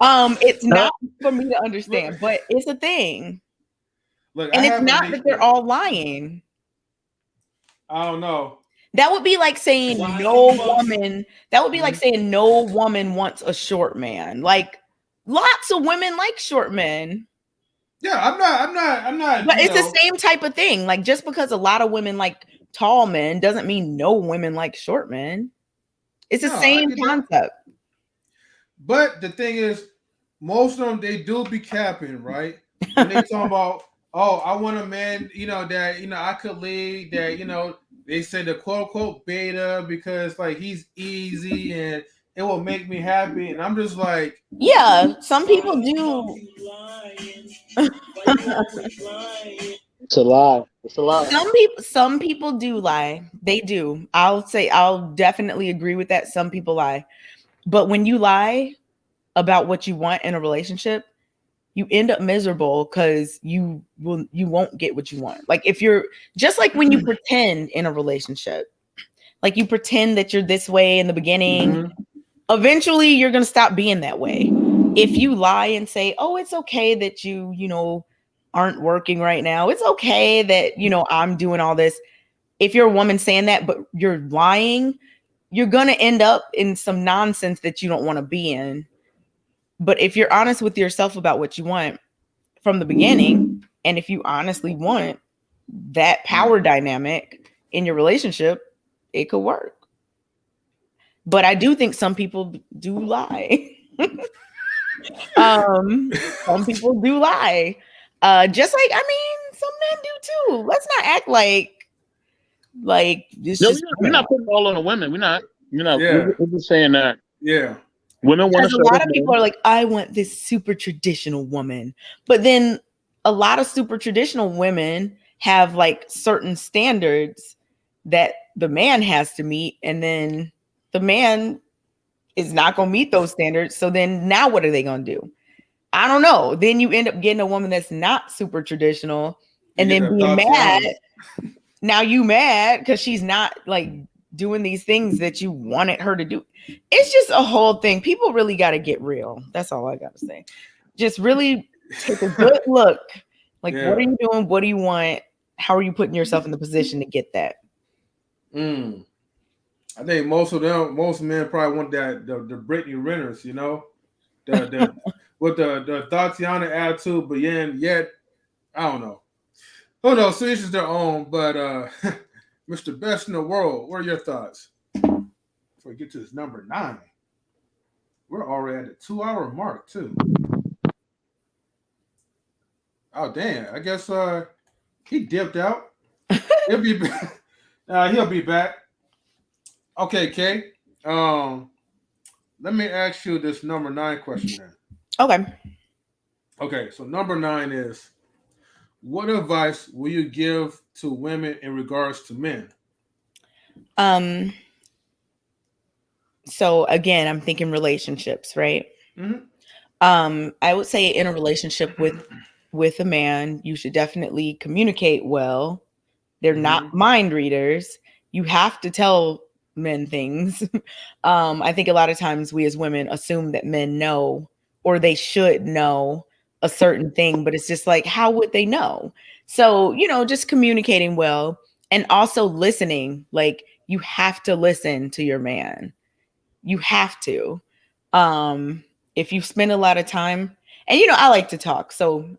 It's not for me to understand, but it's a thing. Look, and it's not that they're all lying. I don't know. That would be like saying no woman. That would be like saying no woman wants a short man. Like lots of women like short men. Yeah, I'm not. But it's the same type of thing. Like just because a lot of women like tall men doesn't mean no women like short men. It's the same concept. But the thing is, most of them they do be capping, right? And they talking about, oh, I want a man, you know, that, you know, I could lead, that, you know, they say the quote unquote beta because like he's easy and it will make me happy. And I'm just like, yeah, some people do. It's a lie. It's a lie. Some people do lie. They do. I'll definitely agree with that. Some people lie. But when you lie about what you want in a relationship, you end up miserable because you won't get what you want. Like if you're just like when you pretend in a relationship, like you pretend that you're this way in the beginning, eventually you're going to stop being that way. If you lie and say, oh, it's okay that you know, aren't working right now. It's okay that, you know, I'm doing all this. If you're a woman saying that, but you're lying, you're going to end up in some nonsense that you don't want to be in. But if you're honest with yourself about what you want from the beginning, and if you honestly want that power dynamic in your relationship, it could work. But I do think some people do lie. Some people do lie. Just like, I mean, some men do too. Let's not act like this. No, we're not putting all on the women. We're not. We're just saying that. Yeah. Women want to. A lot of people are like, I want this super traditional woman, but then a lot of super traditional women have like certain standards that the man has to meet, and then the man is not going to meet those standards. So then now what are they going to do? I don't know. Then you end up getting a woman that's not super traditional and then being mad. Now you mad because she's not like doing these things that you wanted her to do. It's just a whole thing. People really got to get real. That's all I got to say. Just really take a good look. Like, what are you doing? What do you want? How are you putting yourself in the position to get that? I think most men probably want that the Brittany Renners, you know, with the Tatiana attitude, but yet I don't know. Oh no, so each is their own. But Mr. Best in the World, what are your thoughts? before we get to this number 9. We're already at the 2-hour mark too. Oh damn! I guess he dipped out. He'll be back. He'll be back. Okay, Kay. Let me ask you this number 9 question then. Okay. Okay, so number 9 is, what advice will you give to women in regards to men? So again, I'm thinking relationships, right? Mm-hmm. I would say in a relationship with a man, you should definitely communicate well. They're not mind readers. You have to tell men things. I think a lot of times we as women assume that men know, or they should know a certain thing, but it's just like, how would they know? So, just communicating well and also listening. Like, you have to listen to your man. You have to. If you spend a lot of time, and I like to talk, so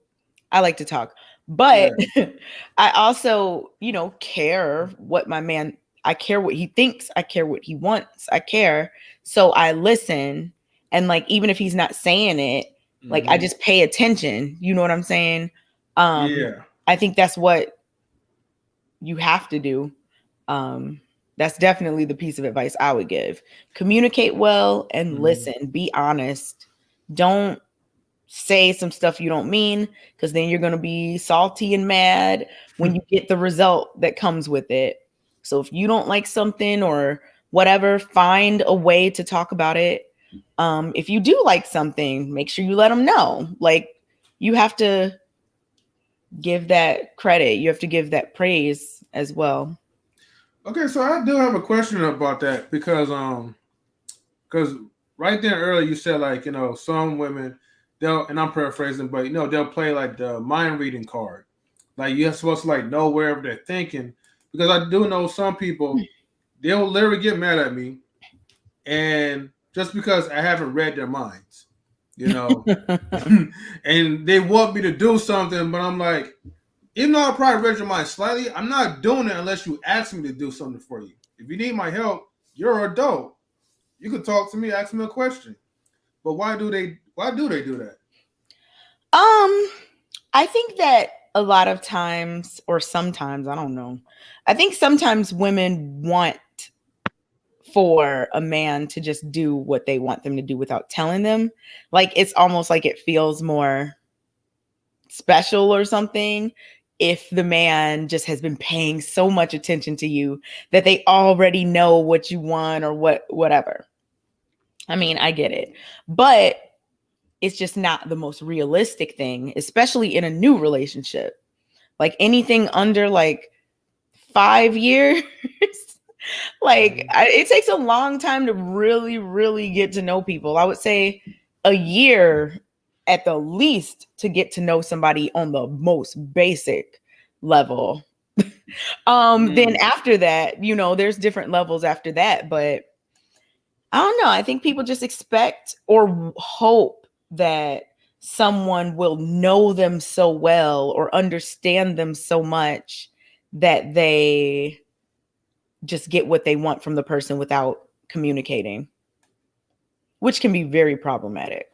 I like to talk, but yeah. I also, care what my man, I care what he thinks, I care what he wants, I care. So I listen, and like, even if he's not saying it, like, I just pay attention. You know what I'm saying? Yeah. I think that's what you have to do. That's definitely the piece of advice I would give. Communicate well and listen. Be honest. Don't say some stuff you don't mean, because then you're going to be salty and mad when you get the result that comes with it. So if you don't like something or whatever, find a way to talk about it. If you do like something, make sure you let them know. Like, you have to give that credit. You have to give that praise as well. Okay, so I do have a question about that because right there earlier you said, like, some women, they'll, and I'm paraphrasing, but they'll play like the mind reading card. Like, you're supposed to like know wherever they're thinking, because I do know some people, they'll literally get mad at me, and just because I haven't read their minds, and they want me to do something, but I'm like, even though I probably read your mind slightly, I'm not doing it unless you ask me to do something for you. If you need my help, you're an adult. You can talk to me, ask me a question. But why do they do that? I think that a lot of times, or sometimes, I don't know. I think sometimes women want for a man to just do what they want them to do without telling them. Like, it's almost like it feels more special or something if the man just has been paying so much attention to you that they already know what you want or whatever. I mean, I get it, but it's just not the most realistic thing, especially in a new relationship. Like, anything under like 5 years, like, it takes a long time to really, really get to know people. I would say a year at the least to get to know somebody on the most basic level. Then after that, there's different levels after that, but I don't know. I think people just expect or hope that someone will know them so well or understand them so much that they just get what they want from the person without communicating, which can be very problematic.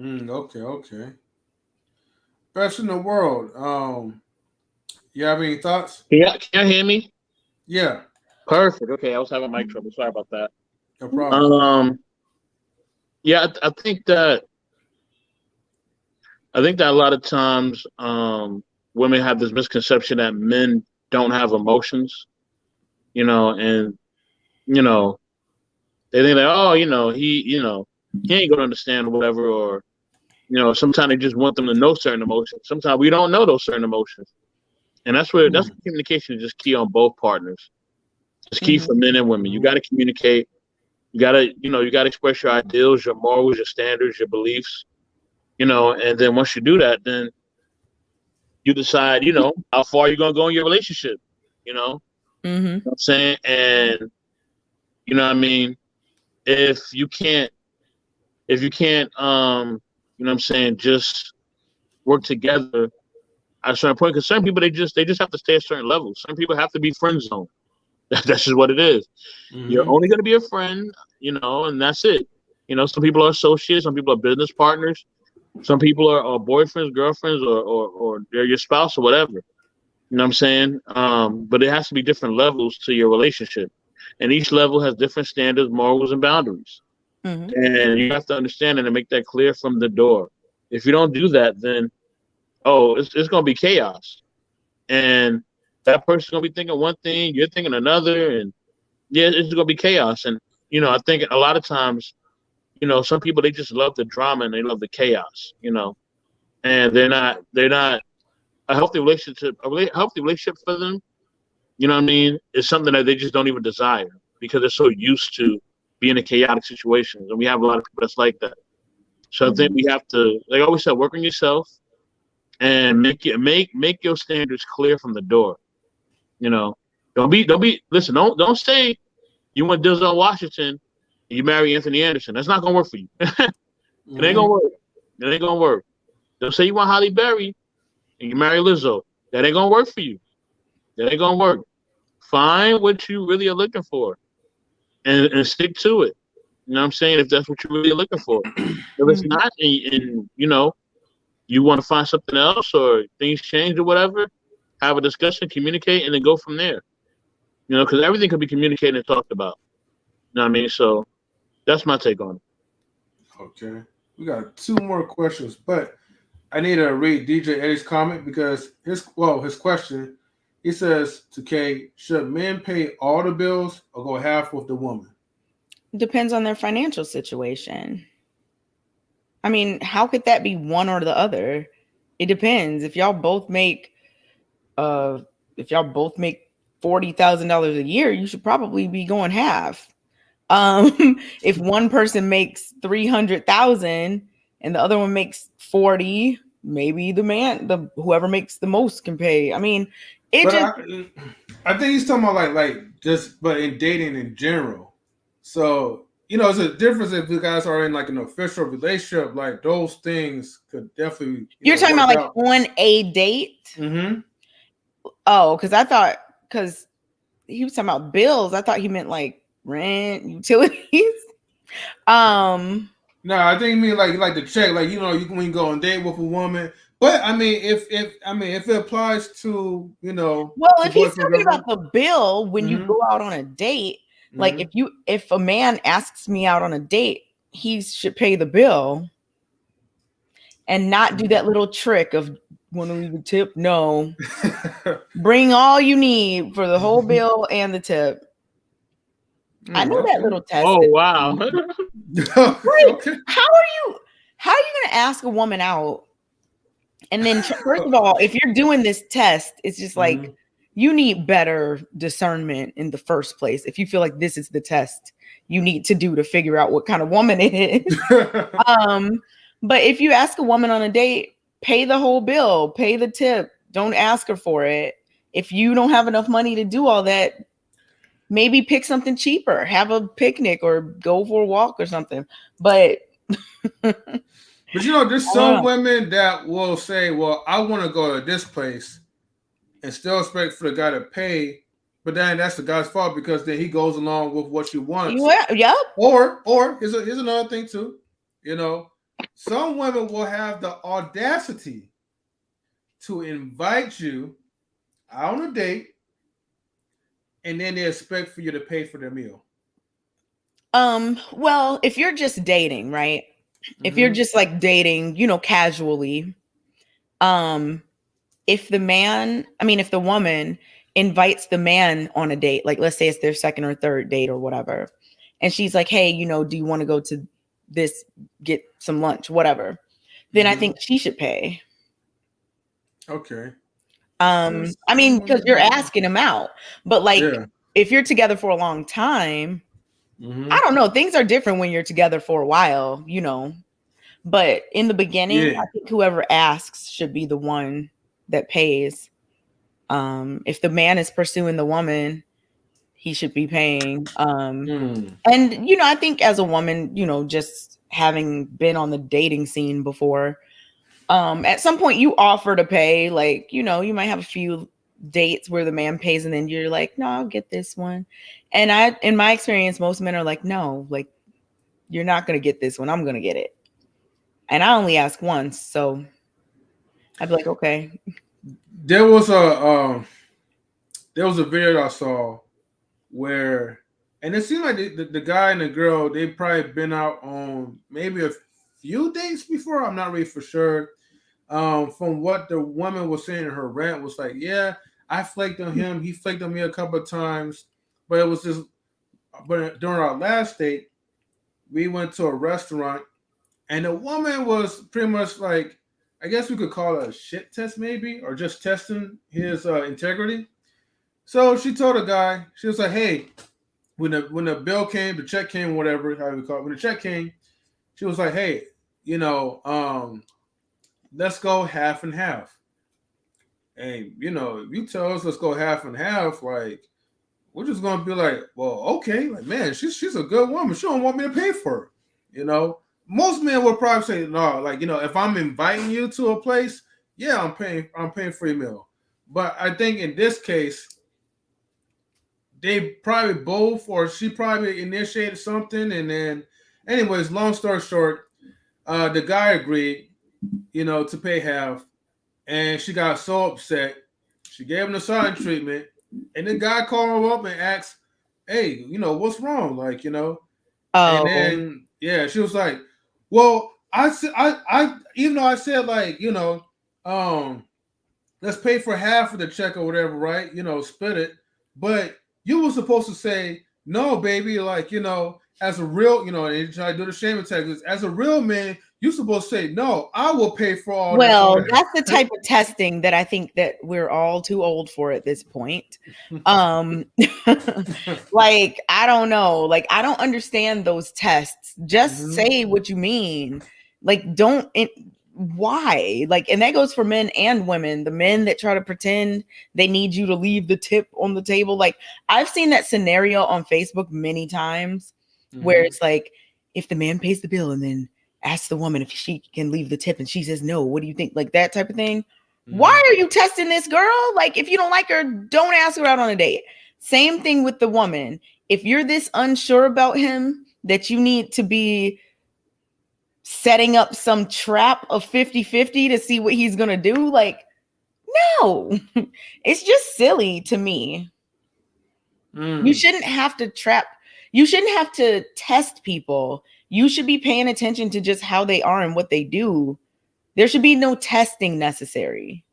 Okay. Best in the world. You have any thoughts? Yeah, can you hear me? Yeah. Perfect. Okay, I was having mic trouble. Sorry about that. No problem. Yeah, I think that a lot of times women have this misconception that men don't have emotions, and they think that, oh, he ain't gonna understand whatever, or sometimes they just want them to know certain emotions. Sometimes we don't know those certain emotions, and that's where communication is just key on both partners. It's key for men and women. You got to communicate. You gotta express your ideals, your morals, your standards, your beliefs, and then once you do that, then you decide, how far you're gonna go in your relationship, you know what I'm saying? And if you can't, just work together at a certain point, because certain people they just have to stay at certain levels. Some people have to be friend zoned. That's just what it is. You're only going to be a friend, and that's it. Some people are associates, some people are business partners, some people are boyfriends, girlfriends, or they're your spouse or whatever. You know what I'm saying? But it has to be different levels to your relationship. And each level has different standards, morals, and boundaries. And you have to understand and make that clear from the door. If you don't do that, then, it's going to be chaos. And that person's going to be thinking one thing, you're thinking another, and yeah, it's going to be chaos. And, I think a lot of times, some people, they just love the drama and they love the chaos, and they're not a healthy relationship for them. You know what I mean? Is something that they just don't even desire because they're so used to being in chaotic situations. And we have a lot of people that's like that. So I think we have to, like I always said, work on yourself and make your standards clear from the door. Don't say you want Denzel Washington and you marry Anthony Anderson. That's not gonna work for you. It ain't gonna work. It ain't gonna work. Don't say you want Halle Berry and you marry Lizzo. That ain't gonna work for you. That ain't gonna work. Find what you really are looking for and stick to it. You know what I'm saying? If that's what you're really looking for. If it's not, and you want to find something else or things change or whatever, have a discussion, communicate, and then go from there. Because everything can be communicated and talked about. You know what I mean? So that's my take on it. Okay. We got 2 more questions, but I need to read DJ Eddie's comment because his question, he says to Kay, should men pay all the bills or go half with the woman? Depends on their financial situation. I mean, how could that be one or the other? It depends. If y'all both make $40,000 a year, you should probably be going half. If one person makes 300,000 and the other one makes 40, maybe whoever makes the most can pay. I mean, I think he's talking about but in dating in general. So, it's a difference if you guys are in like an official relationship, like those things could definitely. You're talking about like on a date? Oh, because he was talking about bills. I thought he meant like rent, utilities. No, I think he mean like the check, like you can go on a date with a woman. But I mean, if it applies to well, if he's talking about the bill when you go out on a date, like if a man asks me out on a date, he should pay the bill and not do that little trick of want to leave a tip. No, bring all you need for the whole bill and the tip. I know that little test. Oh wow! Okay. How are you going to ask a woman out? And then, first of all, if you're doing this test, it's just like you need better discernment in the first place. If you feel like this is the test you need to do to figure out what kind of woman it is. But if you ask a woman on a date, pay the whole bill, pay the tip. Don't ask her for it. If you don't have enough money to do all that, maybe pick something cheaper, have a picnic or go for a walk or something. But there's some women that will say, well, I want to go to this place and still expect for the guy to pay, but then that's the guy's fault because then he goes along with what you want. Yep. Or here's another thing too. Some women will have the audacity to invite you out on a date and then they expect for you to pay for their meal. Well, if you're just dating, right? If you're just like dating, casually, if the woman invites the man on a date, like let's say it's their second or third date or whatever, and she's like, hey, do you want to go to this, get some lunch, whatever, then I think she should pay. Okay. Because you're asking him out, but if you're together for a long time, I don't know, things are different when you're together for a while, but in the beginning, I think whoever asks should be the one that pays. If the man is pursuing the woman, he should be paying. And I think as a woman, just having been on the dating scene before, at some point you offer to pay, like, you might have a few dates where the man pays and then you're like, no, I'll get this one. And in my experience, most men are like, no, like you're not going to get this one. I'm going to get it. And I only ask once. So I'd be like, okay. There was a video that I saw where, and it seemed like the guy and the girl, they've probably been out on maybe a few dates before. I'm not really for sure. From what the woman was saying in her rant was like, yeah, I flaked on him. He flaked on me a couple of times. But it was just, but during our last date, we went to a restaurant and the woman was pretty much like, I guess we could call it a shit test maybe, or just testing his integrity. So she told the guy, she was like, hey, when the bill came, the check came, whatever, how we call it, when the check came, she was like, hey, let's go half and half. And, if you tell us let's go half and half, like, we're just going to be like, well, okay. Like, man, she's a good woman. She don't want me to pay for her, Most men would probably say, no, like, if I'm inviting you to a place, yeah, I'm paying for your meal. But I think in this case, they probably both, or she probably initiated something. And then, anyways, long story short, the guy agreed, to pay half. And she got so upset. She gave him the silent treatment. And the guy called her up and asked, hey, what's wrong? Like, Oh. And then, yeah, she was like, well, I even though I said, like, let's pay for half of the check or whatever, right? Split it. But you were supposed to say, no, baby, like, as a real, and try to do the shame attacks. As a real man, you're supposed to say, no, I will pay for all this. Well, that's the type of testing that I think that we're all too old for at this point. Like, I don't know. Like, I don't understand those tests. Just say what you mean. Like, why? Like, and that goes for men and women. The men that try to pretend they need you to leave the tip on the table. Like, I've seen that scenario on Facebook many times where it's like, if the man pays the bill and then asks the woman if she can leave the tip and she says no, what do you think? Like that type of thing. Why are you testing this girl? Like, if you don't like her, don't ask her out on a date. Same thing with the woman. If you're this unsure about him that you need to be setting up some trap of 50-50 to see what he's gonna do, like, no. It's just silly to me. You shouldn't have to you shouldn't have to test people. You should be paying attention to just how they are and what they do. There should be no testing necessary.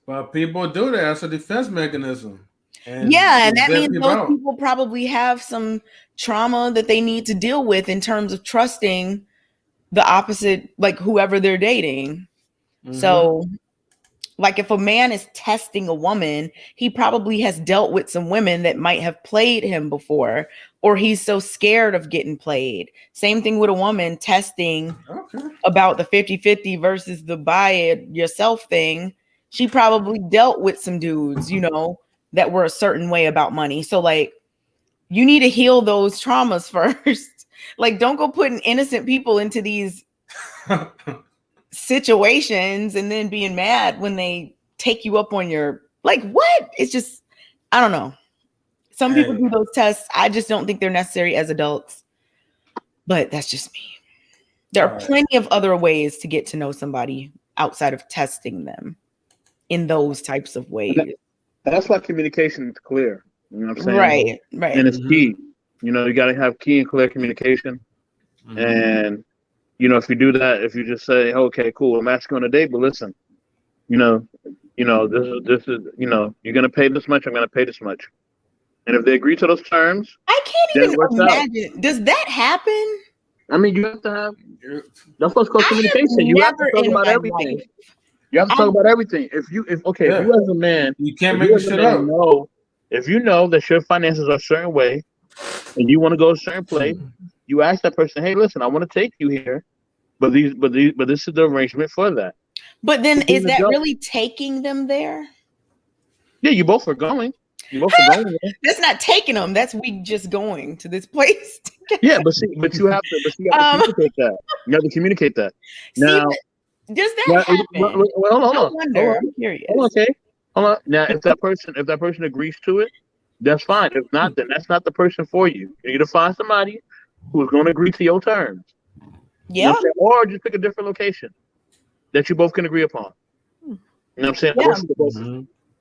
But people do that as a defense mechanism. And that means those people probably have some trauma that they need to deal with in terms of trusting the opposite, like whoever they're dating. So, like, if a man is testing a woman, he probably has dealt with some women that might have played him before, or he's so scared of getting played. Same thing with a woman testing about the 50-50 versus the buy it yourself thing. She probably dealt with some dudes, that were a certain way about money. So, like, you need to heal those traumas first. Like, don't go putting innocent people into these situations and then being mad when they take you up on your, like, what? It's just, I don't know. Some people do those tests. I just don't think they're necessary as adults, but that's just me. There are plenty of other ways to get to know somebody outside of testing them in those types of ways. That's why communication is clear. You know what I'm saying? Right. And it's key. You got to have key and clear communication. And if you do that, if you just say, okay, cool, I'm asking on a date, but listen, this is, you're going to pay this much, I'm going to pay this much. And if they agree to those terms, I can't even imagine. Does that happen? I mean, you have to have, that's what's called communication. You have to talk about everything. You have to talk about everything. If you as a man, you can't make shit up. If you know that your finances are a certain way and you want to go a certain place, you ask that person, hey, listen, I want to take you here, but this is the arrangement for that. But then is that really taking them there? Yeah, you both are going. That's not taking them. That's we just going to this place together. Yeah, but you have to communicate that. You have to communicate that. Now, does that happen? Hold on. I'm curious. Hold Hold on. Now, if that person agrees to it, that's fine. If not, then that's not the person for you. You need to find somebody who's going to agree to your terms. You know Yeah. what I'm saying? Or just pick a different location that you both can agree upon. You know what I'm saying? Yeah.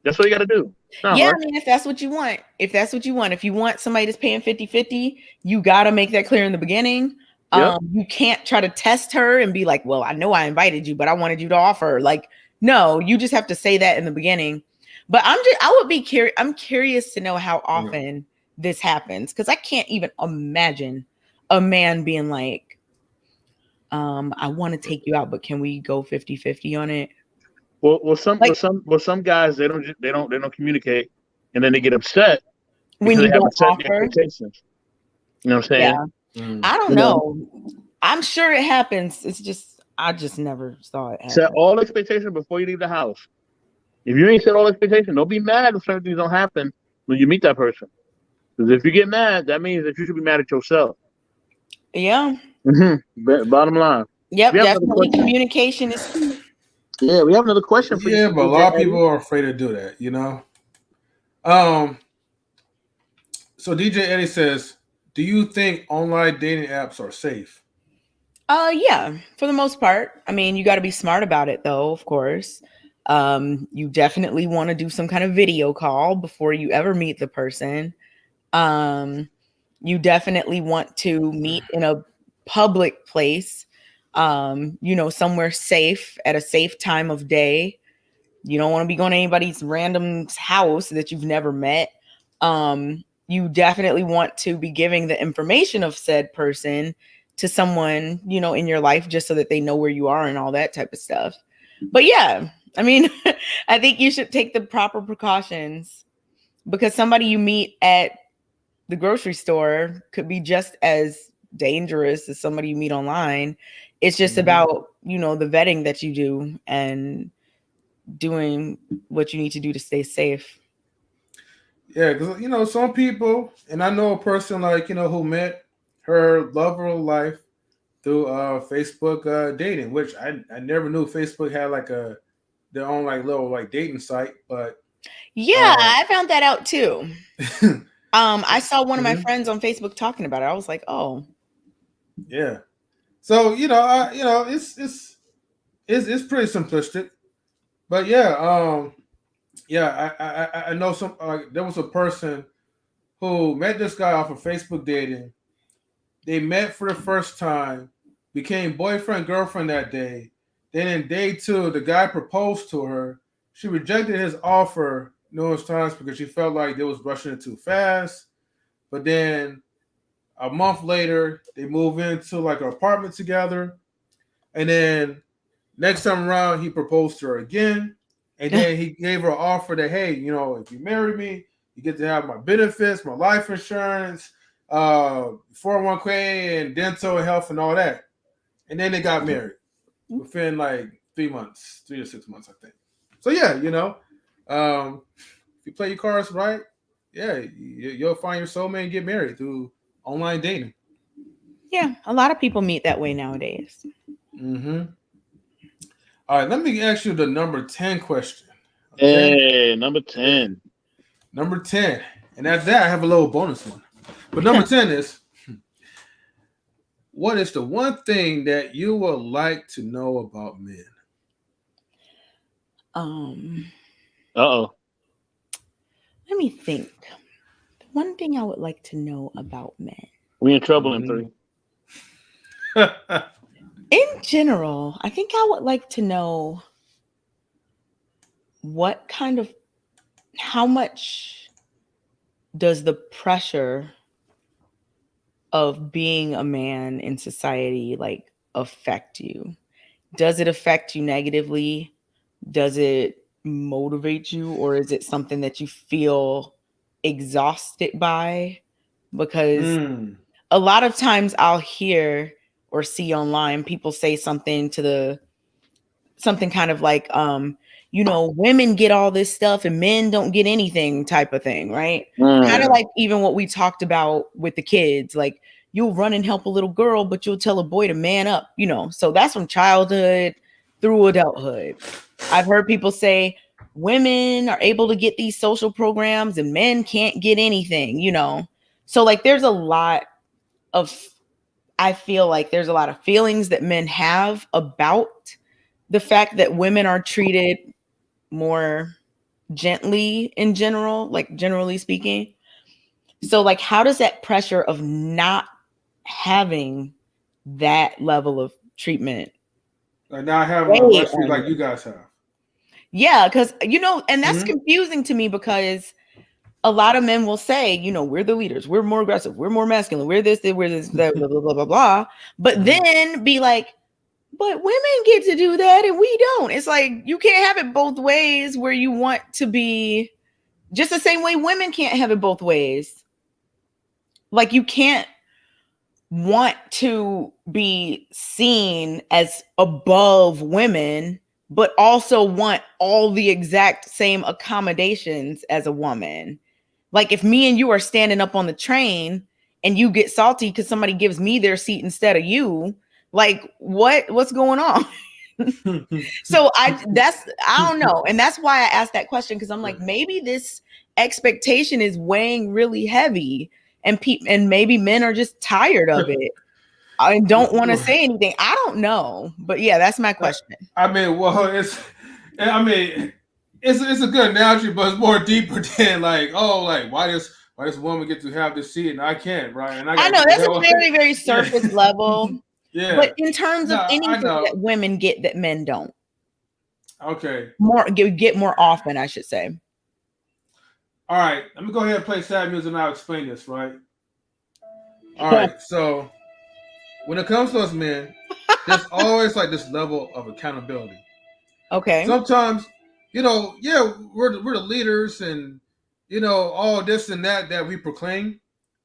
That's what you got to do. Yeah, hard. I mean, if that's what you want, if you want somebody that's paying 50-50, you got to make that clear in the beginning. Yep. You can't try to test her and be like, well, I know I invited you, but I wanted you to offer. Like, no, you just have to say that in the beginning. But I would be curious. I'm curious to know how often this happens, because I can't even imagine a man being like, I want to take you out, but can we go 50-50 on it? Well, some guys they don't communicate, and then they get upset when you don't offer. Expectations. You know what I'm saying? Yeah. I don't know. I'm sure it happens. It's just I just never saw it happen. Set all expectations before you leave the house. If you ain't set all expectations, don't be mad if certain things don't happen when you meet that person. Because if you get mad, that means that you should be mad at yourself. Yeah. Bottom line. Yep. Definitely communication is key. Yeah, we have another question for you. Yeah, but a lot of people are afraid to do that, you know. So DJ Eddie says, do you think online dating apps are safe? Yeah, for the most part. I mean, you got to be smart about it, though, of course. You definitely want to do some kind of video call before you ever meet the person. You definitely want to meet in a public place, somewhere safe at a safe time of day. You don't want to be going to anybody's random house that you've never met. You definitely want to be giving the information of said person to someone, in your life, just so that they know where you are and all that type of stuff. But yeah, I mean, I think you should take the proper precautions, because somebody you meet at the grocery store could be just as dangerous as somebody you meet online. It's just about, the vetting that you do and doing what you need to do to stay safe. Yeah, because some people, and I know a person who met her love of life through Facebook dating, which I never knew Facebook had their own little dating site. But yeah, I found that out too. I saw one of my friends on Facebook talking about it. I was like, oh, yeah. So it's pretty simplistic, but yeah. I know some. There was a person who met this guy off of Facebook dating. They met for the first time, became boyfriend girlfriend that day. Then in day 2, the guy proposed to her. She rejected his offer numerous times because she felt like they was rushing it too fast. But then a month later, they move into an apartment together, and then next time around, he proposed to her again. And then he gave her an offer that, hey, if you marry me, you get to have my benefits, my life insurance, 401k, and dental and health and all that. And then they got married within 3 months, 3 to 6 months, I think. So yeah, if you play your cards right, yeah, you'll find your soulmate and get married through online dating. Yeah, a lot of people meet that way nowadays. All right, let me ask you the number 10 question. Okay? Hey, number 10. Number 10. And at that, I have a little bonus one. But number 10 is, what is the one thing that you would like to know about men? Let me think. The one thing I would like to know about men. We in trouble in 3. In general, I think I would like to know how much does the pressure of being a man in society affect you? Does it affect you negatively? Does it motivate you, or is it something that you feel exhausted by? Because a lot of times I'll hear or see online people say something kind of like, women get all this stuff and men don't get anything type of thing, right? Kind of like even what we talked about with the kids, you'll run and help a little girl, but you'll tell a boy to man up, so that's from childhood through adulthood. I've heard people say women are able to get these social programs and men can't get anything, you know? So like, there's a lot of, I feel like there's a lot of feelings that men have about the fact that women are treated more gently in general, like generally speaking. So like, how does that pressure of not having that level of treatment, like not having a luxury like you guys have? Yeah, because you know, and that's confusing to me, because a lot of men will say, you know, we're the leaders, we're more aggressive, we're more masculine, we're this, that, blah, blah, blah, blah, blah, blah. But then be like, but women get to do that and we don't. It's like, you can't have it both ways, where you want to be just the same way women can't have it both ways. Like, you can't want to be seen as above women, but also want all the exact same accommodations as a woman. Like, if me and you are standing up on the train and you get salty because somebody gives me their seat instead of you, like, what's going on? So I don't know. And that's why I asked that question, because I'm like, maybe this expectation is weighing really heavy, and maybe men are just tired of it. I don't want to say anything. I don't know, but yeah, that's my question. I mean, well, it's a good analogy, but it's more deeper than like, oh, like why does woman get to have this seat and I can't, right? And I know that's a very, very surface level. Yeah, but in terms of anything that women get that men don't, okay, get more often, I should say. All right, let me go ahead and play sad music and I'll explain this, right? All right, so when it comes to us men, there's always like this level of accountability. Okay. Sometimes, you know, yeah, we're the leaders and, you know, all this and that we proclaim,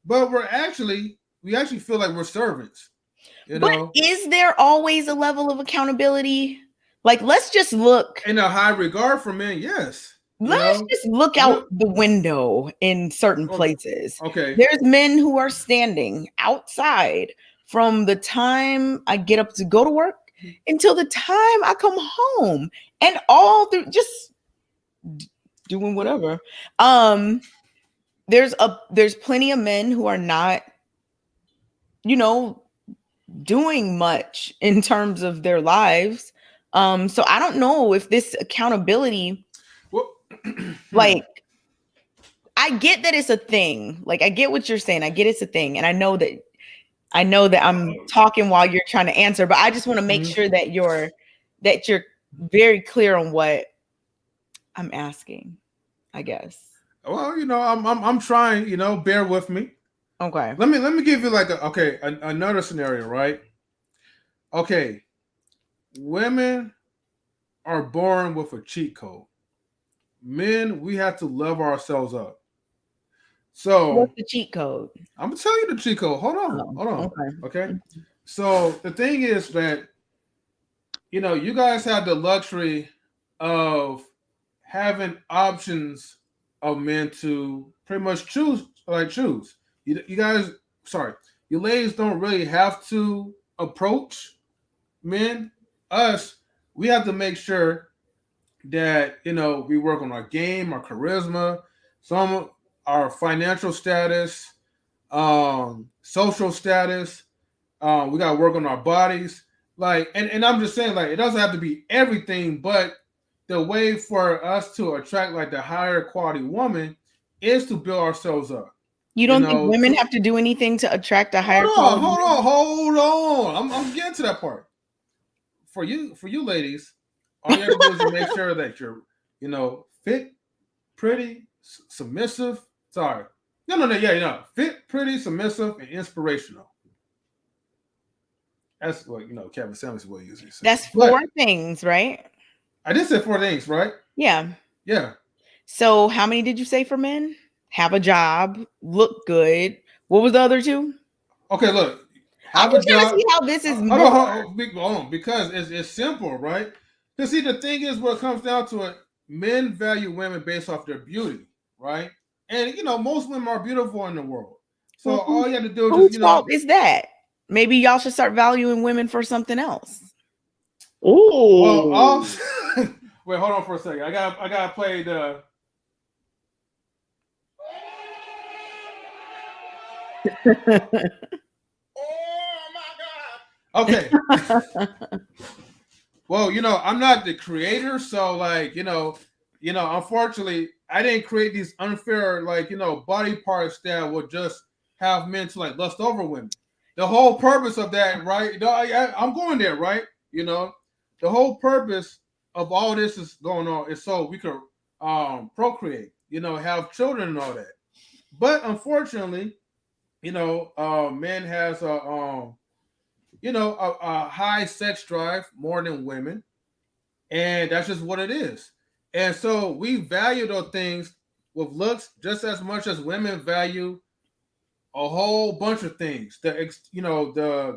but we actually feel like we're servants. You know? Is there always a level of accountability? Like, let's just look. In a high regard for men, yes. Let's just look out the window in certain places. Okay. There's men who are standing outside from the time I get up to go to work until the time I come home, and all through just doing whatever. There's plenty of men who are not, you know, doing much in terms of their lives. So I don't know if this accountability, like, I get that it's a thing. Like, I get what you're saying. I get it's a thing. And I know that I'm talking while you're trying to answer, but I just want to make sure that you're very clear on what I'm asking, I guess. Well, you know, I'm trying, you know, bear with me. Okay. Let me give you like another scenario, right? Okay. Women are born with a cheat code. Men, we have to love ourselves up. So what's the cheat code? I'm gonna tell you the cheat code. Hold on. Okay. So the thing is that, you know, you guys have the luxury of having options of men to pretty much choose. You guys, you ladies don't really have to approach men. Us, we have to make sure that, you know, we work on our game, our charisma, our financial status, social status. We got to work on our bodies. Like, and I'm just saying, like, it doesn't have to be everything, but the way for us to attract like the higher quality woman is to build ourselves up. You don't think women have to do anything to attract a higher quality? Hold on. I'm getting to that part. For you ladies, all you have to do is to make sure that you're, you know, fit, pretty, submissive. Sorry. No. Yeah, you know, fit, pretty, submissive, and inspirational. That's what, you know, Kevin Samuels will usually say. That's four things, right? I did say 4 things, right? Yeah. Yeah. So how many did you say for men? Have a job, look good. What was the other 2? Okay, look. I'm just trying to see how this is more. Hold on, because it's simple, right? Because see, the thing is, what it comes down to it, men value women based off their beauty, right? And, you know, most women are beautiful in the world. So all you have to do is whose fault is that? Maybe y'all should start valuing women for something else. Oh, well, Wait, hold on for a second. I gotta play the. Okay. Well, I'm not the creator, so like, unfortunately, I didn't create these unfair, like, body parts that would just have men to like lust over women. The whole purpose of that, right? I'm going there, right? The whole purpose of all this is going on is so we could procreate, have children and all that. But unfortunately, man has a high sex drive more than women, and that's just what it is. And so we value those things with looks just as much as women value a whole bunch of things. The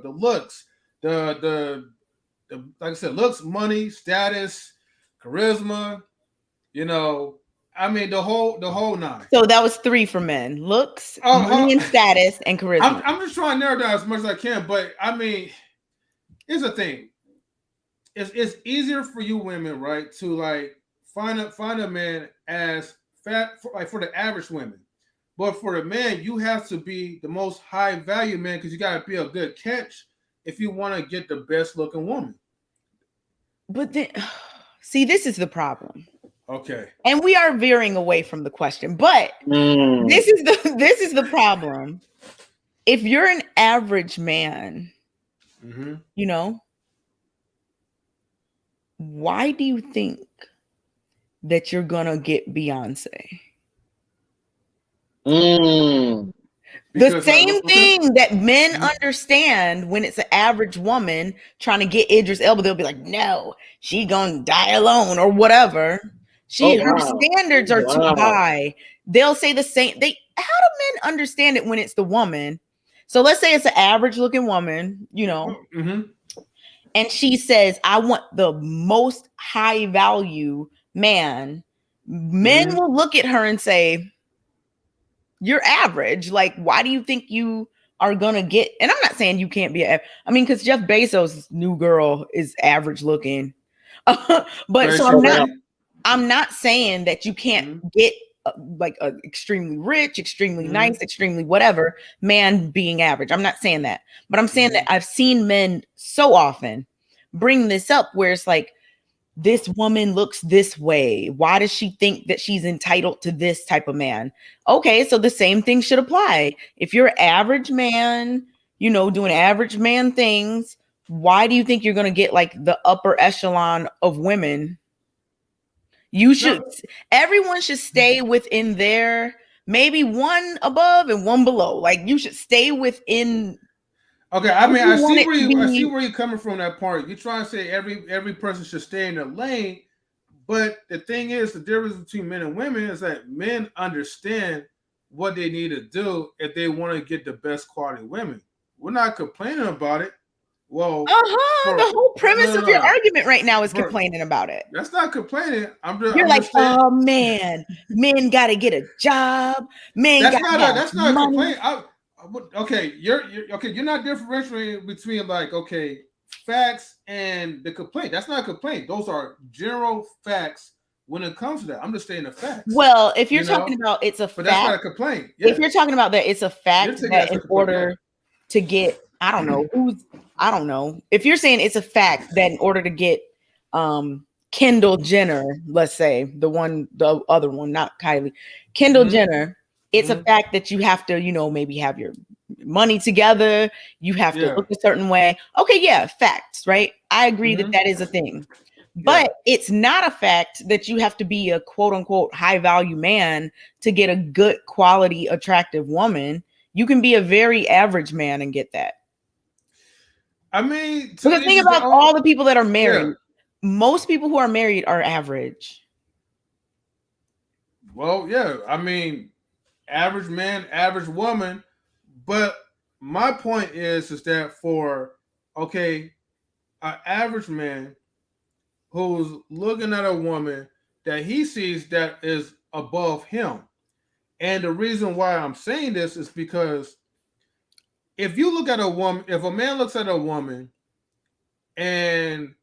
looks, the like I said, looks, money, status, charisma. I mean the whole nine. So that was 3 for men: looks, money, and status, and charisma. I'm just trying to narrow down as much as I can, but I mean, here's the thing. It's easier for you women, right, to like find a man as fat for the average women. But for the man, you have to be the most high value man because you got to be a good catch if you want to get the best looking woman. But then, see, this is the problem. Okay. And we are veering away from the question, but this is the problem. If you're an average man, why do you think that you're gonna get Beyonce? The same thing that men understand when it's an average woman trying to get Idris Elba, they'll be like, no, she gonna die alone or whatever. Her standards are too high. They'll say the same. How do men understand it when it's the woman? So let's say it's an average looking woman, and she says, I want the most high value man. Men will look at her and say, you're average. Like, why do you think you are gonna get? And I'm not saying you can't be because Jeff Bezos' new girl is average looking. But so I'm not saying that you can't get like a extremely rich, extremely nice, extremely whatever man being average. I'm not saying that, but I'm saying that I've seen men so often bring this up where it's like, this woman looks this way. Why does she think that she's entitled to this type of man? Okay, so the same thing should apply. If you're an average man, doing average man things, why do you think you're going to get like the upper echelon of women? Everyone should stay within their, maybe one above and one below. Like, you should stay within. Okay, I mean, I see where you're coming from that part. You're trying to say every person should stay in their lane, but the thing is, the difference between men and women is that men understand what they need to do if they want to get the best quality women. We're not complaining about it. Well, the whole premise of your argument right now is complaining about it. That's not complaining. You're like, oh man, men got to get a job. That's not money. Complaining. Okay, you're not differentiating between like facts and the complaint. That's not a complaint. Those are general facts when it comes to that. I'm just saying the facts. Well, if you're talking about it's a fact, that's not a complaint. Yeah. If you're talking about that, it's a fact that in order to get, I don't know. If you're saying it's a fact that in order to get Kendall Jenner, let's say the other one, not Kylie, Kendall Jenner, it's a fact that you have to, maybe have your money together. You have to look a certain way. Okay, yeah, facts, right? I agree that is a thing. But it's not a fact that you have to be a quote unquote high value man to get a good quality, attractive woman. You can be a very average man and get that. I mean, because think about all the people that are married. Most people who are married are average. Well, yeah. I mean, average man, average woman. But my point is that for, an average man who's looking at a woman that he sees that is above him. And the reason why I'm saying this is because if you look at a woman, if a man looks at a woman and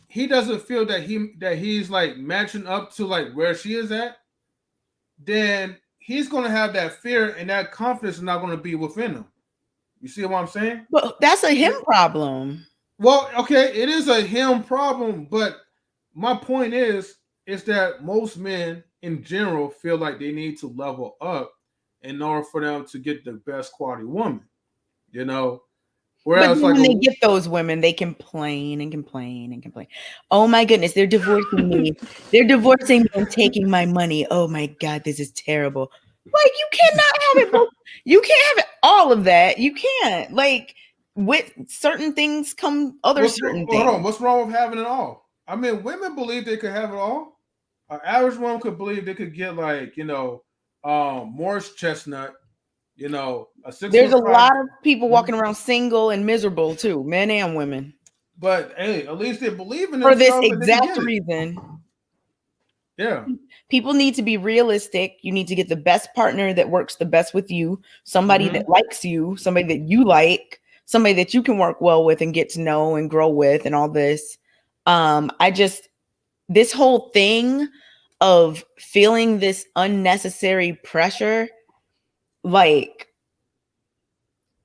he doesn't feel that he's like matching up to like where she is at, then he's gonna have that fear and that confidence is not gonna be within him. You see what I'm saying? But that's a him problem. Well, okay, it is a him problem, but my point is that most men in general feel like they need to level up in order for them to get the best quality woman. You know, whereas but like when they get those women, they complain and complain and complain. Oh my goodness, they're divorcing me. They're divorcing me and taking my money. Oh my God, this is terrible. Like, you cannot have it both. You can't have it, all of that. You can't. Like, with certain things come other certain things. Hold on, what's wrong with having it all? I mean, women believe they could have it all. An average woman could believe they could get like, Morris Chestnut, There's a lot of people walking around single and miserable too, men and women. But hey, at least they believe in for this themselves exact reason. Yeah. People need to be realistic. You need to get the best partner that works the best with you, somebody that likes you, somebody that you like, somebody that you can work well with and get to know and grow with and all this. This whole thing of feeling this unnecessary pressure, like,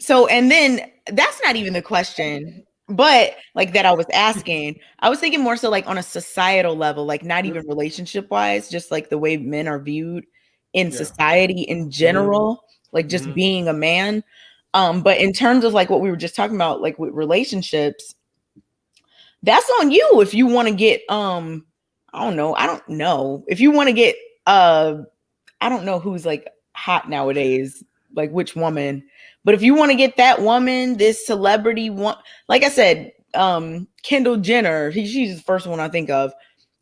so, and then that's not even the question, but like that I was asking, I was thinking more so like on a societal level, like not even relationship wise, just like the way men are viewed in society in general, like just being a man. But in terms of like what we were just talking about, like with relationships, that's on you. If you want to get, I don't know. If you want to get, I don't know who's like hot nowadays, like which woman, but if you want to get that woman, this celebrity one, like I said, Kendall Jenner, she's the first one I think of.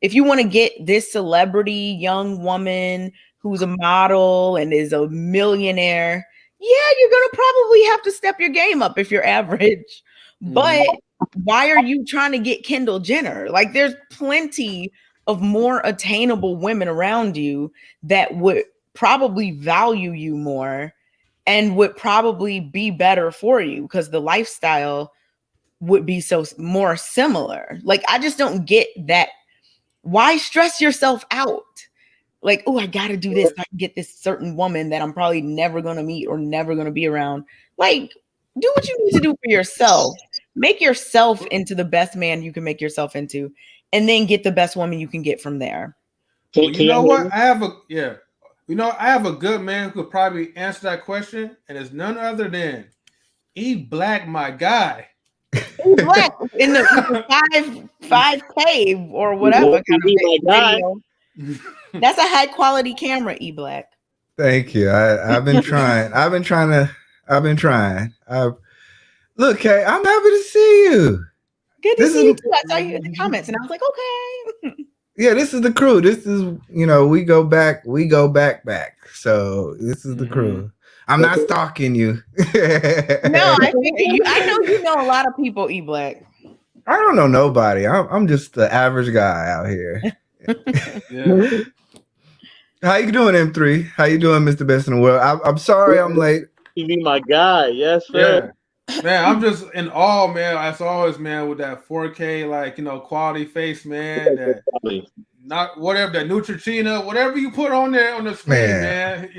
If you want to get this celebrity young woman who's a model and is a millionaire, yeah, you're going to probably have to step your game up if you're average. But why are you trying to get Kendall Jenner? Like, there's plenty of more attainable women around you that would probably value you more and would probably be better for you because the lifestyle would be so more similar. Like, I just don't get that. Why stress yourself out? Like, oh, I got to do this so I can get this certain woman that I'm probably never going to meet or never going to be around. Like, do what you need to do for yourself. Make yourself into the best man you can make yourself into, and then get the best woman you can get from there. Well, you know what? I have a good man who could probably answer that question, and it's none other than E Black, my guy. E Black in the 5K or whatever kind of video. That's a high quality camera, E Black. Thank you. I've been trying. Look, Kay, I'm happy to see you. Good to see you too. I saw you in the comments and I was like, okay. Yeah, this is the crew. This is, we go back. So this is the crew. I'm not stalking you. No, I know you know a lot of people, E Black. I don't know nobody. I'm just the average guy out here. Yeah. How you doing, M3? How you doing, Mr. Best in the World? I'm sorry I'm late. You be my guy, yes, sir. Yeah. Man, I'm just in awe, man. As always, man, with that 4K, like, quality face, man. That not whatever that Neutrogena, whatever you put on there on the screen, man.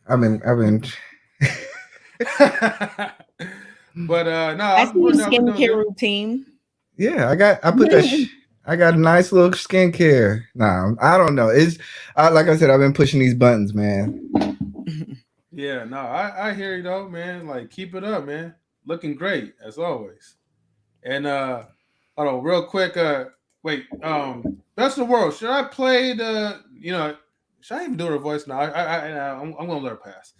I've been. But no, I see your skincare routine. Yeah, I got a nice little skincare. Nah, I don't know. Like I said, I've been pushing these buttons, man. Yeah, no, I hear you though, man. Like, keep it up, man. Looking great as always. And hold on, real quick. Wait, Best in the World. Should I play the? Should I even do her voice now? I'm gonna let her pass.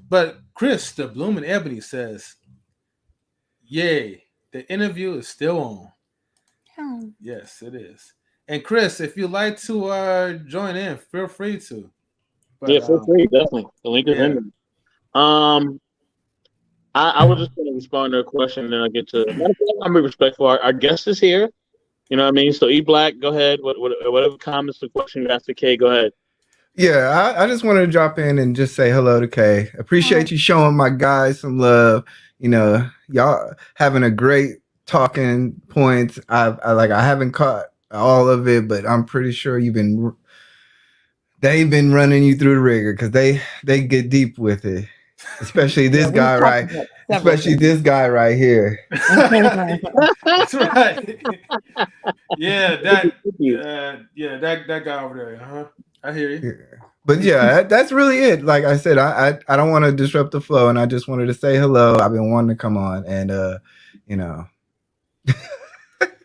But Kris, the Blooming Ebony says, "Yay, the interview is still on." Oh. Yes, it is. And Kris, if you'd like to join in, feel free to. But, yeah, feel free, definitely. The link is in there. I was just going to respond to a question, and then I get to. I'm respectful. Our guest is here. You know what I mean? So, E Black, go ahead. Whatever comments or question you ask to Kay, go ahead. Yeah, I just wanted to drop in and just say hello to Kay. Appreciate you showing my guys some love. Y'all having a great talking points. I haven't caught all of it, but I'm pretty sure they've been running you through the ringer because they get deep with it. Especially this guy, right? Especially this guy right here. That's right. Yeah, that guy over there. I hear you. Yeah. But yeah, that's really it. Like I said, I don't want to disrupt the flow, and I just wanted to say hello. I've been wanting to come on, and you know.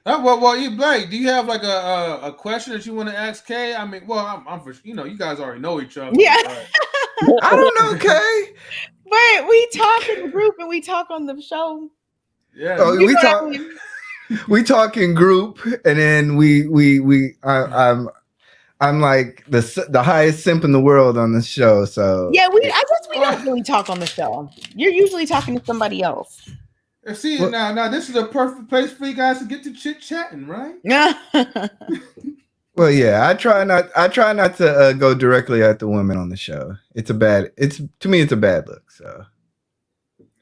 Well, you Blake, do you have like a question that you want to ask Kay? I mean, well, I'm for you guys already know each other. Yeah. I don't know, Kay. But we talk in the group and we talk on the show. Yeah. Oh, we talk in group, and then I'm like the highest simp in the world on the show. So yeah, I guess we don't really talk on the show. You're usually talking to somebody else. See, now this is a perfect place for you guys to get to chit chatting, right? Yeah. Well, yeah, I try not to go directly at the women on the show. To me it's a bad look. So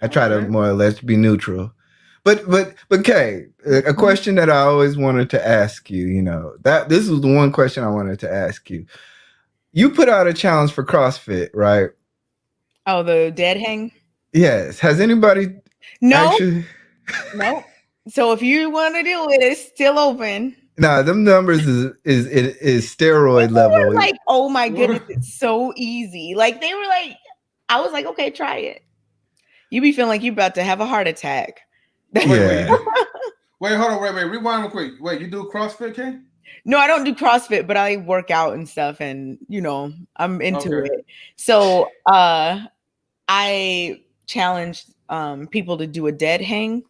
I try to more or less be neutral. But Kay, a question that I always wanted to ask you, you know, that this was the one question I wanted to ask you. You put out a challenge for CrossFit, right? Oh, the dead hang? Yes. Has anybody actually? No. So if you want to do it, it's still open. Nah, them numbers is steroid level. Like, oh my goodness, it's so easy. Like they were like, I was like, okay, try it. You be feeling like you're about to have a heart attack. Wait, hold on, wait, rewind real quick. Wait, you do CrossFit, Kay? No, I don't do CrossFit, but I work out and stuff, and you know, I'm into it. So I challenged people to do a dead hang.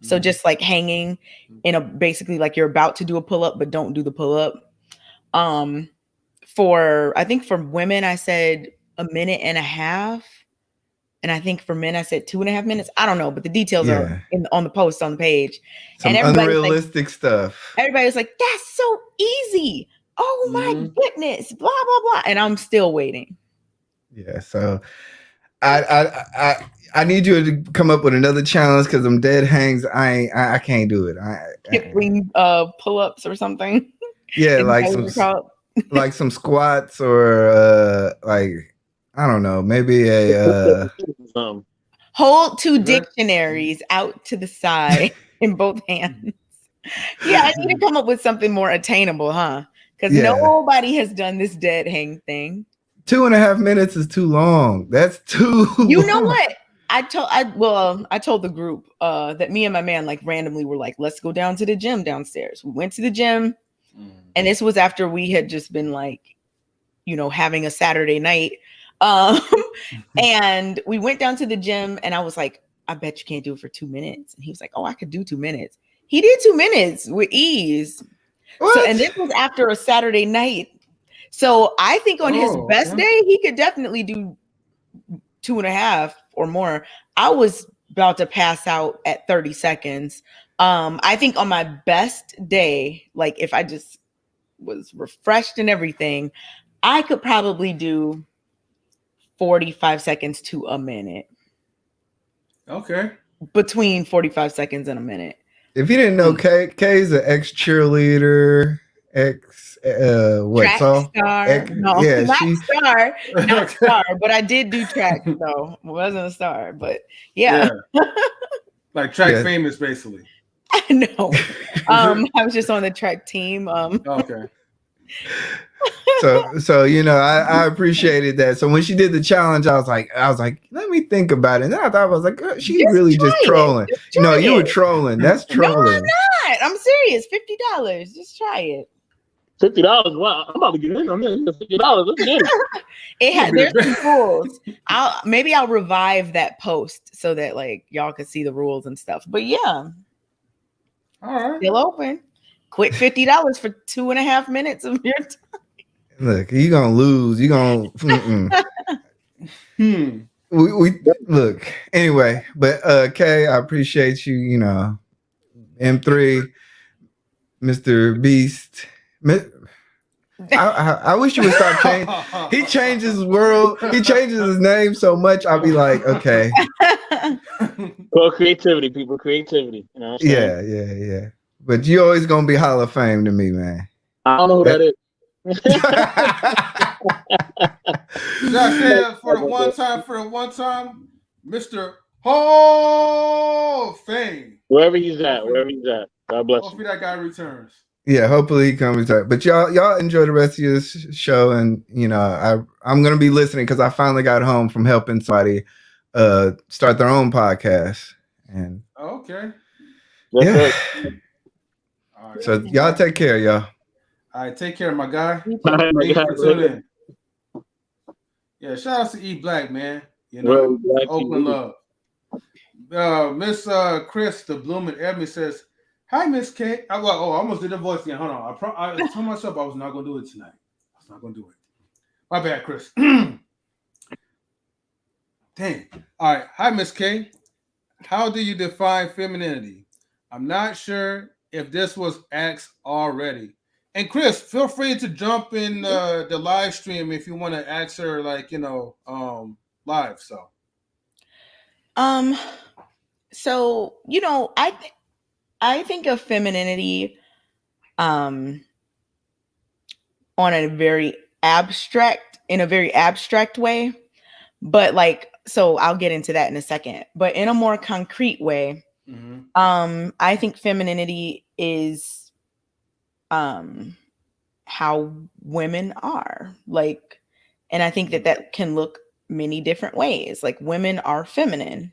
So just like hanging in basically like you're about to do a pull-up, but don't do the pull-up. I think for women, I said 1.5 minutes. And I think for men, I said 2.5 minutes. I don't know, but the details are on the post on the page. Some and unrealistic stuff. Everybody was like, that's so easy. Oh my goodness, blah, blah, blah. And I'm still waiting. Yeah, so I need you to come up with another challenge because them dead hangs, I can't do it. Kipling pull-ups or something. Yeah, like some squats or like I don't know, maybe a hold 2 dictionaries out to the side in both hands. Yeah, I need to come up with something more attainable, huh? Because nobody has done this dead hang thing. 2.5 minutes is too long. That's too You know what? I told the group that me and my man like randomly were like, let's go down to the gym downstairs. We went to the gym, and this was after we had just been like, you know, having a Saturday night. And we went down to the gym, and I was like, I bet you can't do it for 2 minutes. And he was like, oh, I could do 2 minutes. He did 2 minutes with ease. So, and this was after a Saturday night. So I think on his best day, he could definitely do 2.5 or more. I was about to pass out at 30 seconds. I think on my best day, like if I just was refreshed and everything, I could probably do 45 seconds to a minute. Okay. Between 45 seconds and a minute. If you didn't know, Kay's an ex-cheerleader, track star. No, yeah, not star, but I did do track, so I wasn't a star, but yeah. Like track famous, basically. No. I was just on the track team. Okay. So you know, I appreciated that. So when she did the challenge, I was like, let me think about it. And then I thought I was like, she really just trolling. No, you were trolling. That's trolling. No, I'm not. I'm serious. $50. Just try it. $50. Wow, I'm about to get in on this. $50. Let's get it. There's some rules. I'll revive that post so that like y'all can see the rules and stuff. But yeah, all right, still open. Quit $50 for 2.5 minutes of your time. Look, you gonna lose. You gonna. We look anyway. But Kay, I appreciate you. You know, M3, Mr. Beast. I wish you would stop changing. He changes his world. He changes his name so much. I'll be like, okay. Well, creativity, people, creativity. You know what I'm saying? Yeah. But you always gonna be Hall of Fame to me, man. I don't know who that is. Should I say it for the one time, Mr. Hall of Fame. Wherever he's at. God bless Hopefully him. that guy returns. Yeah, hopefully he comes back. But y'all enjoy the rest of your show, and I'm gonna be listening because I finally got home from helping somebody start their own podcast. And okay. Yeah. All right. So y'all take care, y'all. All right, take care, my guy. All right, my Thank you guy. for tuning in. Yeah, shout out to E Black, man. Oakland love. Miss Kris, the Blooming Ebony says, "Hi, Miss K." I almost did the voice again. Hold on. I told myself I was not going to do it tonight. I was not going to do it. My bad, Kris. Dang. All right. Hi, Miss K. How do you define femininity? I'm not sure if this was asked already. And Kris, feel free to jump in the live stream if you want to ask her, live. So I think of femininity in a very abstract way, but so I'll get into that in a second. But in a more concrete way, I think femininity is how women are, and I think that can look many different ways. Like, women are feminine.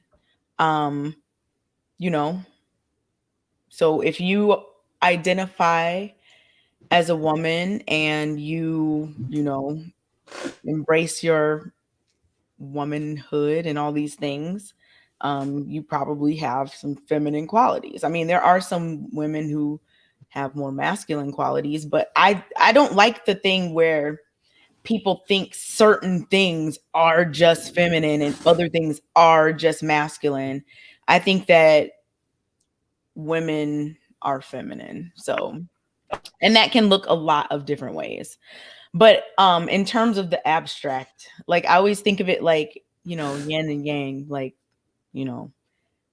So if you identify as a woman and you embrace your womanhood and all these things, you probably have some feminine qualities. I mean, there are some women who have more masculine qualities, but I don't like the thing where people think certain things are just feminine and other things are just masculine. I think that women are feminine. So, and that can look a lot of different ways. But in terms of the abstract, I always think of it like, yin and yang,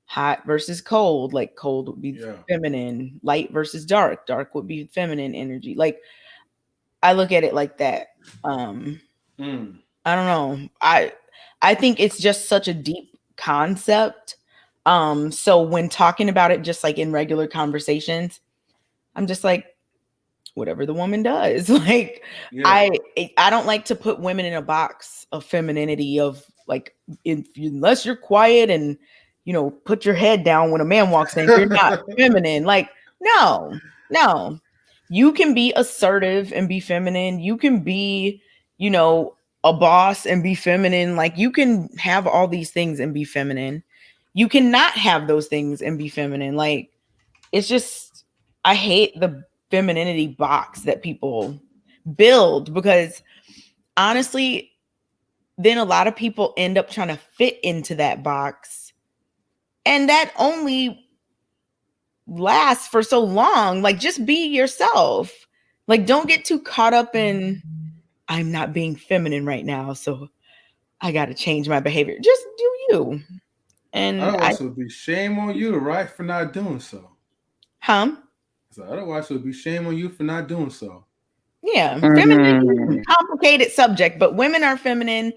hot versus cold. Like, cold would be feminine, light versus dark. Dark would be feminine energy. I look at it like that. I don't know. I think it's just such a deep concept. So when talking about it, just in regular conversations, I'm just like, whatever the woman does. I don't like to put women in a box of femininity of unless you're quiet and put your head down when a man walks in, you're not feminine. No. You can be assertive and be feminine. You can be, a boss and be feminine. You can have all these things and be feminine. You cannot have those things and be feminine. It's just, I hate the femininity box that people build, because honestly, then a lot of people end up trying to fit into that box, and that only lasts for so long. Just be yourself. Don't get too caught up in, I'm not being feminine right now, so I got to change my behavior. Just do you. And otherwise, it would be shame on you, right, for not doing so. So otherwise, it would be shame on you for not doing so. Yeah, feminine is a complicated subject, but women are feminine,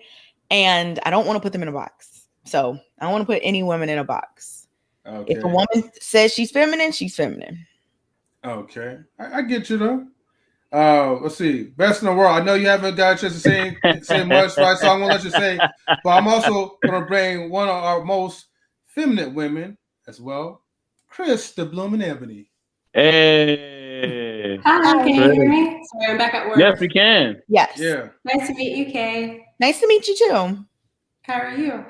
and I don't want to put them in a box. So I don't want to put any women in a box. Okay. If a woman says she's feminine, she's feminine. Okay, I get you though. Let's see. Best in the world. I know you haven't got a chance to say much, right? So I'm gonna let you say. But I'm also gonna bring one of our most feminine women as well, Kris, the Blooming Ebony. Hey. Hi, can you hear me? Sorry, I'm back at work. Yes, we can. Yes. Yeah. Nice to meet you, Kay. Nice to meet you too. How are you?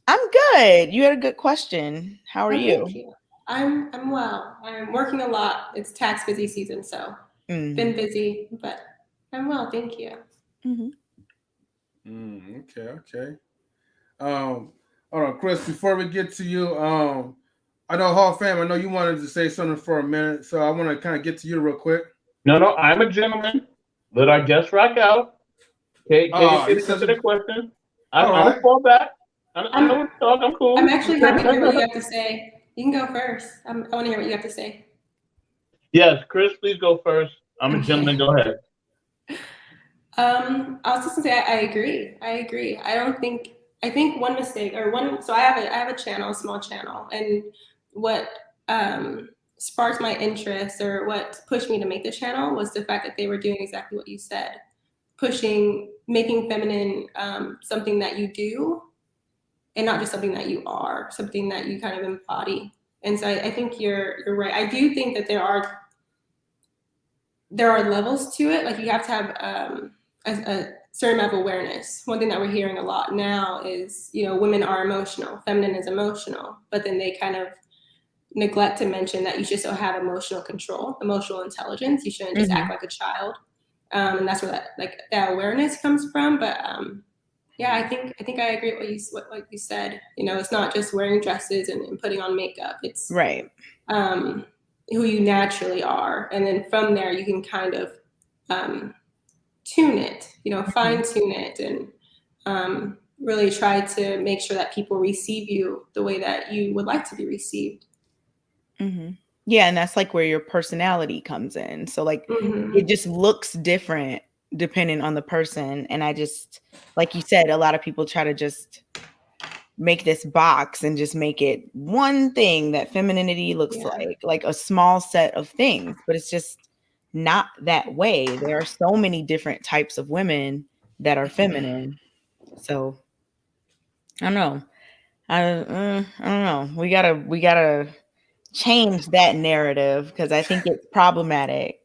I'm good. You had a good question. How are you? Thank you. I'm well. I'm working a lot. It's tax busy season, so been busy, but I'm well. Thank you. Okay. Hold on, Kris. Before we get to you, I know Hall of Fame. I know you wanted to say something for a minute, so I want to kind of get to you real quick. No, I'm a gentleman. let our guest rock out. Okay, answer the question. I'm gonna fall back. I know what to talk. I'm cool. I'm actually happy to hear what you have to say. You can go first. I want to hear what you have to say. Yes, Kris, please go first. I'm a gentleman. Go ahead. I was just gonna say I agree. I think one mistake so I have a channel, a small channel, and what sparked my interest or what pushed me to make the channel was the fact that they were doing exactly what you said, making feminine something that you do and not just something that you are, something that you kind of embody. And so I think you're right. I do think that there are levels to it. Like you have to have a certain amount of awareness. One thing that we're hearing a lot now is, women are emotional, feminine is emotional, but then they kind of neglect to mention that you should still have emotional control, emotional intelligence. You shouldn't just act like a child. And that's where that awareness comes from. But yeah, I think I agree with what you said. It's not just wearing dresses and putting on makeup. It's right. Who you naturally are. And then from there you can kind of tune it, fine tune it, and really try to make sure that people receive you the way that you would like to be received. Mm-hmm. Yeah, and that's like where your personality comes in. So it just looks different depending on the person. And I just, like you said, a lot of people try to just make this box and just make it one thing that femininity looks like a small set of things, but it's just not that way. There are so many different types of women that are feminine. So I don't know. I don't know. We gotta change that narrative because I think it's problematic.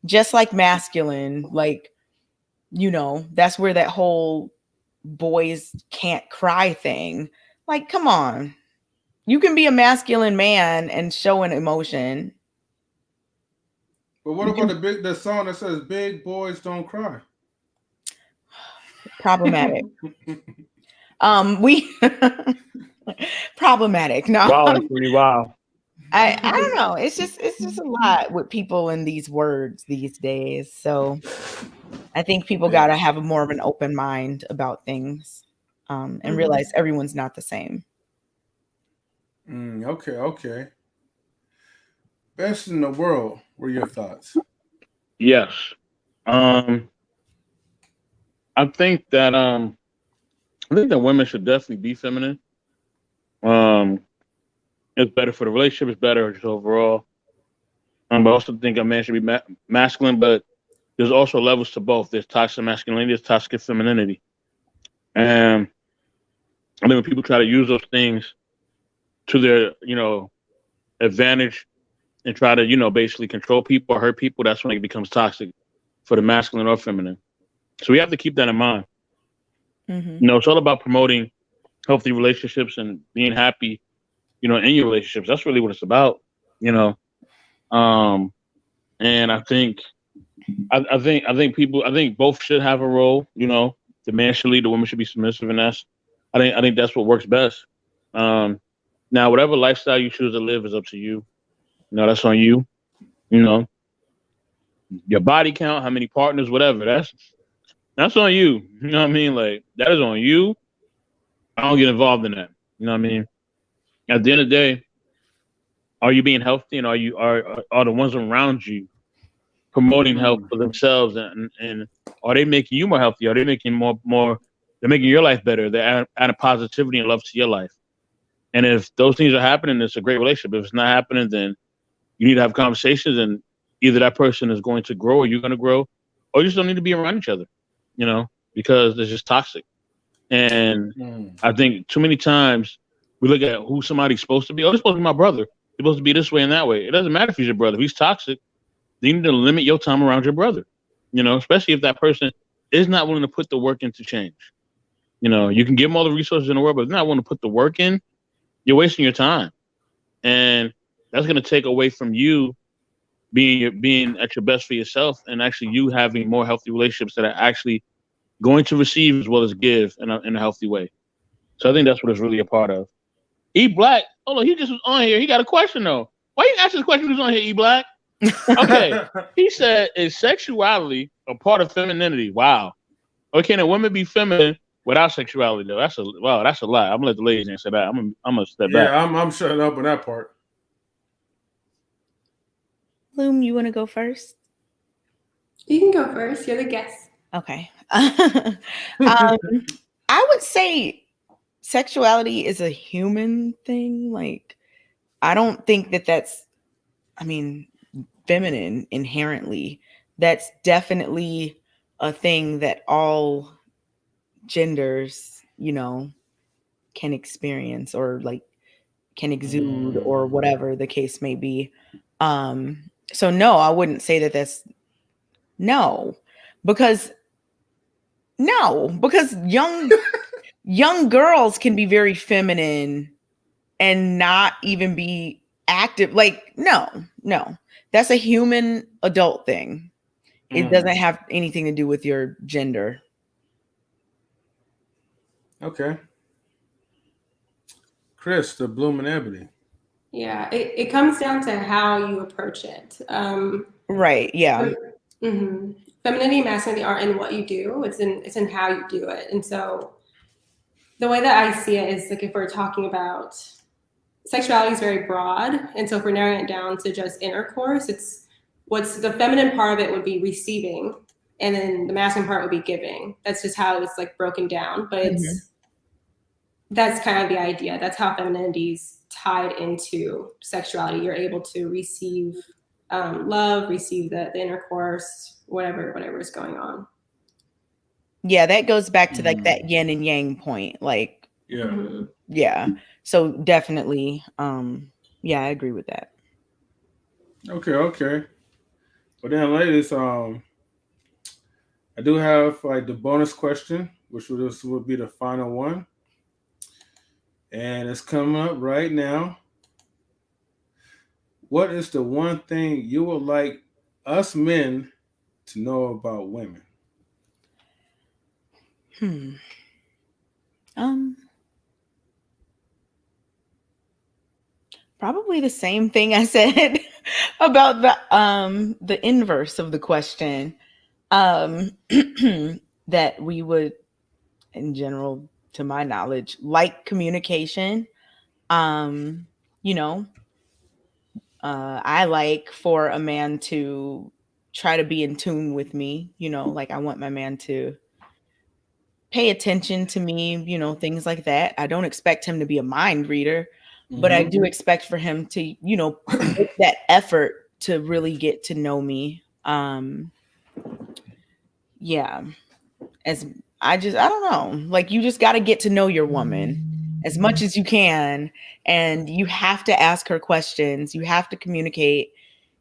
Just like masculine, that's where that whole boys can't cry thing. Like, come on. You can be a masculine man and show an emotion. But what about the song that says "Big Boys Don't Cry"? Problematic. Problematic. No. Wow, pretty wow. I don't know. It's just a lot with people in these words these days. So I think people gotta have more of an open mind about things, and realize everyone's not the same. Okay. Best in the world. What are your thoughts? Yes. I think that women should definitely be feminine. It's better for the relationship. It's better just overall. I also think a man should be masculine, but there's also levels to both. There's toxic masculinity, there's toxic femininity. And I think when people try to use those things to their, advantage and try to, basically control people or hurt people, that's when it becomes toxic for the masculine or feminine. So we have to keep that in mind. Mm-hmm. It's all about promoting healthy relationships and being happy, in your relationships. That's really what it's about, And I think both should have a role, The man should lead, the woman should be submissive, and I think that's what works best. Now, whatever lifestyle you choose to live is up to you. That's on you. Your body count, how many partners, whatever. That's on you. You know what I mean? Like, that is on you. I don't get involved in that. You know what I mean? At the end of the day, are you being healthy, and are the ones around you promoting health for themselves, and are they making you more healthy? Are they making they're making your life better? They're adding positivity and love to your life. And if those things are happening, it's a great relationship. If it's not happening, then you need to have conversations, and either that person is going to grow or you're going to grow, or you just don't need to be around each other, because it's just toxic. And I think too many times we look at who somebody's supposed to be. Oh, they're supposed to be my brother. They're supposed to be this way and that way. It doesn't matter if he's your brother. If he's toxic, then you need to limit your time around your brother, especially if that person is not willing to put the work in to change. You can give them all the resources in the world, but if they're not willing to put the work in, you're wasting your time. And that's going to take away from you being at your best for yourself, and actually you having more healthy relationships that are actually going to receive as well as give in a healthy way. So I think that's what it's really a part of. E Black, hold on, he just was on here. He got a question though. Why you asking this question? Who's on here? E Black. Okay, he said, "Is sexuality a part of femininity. Wow. Or can a woman be feminine without sexuality though? That's a lot. I'm gonna let the ladies answer that. I'm gonna step back. Yeah, I'm shutting up on that part. Bloom, you want to go first? You can go first. You're the guest. Okay. I would say sexuality is a human thing. Like, I don't think that's, I mean, feminine inherently. That's definitely a thing that all genders, can experience or like can exude or whatever the case may be. So no, I wouldn't say that's because young girls can be very feminine and not even be active. Like, no, that's a human adult thing. It doesn't have anything to do with your gender. Okay. Kris, the Bloom and Ebony. Yeah, it comes down to how you approach it. Right. Yeah. Femininity and masculinity aren't in what you do. It's in how you do it. And so the way that I see it is like if we're talking about sexuality is very broad. And so if we're narrowing it down to just intercourse, it's what's the feminine part of it would be receiving, and then the masculine part would be giving. That's just how it's like broken down. But that's kind of the idea. That's how femininity is tied into sexuality. You're able to receive love, receive the intercourse, whatever is going on. Yeah, that goes back to like that yin and yang point. Like, yeah. So definitely, yeah, I agree with that. Okay. But then, ladies, I do have like the bonus question, which would be the final one, and it's coming up right now. What is the one thing you would like us men to know about women? Probably the same thing I said about the inverse of the question. That we would, in general, to my knowledge, like communication. I like for a man to try to be in tune with me, like I want my man to pay attention to me, things like that. I don't expect him to be a mind reader, but I do expect for him to, make that effort to really get to know me. Yeah. I don't know. Like, you just got to get to know your woman as much as you can. And you have to ask her questions. You have to communicate.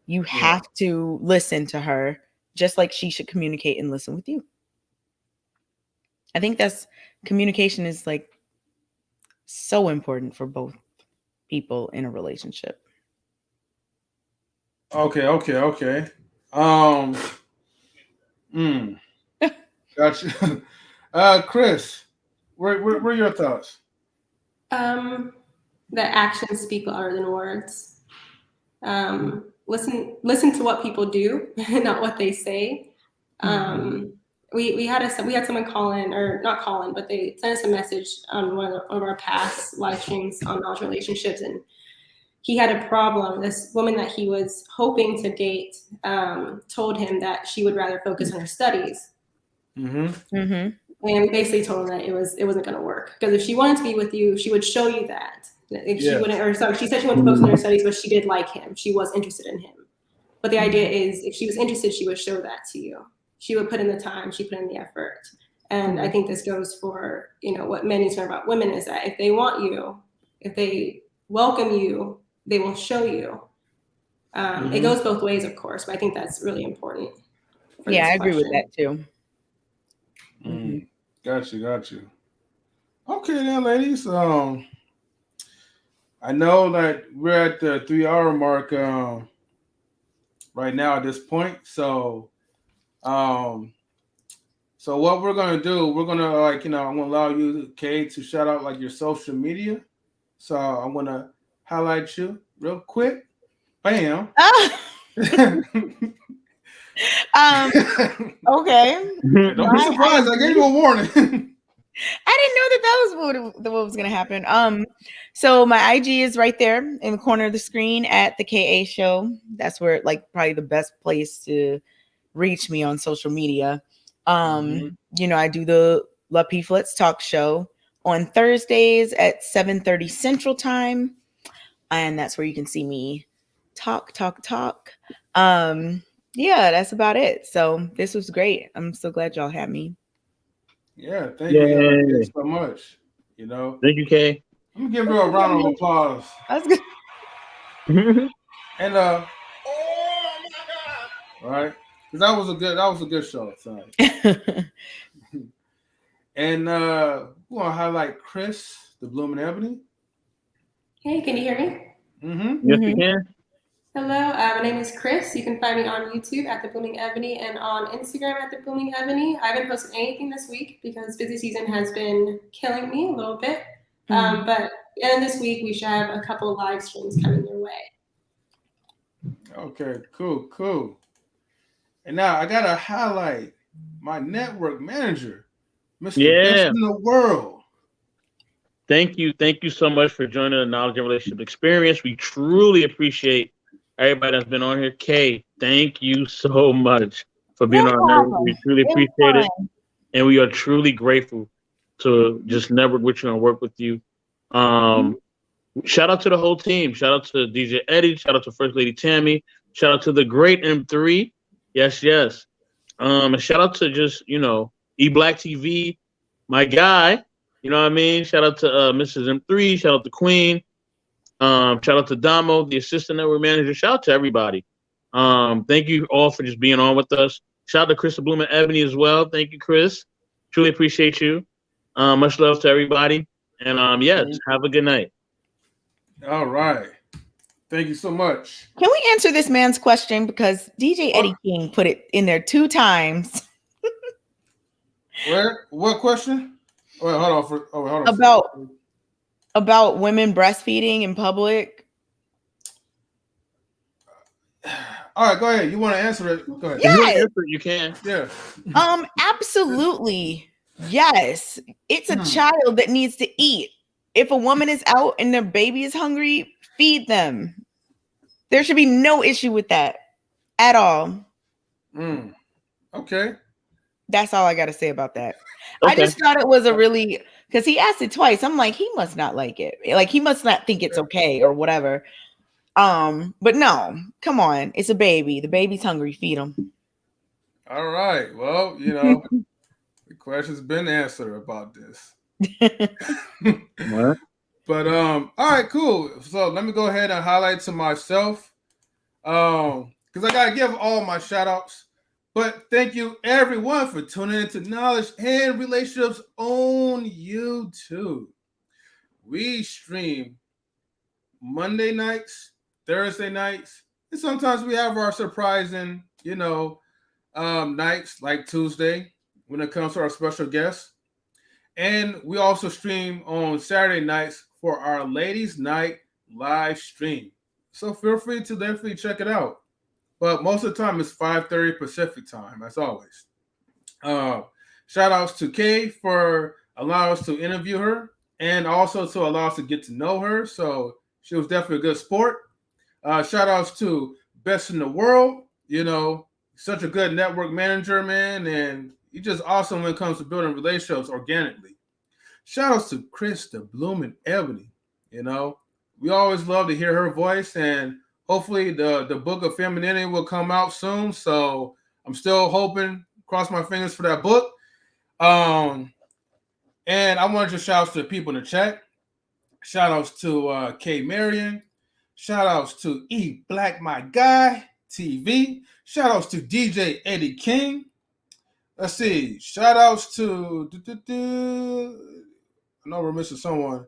You have to listen to her just like she should communicate and listen with you. I think communication is like so important for both people in a relationship. Okay. Gotcha. Kris, what are your thoughts? That actions speak louder than words. Listen to what people do, not what they say. We had someone call in, or not call in, but they sent us a message on one of our past live streams on knowledge relationships, and he had a problem. This woman that he was hoping to date told him that she would rather focus on her studies. And we basically told him that it wasn't going to work, because if she wanted to be with you, she would show you that. If she wouldn't, or sorry, she said she wanted to focus on her studies, but she did like him. She was interested in him. But the idea is, if she was interested, she would show that to you. She would put in the time, she put in the effort. And I think this goes for, what men need to know about women is that if they want you, if they welcome you, they will show you. It goes both ways, of course, but I think that's really important. Yeah, I agree with that too. Got you. Okay then, ladies. I know that we're at the 3-hour mark right now at this point. So what we're gonna do, we're gonna I'm gonna allow you, Kay, to shout out like your social media. So I'm gonna highlight you real quick. Bam. Okay. Don't be surprised. I gave you a warning. I didn't know that was what was going to happen. So my IG is right there in the corner of the screen at the KA Show. That's where like probably the best place to reach me on social media. You know, I do the La Let's Talk show on Thursdays at 7:30 Central Time, and that's where you can see me talk. Yeah, that's about it. So this was great. I'm so glad y'all had me. Yeah, thank you so much. You know, thank you, Kay. I'm gonna give her a round of applause. That's good. And all right, because that was a good show tonight. And we want to highlight Kris, the Blooming Ebony. Hey, can you hear me? Mm-hmm. Yes, we can. Hello, my name is Kris. You can find me on YouTube at The Blooming Ebony and on Instagram at The Blooming Ebony. I haven't posted anything this week because busy season has been killing me a little bit. But this week we should have a couple of live streams coming your way. Okay, cool. And now I gotta highlight my network manager, Mr. Best in the World. Thank you so much for joining the Knowledge and Relationship Experience. We truly appreciate everybody that's been on here. Kay, thank you so much for being on our network. We truly appreciate it. And we are truly grateful to just network with you and work with you. Shout out to the whole team. Shout out to DJ Eddie. Shout out to First Lady Tammy. Shout out to the great M3. Yes. And shout out to just, E-Black TV, my guy. You know what I mean? Shout out to Mrs. M3. Shout out to Queen. Shout out to Damo, the assistant network manager. Shout out to everybody. Thank you all for just being on with us. Shout out to Kris the Bloom and Ebony as well. Thank you, Kris. Truly appreciate you. Much love to everybody. And yes, have a good night. All right. Thank you so much. Can we answer this man's question? Because DJ Eddie King put it in there 2 times. Where? What question? Wait, hold on. About women breastfeeding in public. All right, go ahead. You want to answer it? Go ahead. Yes. You can. Yeah. Absolutely. Yes. It's a child that needs to eat. If a woman is out and their baby is hungry, feed them. There should be no issue with that at all. Okay. That's all I got to say about that. Okay. I just thought it was because he asked it twice. I'm like, he must not like it. Like, he must not think it's okay or whatever. But no, come on. It's a baby. The baby's hungry. Feed him. All right. Well, the question's been answered about this. What? But all right, cool. So let me go ahead and highlight to myself. Because I gotta give all my shout outs. But thank you everyone for tuning into Knowledge and Relationships on YouTube. We stream Monday nights, Thursday nights, and sometimes we have our surprising, nights like Tuesday when it comes to our special guests. And we also stream on Saturday nights for our Ladies' Night live stream. So feel free to definitely check it out. But most of the time, it's 5:30 Pacific time, as always. Shout outs to Kay for allowing us to interview her and also to allow us to get to know her. So she was definitely a good sport. Shout outs to Best in the World. Such a good network manager, man. And you're just awesome when it comes to building relationships organically. Shout outs to Kris the Bloom and Ebony. We always love to hear her voice, and hopefully the book of femininity will come out soon. So I'm still hoping, cross my fingers for that book. And I want to just shout outs to the people in the chat. Shout outs to Marion. Shout outs to E-Black, my guy, TV. Shout outs to DJ Eddie King. Let's see. Shout outs to I know we're missing someone.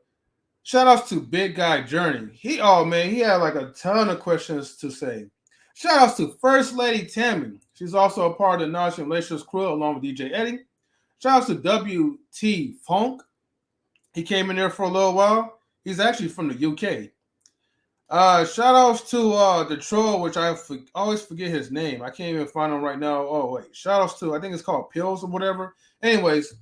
Shout outs to Big Guy Journey. He had like a ton of questions to say. Shout outs to First Lady Tammy. She's also a part of the Knowledge and Relationships crew along with DJ Eddie. Shout outs to WT Funk. He came in there for a little while. He's actually from the UK. Shout outs to the troll, which I always forget his name. I can't even find him right now. Oh wait, shout outs to, I think it's called Pills or whatever. Anyways,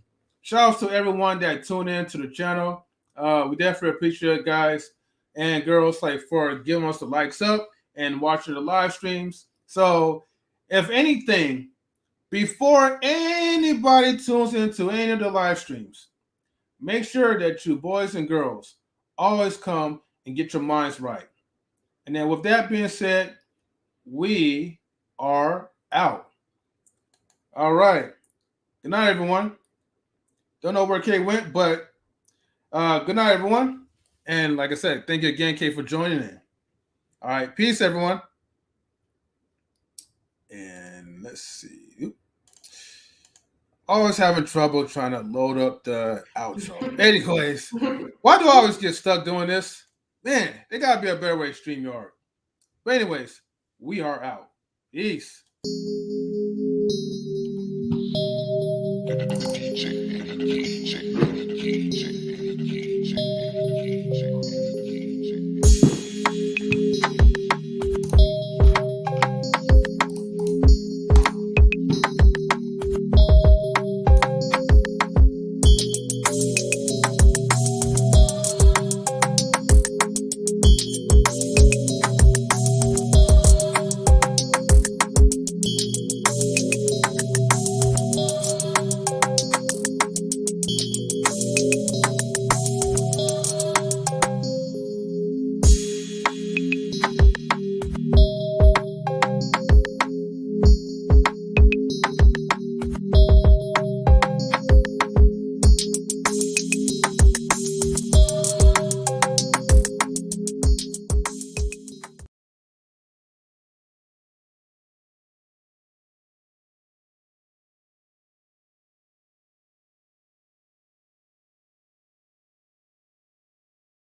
shout outs to everyone that tuned in to the channel. We definitely appreciate it, guys and girls, like for giving us the likes up and watching the live streams. So, if anything, before anybody tunes into any of the live streams, make sure that you boys and girls always come and get your minds right. And then with that being said, we are out. All right. Good night, everyone. Don't know where Kay went, but good night, everyone. And like I said, thank you again, Kay, for joining in. All right. Peace, everyone. And let's see. Oop. Always having trouble trying to load up the outro. Anyways, why do I always get stuck doing this? Man, there got to be a better way to StreamYard. But anyways, we are out. Peace.